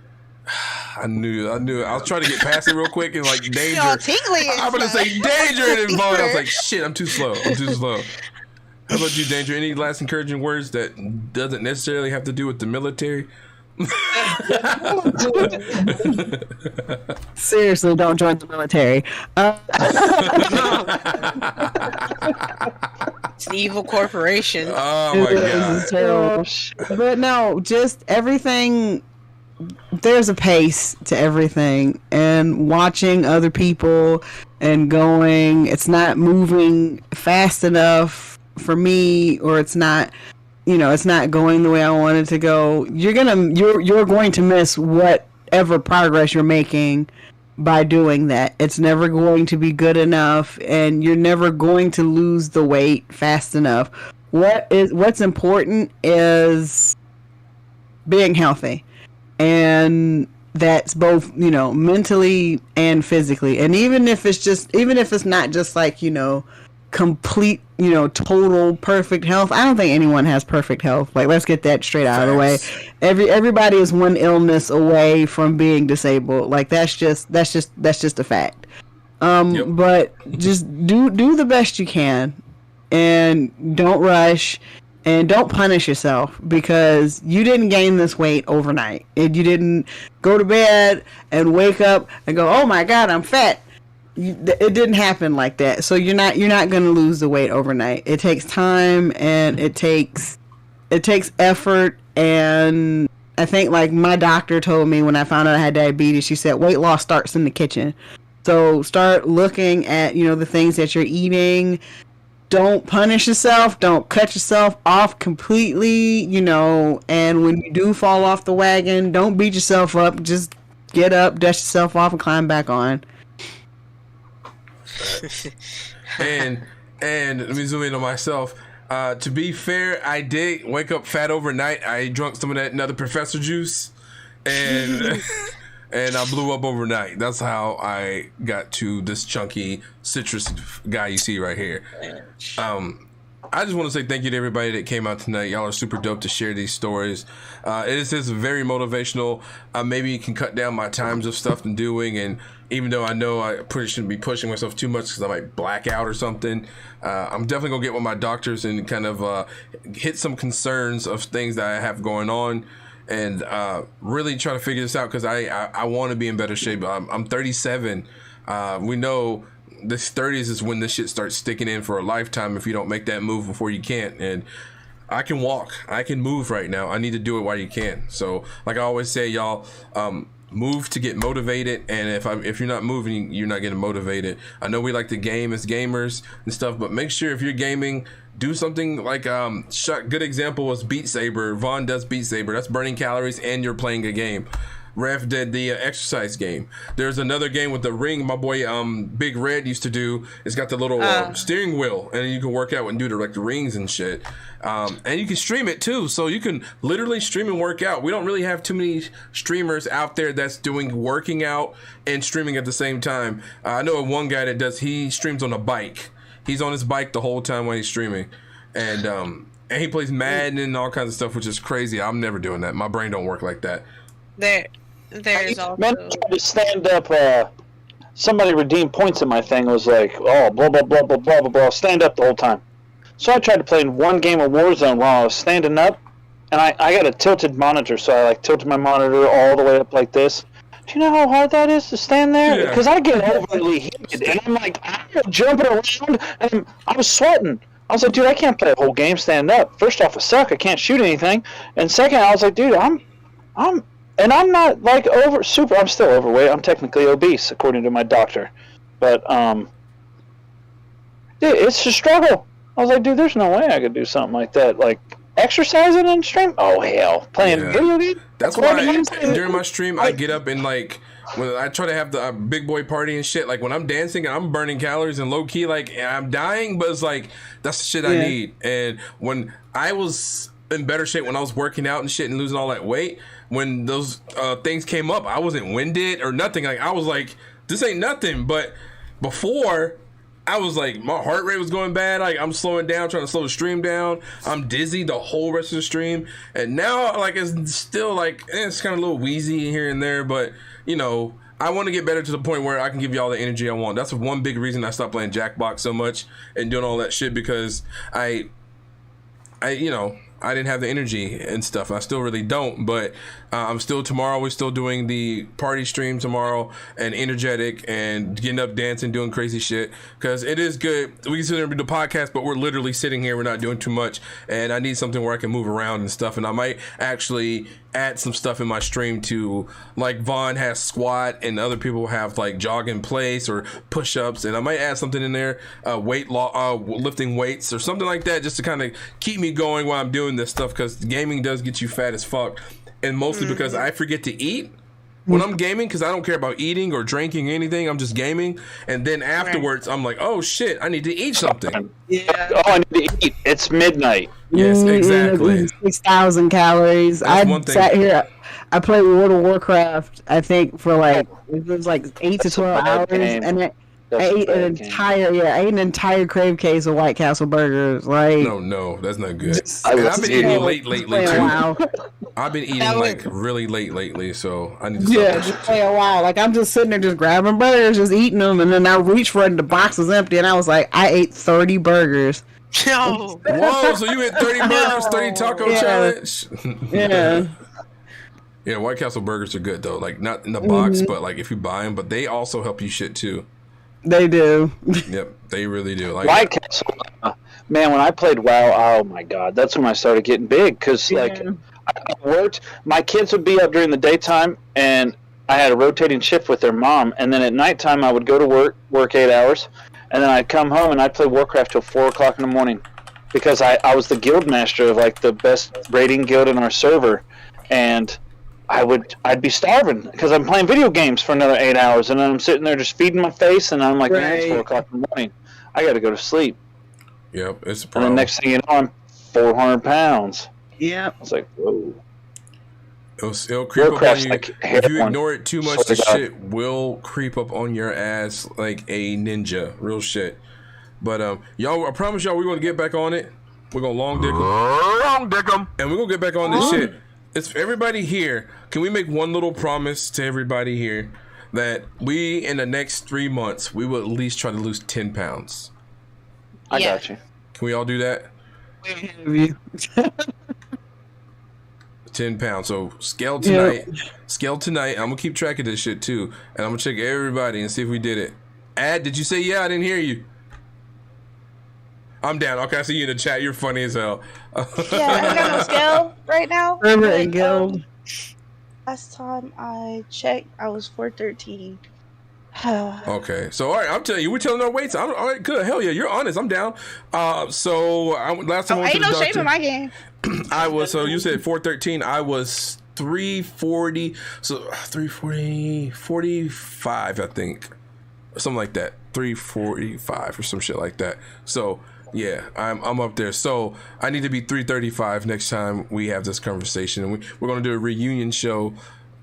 I knew it. I was trying to get past it real quick and like danger. Y'all tingly. I'm gonna say danger and involved. I was like, shit. I'm too slow. How about you, Danger? Any last encouraging words that doesn't necessarily have to do with the military? Seriously, don't join the military. It's an evil corporation. Oh my god! It's terrible. But no, just everything. There's a pace to everything, and watching other people and going, it's not moving fast enough for me, or it's not, it's not going the way I want it to go. You're going to miss whatever progress you're making by doing that. It's never going to be good enough, and you're never going to lose the weight fast enough. What's important is being healthy, and that's both, mentally and physically. And even if it's not just like, complete, total perfect health. I don't think anyone has perfect health. Like, let's get that straight out of the way. Everybody is one illness away from being disabled. Like, that's just a fact. But just do the best you can, and don't rush, and don't punish yourself, because you didn't gain this weight overnight. And you didn't go to bed and wake up and go, "Oh my God, I'm fat." It didn't happen like that. So you're not going to lose the weight overnight. It takes time, and it takes effort. And I think, like, my doctor told me when I found out I had diabetes, she said weight loss starts in the kitchen. So start looking at, the things that you're eating. Don't punish yourself. Don't cut yourself off completely, and when you do fall off the wagon, don't beat yourself up. Just get up, dust yourself off, and climb back on. and let me zoom in on myself. To be fair, I did wake up fat overnight. I drunk some of that another professor juice, and and I blew up overnight. That's how I got to this chunky citrus guy you see right here. I just want to say thank you to everybody that came out tonight. Y'all are super dope to share these stories. It is very motivational. Maybe you can cut down my times of stuff I'm doing, and even though I know I probably shouldn't be pushing myself too much because I might black out or something, I'm definitely gonna get with my doctors and kind of hit some concerns of things that I have going on, and really try to figure this out, because I want to be in better shape. I'm 37. We know this 30s is when this shit starts sticking in for a lifetime if you don't make that move before you can't. And I can walk, I can move right now. I need to do it while you can. So like I always say, y'all, move to get motivated, and if you're not moving, you're not getting motivated. I know we like to game as gamers and stuff, but make sure if you're gaming, do something like good example was Beat Saber. Vaughn does Beat Saber. That's burning calories and you're playing a game. Ref did the exercise game. There's another game with the ring my boy Big Red used to do. It's got the little steering wheel, and you can work out and do the rings and shit. And you can stream it too, so you can literally stream and work out. We don't really have too many streamers out there that's doing working out and streaming at the same time. I know one guy that he streams on a bike. He's on his bike the whole time while he's streaming, and he plays Madden and all kinds of stuff, which is crazy. I'm never doing that. My brain don't work like that. There's also... Man, I tried to stand up. Somebody redeemed points in my thing. It was like, oh, blah, blah, blah, blah, blah, blah, blah. Stand up the whole time. So I tried to play in one game of Warzone while I was standing up, and I got a tilted monitor, so I tilted my monitor all the way up like this. Do you know how hard that is to stand there? Because I get overly heated, and I'm jumping around, and I was sweating. I was like, dude, I can't play a whole game standing up. First off, I suck. I can't shoot anything. And second, I was like, dude, I'm not super. I'm still overweight. I'm technically obese, according to my doctor. But dude, it's a struggle. I was like, dude, there's no way I could do something like that. Like exercising and stream. Oh hell, playing video games. That's why during my stream I get up and when I try to have the big boy party and shit. Like when I'm dancing, I'm burning calories and low key I'm dying, but it's like that's the shit I need. And when I was in better shape when I was working out and shit and losing all that weight. When those things came up, I wasn't winded or nothing. Like I was like, this ain't nothing. But before, I was like, my heart rate was going bad. Like I'm slowing down, trying to slow the stream down. I'm dizzy the whole rest of the stream. And now, like it's still like it's kind of a little wheezy here and there. But you know, I want to get better to the point where I can give you all the energy I want. That's one big reason I stopped playing Jackbox so much and doing all that shit, because I didn't have the energy and stuff. I still really don't, but we're still doing the party stream tomorrow and energetic and getting up, dancing, doing crazy shit, because it is good. We can sit there and do the podcast, but we're literally sitting here. We're not doing too much, and I need something where I can move around and stuff, and I might actually add some stuff in my stream too, like Vaughn has squat and other people have like jog in place or push-ups, and I might add something in there, lifting weights or something like that, just to kind of keep me going while I'm doing this stuff, because gaming does get you fat as fuck, and mostly because I forget to eat when I'm gaming, because I don't care about eating or drinking or anything. I'm just gaming, and then afterwards I'm like, oh shit, I need to eat something. Yeah. Oh, I need to eat. It's midnight. Yes, exactly. 6,000 calories. I sat here. I played World of Warcraft, I think, for like it was like 8 to 12 hours, and I ate an entire crave case of White Castle burgers. Like no, that's not good. I've been eating late lately too. Wow. I've been eating like really late lately, so I need to stop. Just play a while. Like I'm just sitting there, just grabbing burgers, just eating them, and then I reached for it, and the box was empty, and I was like, I ate 30 burgers. No. Whoa! So you ate 30 burgers, 30 taco challenge? Yeah. Yeah, White Castle burgers are good though. Like not in the box, but like if you buy them, but they also help you shit too. They do. Yep, they really do. Like White Castle, man. When I played WoW, oh my god, that's when I started getting big. Because like I worked, my kids would be up during the daytime, and I had a rotating shift with their mom. And then at nighttime, I would go to work 8 hours, and then I'd come home and I'd play Warcraft till 4 o'clock in the morning, because I was the guild master of like the best raiding guild in our server, and I'd be starving because I'm playing video games for another 8 hours, and then I'm sitting there just feeding my face, and I'm like, man, it's 4 o'clock in the morning. I got to go to sleep. Yep, it's a And problem. the next thing you know, I'm 400 pounds. Yep. I was like, whoa. It'll creep up on Warcraft's you. like If you heroin. ignore it too much, Swear the to God. shit will creep up on your ass like a ninja. Real shit. But y'all, I promise y'all, we're gonna get back on it. We're gonna long dick them, and we're gonna get back on this shit. It's everybody here. Can we make one little promise to everybody here that we, in the next 3 months, we will at least try to lose 10 pounds? I got you. Can we all do that? 10 pounds. So scale tonight. Scale tonight. I'm gonna keep track of this shit too, and I'm gonna check everybody and see if we did it. Ad, did you say yeah? I didn't hear you. I'm down. Okay, I see you in the chat. You're funny as hell. Yeah, I got no scale right now. River But, and Guild. Last time I checked, I was 413. Okay, so all right, I'm telling you, we're telling our weights. All right, good. Hell yeah, you're honest. I'm down. Last time I went to ain't the no shame doctor, in my game. I was. So you said 413. I was 340. So 340, 45, I think, something like that. 345 or some shit like that. So yeah, I'm up there. So I need to be 335 next time we have this conversation, and we're gonna do a reunion show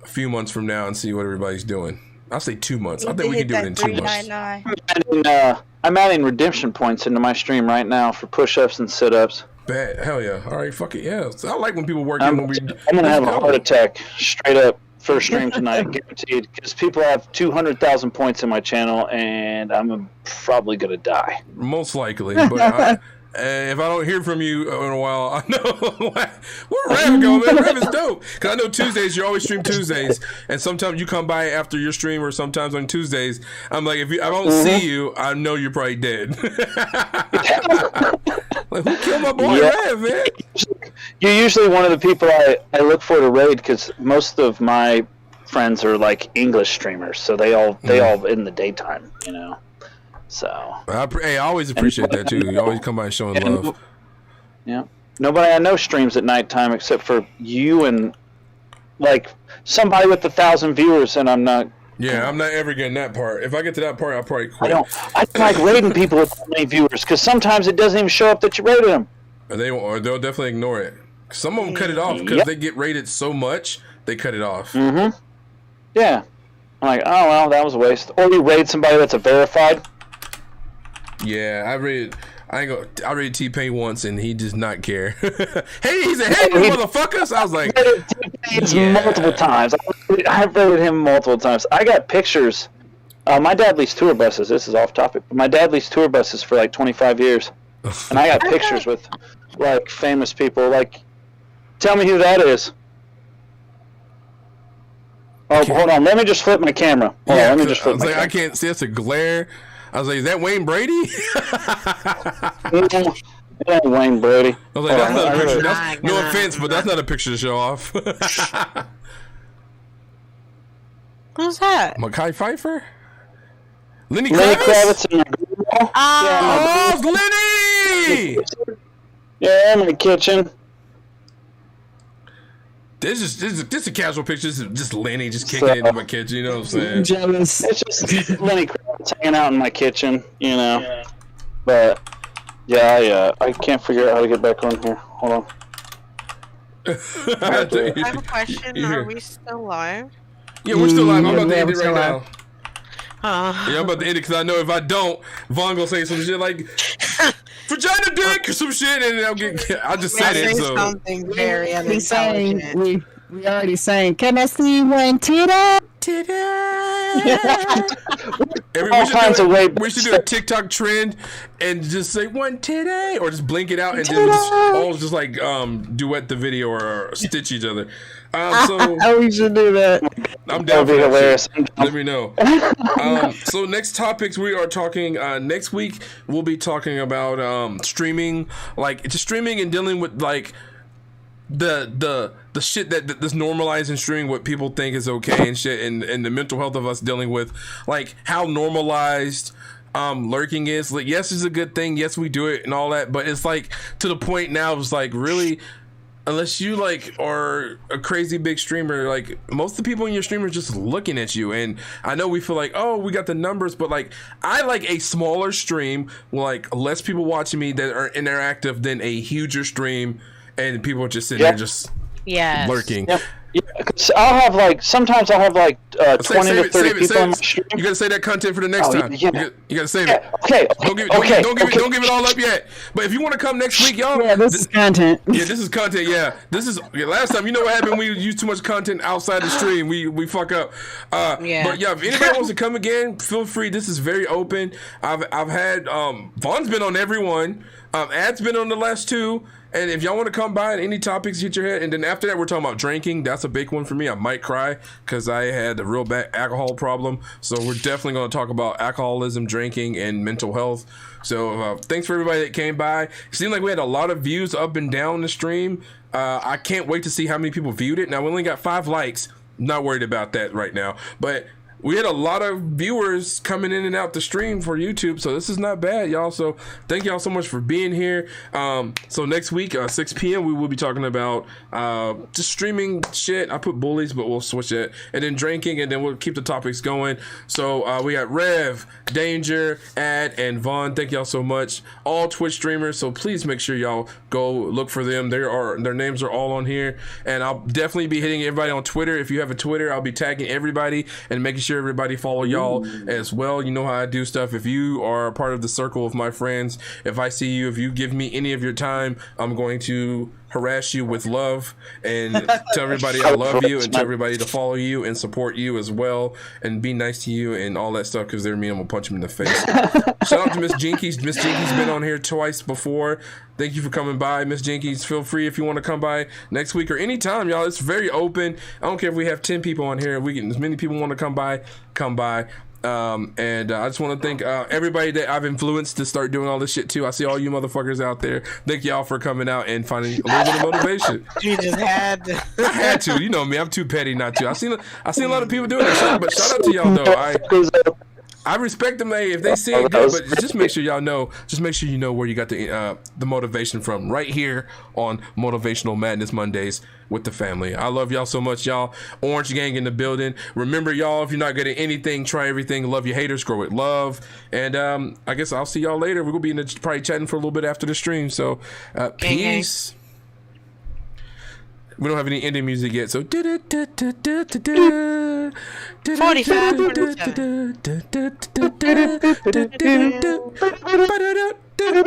a few months from now and see what everybody's doing. I'll say 2 months. I think we can do it in 2 months. 399. I'm adding redemption points into my stream right now for push-ups and sit-ups. Bad. Hell yeah. All right, fuck it. Yeah. So I like when people work I'm in when we. gonna have a heart attack straight up first stream tonight, guaranteed. Because people have 200,000 points in my channel, and I'm probably gonna die. Most likely, but if I don't hear from you in a while, I know where Rev go, man. Rev is dope. Because I know Tuesdays, you always stream Tuesdays, and sometimes you come by after your stream, or sometimes on Tuesdays. I'm like, if I don't see you, I know you're probably dead. Like, who killed my boy Rev, man? You're usually one of the people I look for to raid, because most of my friends are like English streamers, so they all in the daytime, you know. So I always appreciate that too. You always come by showing love. Yeah, nobody I know streams at nighttime except for you and like somebody with 1,000 viewers, and I'm not. Yeah, I'm not ever getting that part. If I get to that part, I'll probably quit. I don't like raiding people with that many viewers, because sometimes it doesn't even show up that you raided them. They'll definitely ignore it. Some of them cut it off because they get rated so much, they cut it off. Mm-hmm. Yeah. I'm like, oh, well, that was a waste. Or you raid somebody that's a verified. Yeah, I rated T-Pain once, and he does not care. Hey, he said, hey, you motherfuckers. I was like, multiple times. I've rated him multiple times. I got pictures. My dad leased tour buses. This is off topic. But my dad leased tour buses for like 25 years. And I got pictures with like famous people. Like, tell me who that is. Oh, hold on. Let me just flip my camera. Hold on, let me just flip my camera. I can't see. That's a glare. I was like, is that Wayne Brady? It ain't Wayne Brady. I was like, that's not a picture. No offense, but that's not a picture to show off. Who's that? Mekhi Phifer? Lenny Kravitz? Oh, it's Lenny! Yeah, in the kitchen. This is a casual picture. This is just Lenny just kicking into my kitchen. You know what I'm saying? Jealous. It's just Lenny Kravitz hanging out in my kitchen, you know. Yeah. But yeah, I can't figure out how to get back on here. Hold on. I have a question. Are we still live? Yeah, we're still live. I'm about to end it right now. Yeah, I'm about to end it because I know if I don't, Vaughn gonna say some shit like vagina dick or some shit, and I'll just say it. So something very unintelligent. We already saying, can I see one titty? We should do a TikTok trend and just say one titty, or just blink it out and then all just like duet the video or stitch each other. So we should do that. I'm down for that hilarious. Let me know. So next topics we are talking next week. We'll be talking about streaming, like just streaming and dealing with like the shit that's normalized in streaming, what people think is okay and shit, and the mental health of us dealing with like how normalized lurking is. Like, yes, it's a good thing, yes, we do it and all that, but it's like to the point now it's like really, unless you like are a crazy big streamer, like most of the people in your stream are just looking at you. And I know we feel like, oh, we got the numbers, but like I like a smaller stream with like less people watching me that are interactive than a huger stream and people are just sitting there just lurking. Yep. Yeah, cause sometimes I'll have 20 to 30 people on my stream. You gotta say that content for the next time. Yeah. You gotta save it. Okay. Don't give it all up yet. But if you want to come next week, y'all. Yeah, this is content. Yeah, this is content. Yeah, last time. You know what happened? We used too much content outside the stream. We fuck up. But yeah, if anybody wants to come again, feel free. This is very open. I've had Vaughn's been on every one. Ad's been on the last two. And if y'all want to come by and any topics hit your head, and then after that we're talking about drinking. That's a big one for me. I might cry because I had a real bad alcohol problem. So we're definitely going to talk about alcoholism, drinking, and mental health. So thanks for everybody that came by. It seemed like we had a lot of views up and down the stream. I can't wait to see how many people viewed it. Now we only got 5 likes. Not worried about that right now, but we had a lot of viewers coming in and out the stream for YouTube, so this is not bad, y'all. So thank y'all so much for being here. So next week, 6 p.m., we will be talking about just streaming shit. I put bullies, but we'll switch it. And then drinking, and then we'll keep the topics going. So we got Rev, Danger, Ad, and Vaughn. Thank y'all so much. All Twitch streamers, so please make sure y'all go look for them. Their names are all on here. And I'll definitely be hitting everybody on Twitter. If you have a Twitter, I'll be tagging everybody and making sure everybody follow y'all as well. You know how I do stuff. If you are a part of the circle of my friends, if I see you, if you give me any of your time, I'm going to harass you with love and tell everybody I love you and tell everybody to follow you and support you as well and be nice to you and all that stuff, because they're me, I'm gonna punch them in the face. Shout out to Miss Jinkies. Miss Jinkies been on here twice before. Thank you for coming by, Miss Jinkies. Feel free if you want to come by next week or anytime, y'all. It's very open. I don't care if we have 10 people on here. We can, as many people want to come by, come by. And I just want to thank everybody that I've influenced to start doing all this shit too. I see all you motherfuckers out there. Thank y'all for coming out and finding a little bit of motivation. You just had to. I had to. You know me. I'm too petty not to. I seen a lot of people doing it, but shout out to y'all though. I respect them. Hey, if they see it good, but just make sure y'all know. Just make sure you know where you got the motivation from. Right here on Motivational Madness Mondays with the family. I love y'all so much, y'all. Orange Gang in the building. Remember, y'all, if you're not good at anything, try everything. Love your haters, grow with love. And I guess I'll see y'all later. We're gonna be probably chatting for a little bit after the stream. So peace. We don't have any ending music yet, so 45, 47.